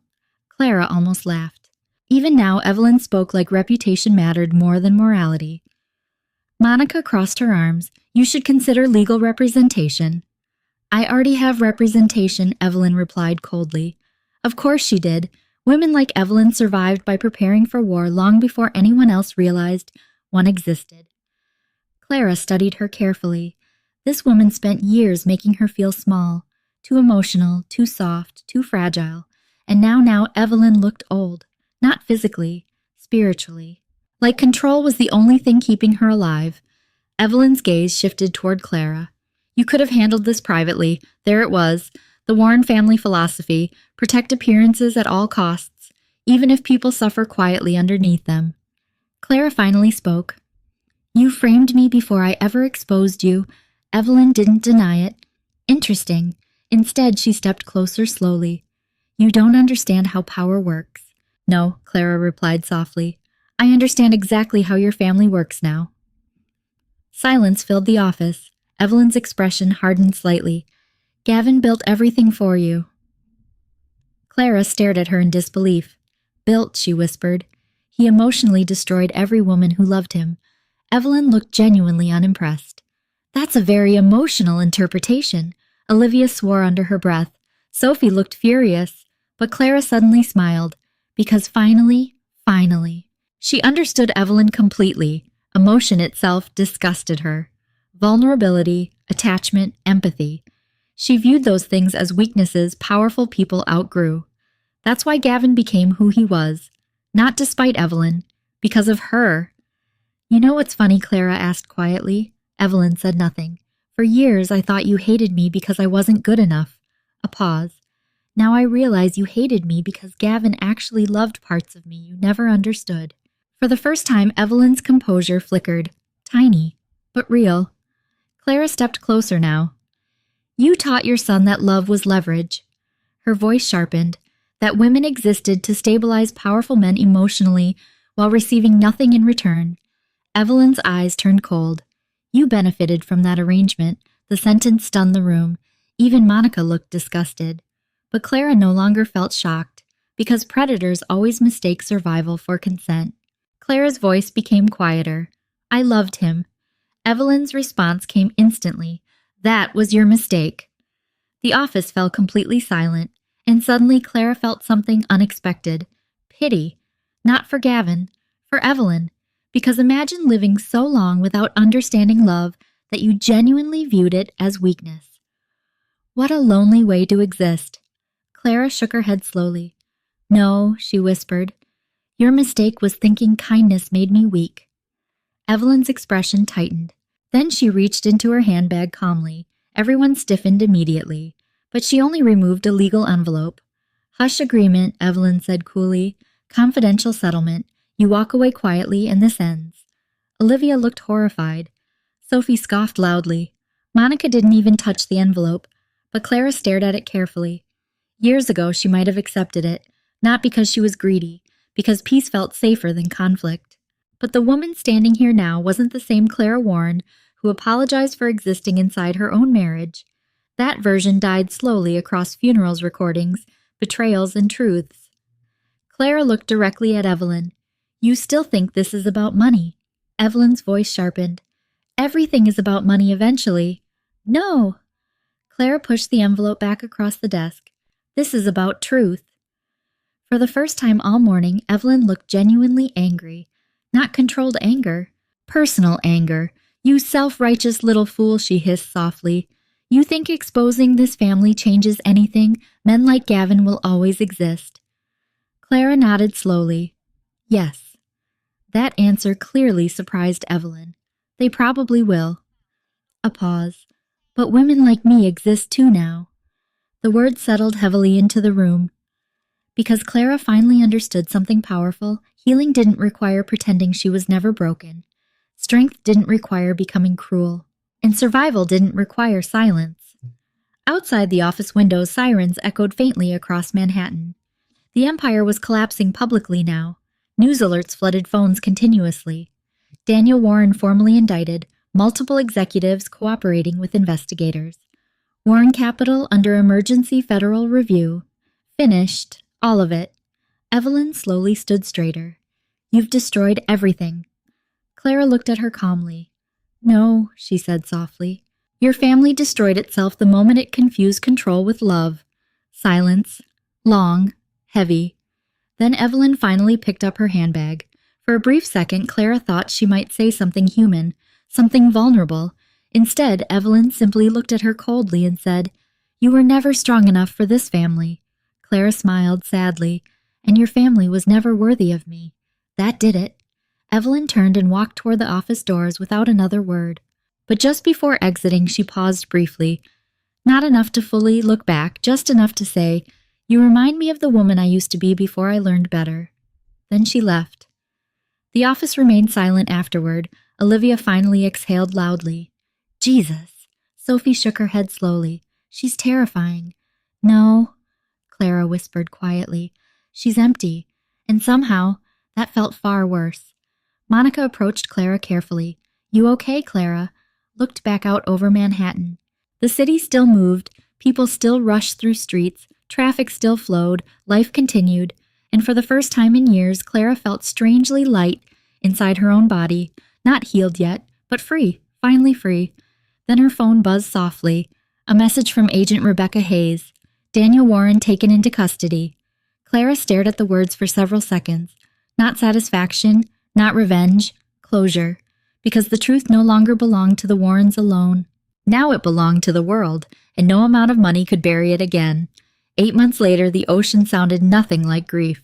Speaker 1: Clara almost laughed. Even now, Evelyn spoke like reputation mattered more than morality. Monica crossed her arms. "You should consider legal representation." "I already have representation," Evelyn replied coldly. Of course she did. Women like Evelyn survived by preparing for war long before anyone else realized one existed. Clara studied her carefully. This woman spent years making her feel small, too emotional, too soft, too fragile, and now Evelyn looked old, not physically, spiritually. Like control was the only thing keeping her alive. Evelyn's gaze shifted toward Clara. "You could have handled this privately. There it was. The Warren family philosophy: protect appearances at all costs, even if people suffer quietly underneath them." Clara finally spoke. "You framed me before I ever exposed you." Evelyn didn't deny it. "Interesting." Instead, she stepped closer slowly. "You don't understand how power works." "No," Clara replied softly. "I understand exactly how your family works now." Silence filled the office. Evelyn's expression hardened slightly. "Gavin built everything for you." Clara stared at her in disbelief. "Built," she whispered. "He emotionally destroyed every woman who loved him." Evelyn looked genuinely unimpressed. "That's a very emotional interpretation." Olivia swore under her breath. Sophie looked furious, but Clara suddenly smiled, because finally, she understood Evelyn completely. Emotion itself disgusted her. Vulnerability, attachment, empathy. She viewed those things as weaknesses powerful people outgrew. That's why Gavin became who he was. Not despite Evelyn, because of her. "You know what's funny?" Clara asked quietly. Evelyn said nothing. "For years I thought you hated me because I wasn't good enough." A pause. "Now I realize you hated me because Gavin actually loved parts of me you never understood." For the first time, Evelyn's composure flickered. Tiny, but real. Clara stepped closer now. "You taught your son that love was leverage." Her voice sharpened. That women existed to stabilize powerful men emotionally while receiving nothing in return. Evelyn's eyes turned cold. "You benefited from that arrangement." The sentence stunned the room. Even Monica looked disgusted. But Clara no longer felt shocked, because predators always mistake survival for consent. Clara's voice became quieter. "I loved him." Evelyn's response came instantly. "That was your mistake." The office fell completely silent, and suddenly Clara felt something unexpected. Pity. Not for Gavin, for Evelyn. Because imagine living so long without understanding love that you genuinely viewed it as weakness. What a lonely way to exist. Clara shook her head slowly. "No," she whispered. "Your mistake was thinking kindness made me weak." Evelyn's expression tightened. Then she reached into her handbag calmly. Everyone stiffened immediately, but she only removed a legal envelope. "Hush agreement," Evelyn said coolly. "Confidential settlement. You walk away quietly and this ends." Olivia looked horrified. Sophie scoffed loudly. Monica didn't even touch the envelope, but Clara stared at it carefully. Years ago she might have accepted it, not because she was greedy, because peace felt safer than conflict. But the woman standing here now wasn't the same Clara Warren who apologized for existing inside her own marriage. That version died slowly across funerals, recordings, betrayals, and truths. Clara looked directly at Evelyn. "You still think this is about money?" Evelyn's voice sharpened. "Everything is about money eventually." "No!" Clara pushed the envelope back across the desk. "This is about truth." For the first time all morning, Evelyn looked genuinely angry. Not controlled anger. Personal anger. "You self-righteous little fool," she hissed softly. "You think exposing this family changes anything? Men like Gavin will always exist." Clara nodded slowly. "Yes." That answer clearly surprised Evelyn. "They probably will." A pause. "But women like me exist too now." The words settled heavily into the room. Because Clara finally understood something powerful, Healing didn't require pretending she was never broken. Strength didn't require becoming cruel. And survival didn't require silence. Outside the office windows, sirens echoed faintly across Manhattan. The empire was collapsing publicly now. News alerts flooded phones continuously. Daniel Warren formally indicted, multiple executives cooperating with investigators. Warren Capital under emergency federal review. Finished, all of it. Evelyn slowly stood straighter. You've destroyed everything. Clara looked at her calmly. No, she said softly. Your family destroyed itself the moment it confused control with love. Silence. Long. Heavy. Then Evelyn finally picked up her handbag. For a brief second, Clara thought she might say something human, something vulnerable. Instead, Evelyn simply looked at her coldly and said, You were never strong enough for this family. Clara smiled sadly. And your family was never worthy of me. That did it. Evelyn turned and walked toward the office doors without another word. But just before exiting, she paused briefly. Not enough to fully look back, just enough to say, You remind me of the woman I used to be before I learned better. Then she left. The office remained silent afterward. Olivia finally exhaled loudly. Jesus. Sophie shook her head slowly. She's terrifying. No, Clara whispered quietly. She's empty. And somehow, that felt far worse. Monica approached Clara carefully. You okay, Clara? Looked back out over Manhattan. The city still moved, people still rushed through streets, traffic still flowed, life continued, and for the first time in years, Clara felt strangely light inside her own body, not healed yet, but free, finally free. Then her phone buzzed softly, a message from Agent Rebecca Hayes. Daniel Warren taken into custody. Clara stared at the words for several seconds. Not satisfaction, not revenge, closure. Because the truth no longer belonged to the Warrens alone. Now it belonged to the world, and no amount of money could bury it again. 8 months later, the ocean sounded nothing like grief.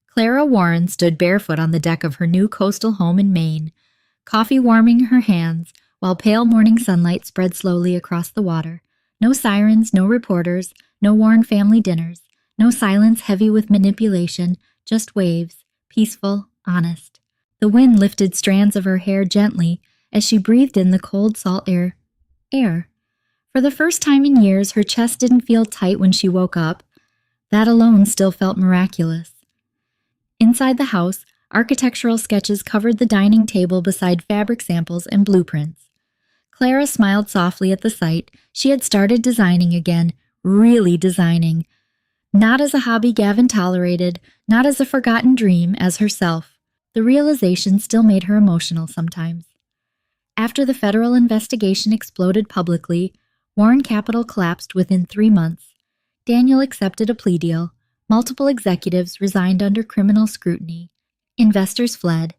Speaker 1: Clara Warren stood barefoot on the deck of her new coastal home in Maine, coffee warming her hands, while pale morning sunlight spread slowly across the water. No sirens, no reporters, no Warren family dinners. No silence heavy with manipulation, just waves, peaceful, honest. The wind lifted strands of her hair gently as she breathed in the cold, salt air. For the first time in years, her chest didn't feel tight when she woke up. That alone still felt miraculous. Inside the house, architectural sketches covered the dining table beside fabric samples and blueprints. Clara smiled softly at the sight. She had started designing again, really designing. Not as a hobby Gavin tolerated, not as a forgotten dream, as herself. The realization still made her emotional sometimes. After the federal investigation exploded publicly, Warren Capital collapsed within 3 months. Daniel accepted a plea deal. Multiple executives resigned under criminal scrutiny. Investors fled.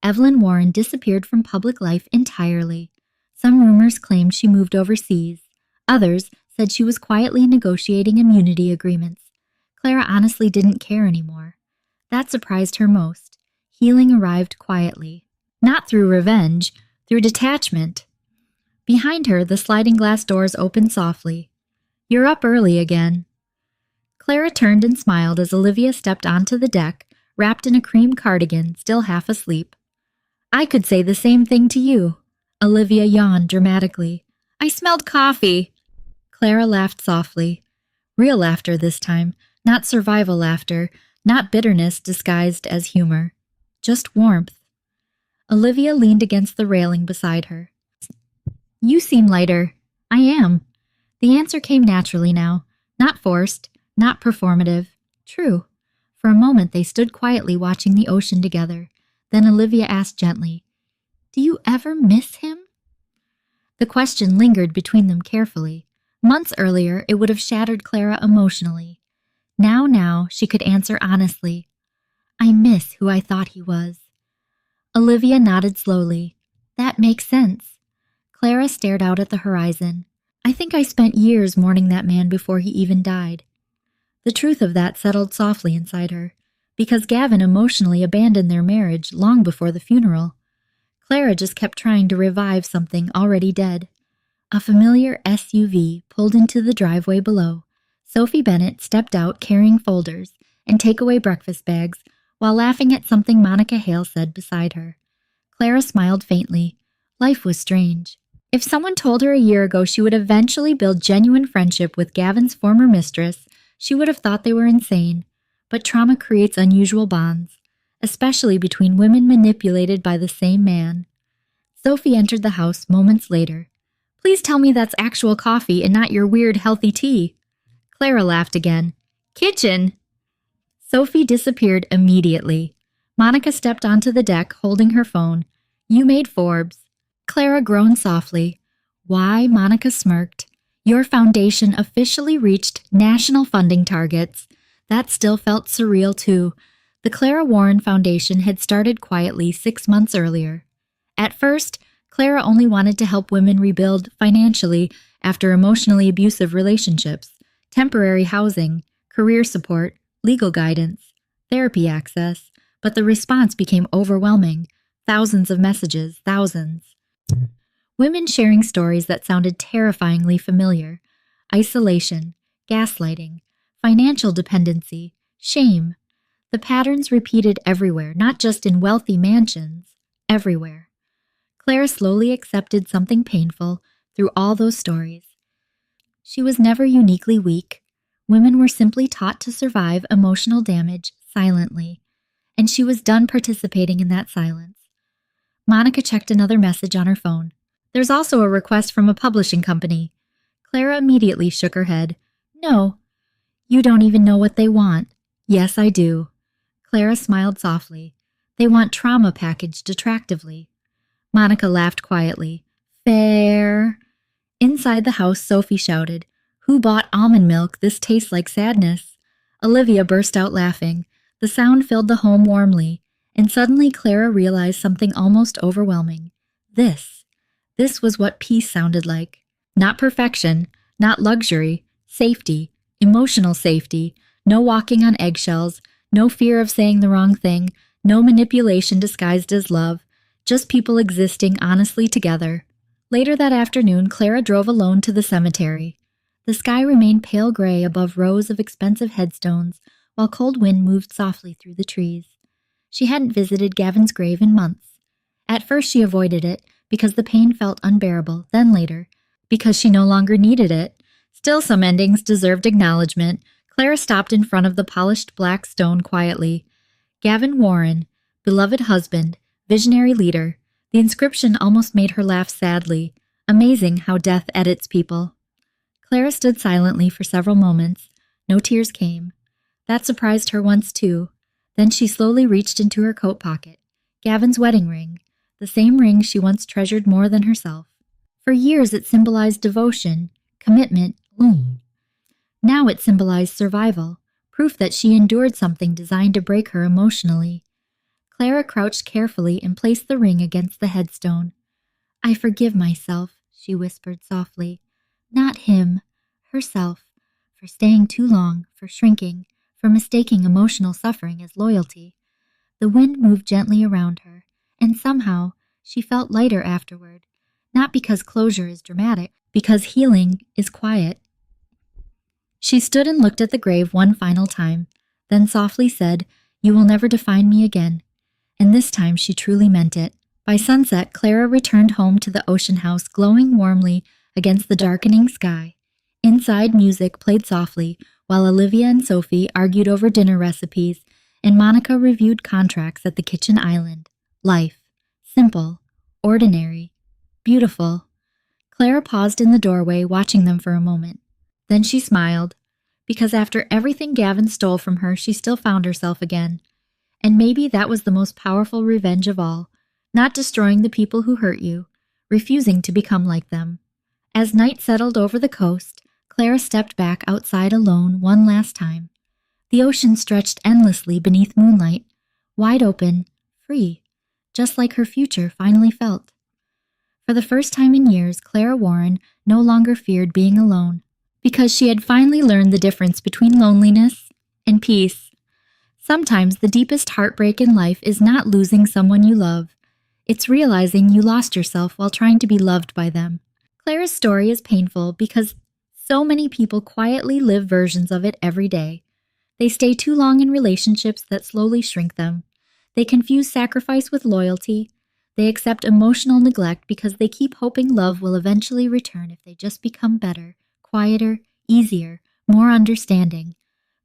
Speaker 1: Evelyn Warren disappeared from public life entirely. Some rumors claimed she moved overseas. Others said she was quietly negotiating immunity agreements. Clara honestly didn't care anymore. That surprised her most. Healing arrived quietly. Not through revenge, through detachment. Behind her, the sliding glass doors opened softly. You're up early again. Clara turned and smiled as Olivia stepped onto the deck, wrapped in a cream cardigan, still half asleep. I could say the same thing to you. Olivia yawned dramatically. I smelled coffee. Clara laughed softly. Real laughter this time. Not survival laughter, not bitterness disguised as humor. Just warmth. Olivia leaned against the railing beside her. You seem lighter. I am. The answer came naturally now. Not forced, not performative. True. For a moment they stood quietly watching the ocean together. Then Olivia asked gently, Do you ever miss him? The question lingered between them carefully. Months earlier, it would have shattered Clara emotionally. Now, she could answer honestly. I miss who I thought he was. Olivia nodded slowly. That makes sense. Clara stared out at the horizon. I think I spent years mourning that man before he even died. The truth of that settled softly inside her, because Gavin emotionally abandoned their marriage long before the funeral. Clara just kept trying to revive something already dead. A familiar SUV pulled into the driveway below. Sophie Bennett stepped out carrying folders and takeaway breakfast bags, while laughing at something Monica Hale said beside her. Clara smiled faintly. Life was strange. If someone told her a year ago she would eventually build genuine friendship with Gavin's former mistress, she would have thought they were insane. But trauma creates unusual bonds, especially between women manipulated by the same man. Sophie entered the house moments later. Please tell me that's actual coffee and not your weird healthy tea. Clara laughed again. Kitchen! Sophie disappeared immediately. Monica stepped onto the deck holding her phone. You made Forbes. Clara groaned softly. Why? Monica smirked. Your foundation officially reached national funding targets. That still felt surreal too. The Clara Warren Foundation had started quietly 6 months earlier. At first, Clara only wanted to help women rebuild financially after emotionally abusive relationships, temporary housing, career support, legal guidance, therapy access, but the response became overwhelming. Thousands of messages, thousands. Women sharing stories that sounded terrifyingly familiar. Isolation, gaslighting, financial dependency, shame. The patterns repeated everywhere, not just in wealthy mansions, everywhere. Clara slowly accepted something painful through all those stories. She was never uniquely weak. Women were simply taught to survive emotional damage silently, and she was done participating in that silence. Monica checked another message on her phone. There's also a request from a publishing company. Clara immediately shook her head. No, you don't even know what they want. Yes, I do. Clara smiled softly. They want trauma packaged attractively. Monica laughed quietly. Fair. Inside the house, Sophie shouted, Who bought almond milk? This tastes like sadness. Olivia burst out laughing. The sound filled the home warmly, and suddenly Clara realized something almost overwhelming. This was what peace sounded like. Not perfection, not luxury, safety, emotional safety, no walking on eggshells, no fear of saying the wrong thing, no manipulation disguised as love, just people existing honestly together. Later that afternoon, Clara drove alone to the cemetery. The sky remained pale gray above rows of expensive headstones, while cold wind moved softly through the trees. She hadn't visited Gavin's grave in months. At first she avoided it, because the pain felt unbearable, then later, because she no longer needed it. Still, some endings deserved acknowledgement. Clara stopped in front of the polished black stone quietly. Gavin Warren, beloved husband, visionary leader. The inscription almost made her laugh sadly. Amazing how death edits people. Clara stood silently for several moments. No tears came. That surprised her once too. Then she slowly reached into her coat pocket. Gavin's wedding ring. The same ring she once treasured more than herself. For years it symbolized devotion, commitment, Now it symbolized survival, proof that she endured something designed to break her emotionally. Clara crouched carefully and placed the ring against the headstone. I forgive myself, she whispered softly. Not him, herself, for staying too long, for shrinking, for mistaking emotional suffering as loyalty. The wind moved gently around her, and somehow she felt lighter afterward, not because closure is dramatic, because healing is quiet. She stood and looked at the grave one final time, then softly said, You will never define me again. And this time she truly meant it. By sunset, Clara returned home to the ocean house, glowing warmly against the darkening sky. Inside, music played softly, while Olivia and Sophie argued over dinner recipes, and Monica reviewed contracts at the kitchen island. Life. Simple. Ordinary. Beautiful. Clara paused in the doorway, watching them for a moment. Then she smiled, because after everything Gavin stole from her, she still found herself again. And maybe that was the most powerful revenge of all, not destroying the people who hurt you, refusing to become like them. As night settled over the coast, Clara stepped back outside alone one last time. The ocean stretched endlessly beneath moonlight, wide open, free, just like her future finally felt. For the first time in years, Clara Warren no longer feared being alone, because she had finally learned the difference between loneliness and peace. Sometimes the deepest heartbreak in life is not losing someone you love. It's realizing you lost yourself while trying to be loved by them. Clara's story is painful because so many people quietly live versions of it every day. They stay too long in relationships that slowly shrink them. They confuse sacrifice with loyalty. They accept emotional neglect because they keep hoping love will eventually return if they just become better, quieter, easier, more understanding.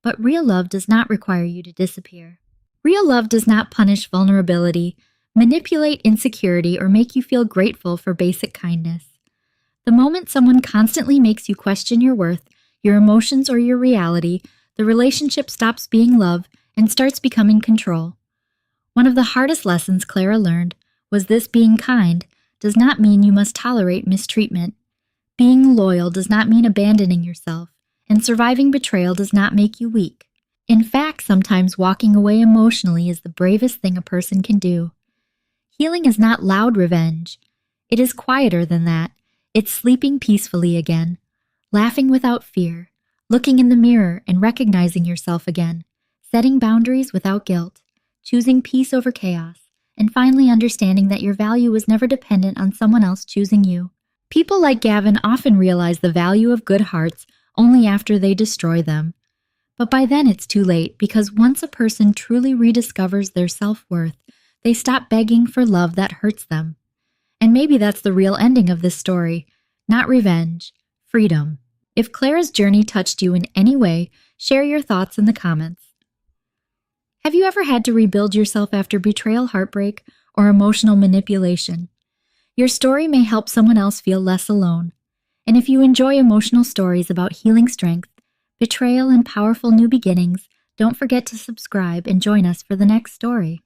Speaker 1: But real love does not require you to disappear. Real love does not punish vulnerability, manipulate insecurity, or make you feel grateful for basic kindness. The moment someone constantly makes you question your worth, your emotions, or your reality, the relationship stops being love and starts becoming control. One of the hardest lessons Clara learned was this: being kind does not mean you must tolerate mistreatment. Being loyal does not mean abandoning yourself, and surviving betrayal does not make you weak. In fact, sometimes walking away emotionally is the bravest thing a person can do. Healing is not loud revenge. It is quieter than that. It's sleeping peacefully again, laughing without fear, looking in the mirror and recognizing yourself again, setting boundaries without guilt, choosing peace over chaos, and finally understanding that your value was never dependent on someone else choosing you. People like Gavin often realize the value of good hearts only after they destroy them. But by then it's too late, because once a person truly rediscovers their self-worth, they stop begging for love that hurts them. And maybe that's the real ending of this story. Not revenge, freedom. If Clara's journey touched you in any way, share your thoughts in the comments. Have you ever had to rebuild yourself after betrayal, heartbreak, or emotional manipulation? Your story may help someone else feel less alone. And if you enjoy emotional stories about healing strength, betrayal, and powerful new beginnings, don't forget to subscribe and join us for the next story.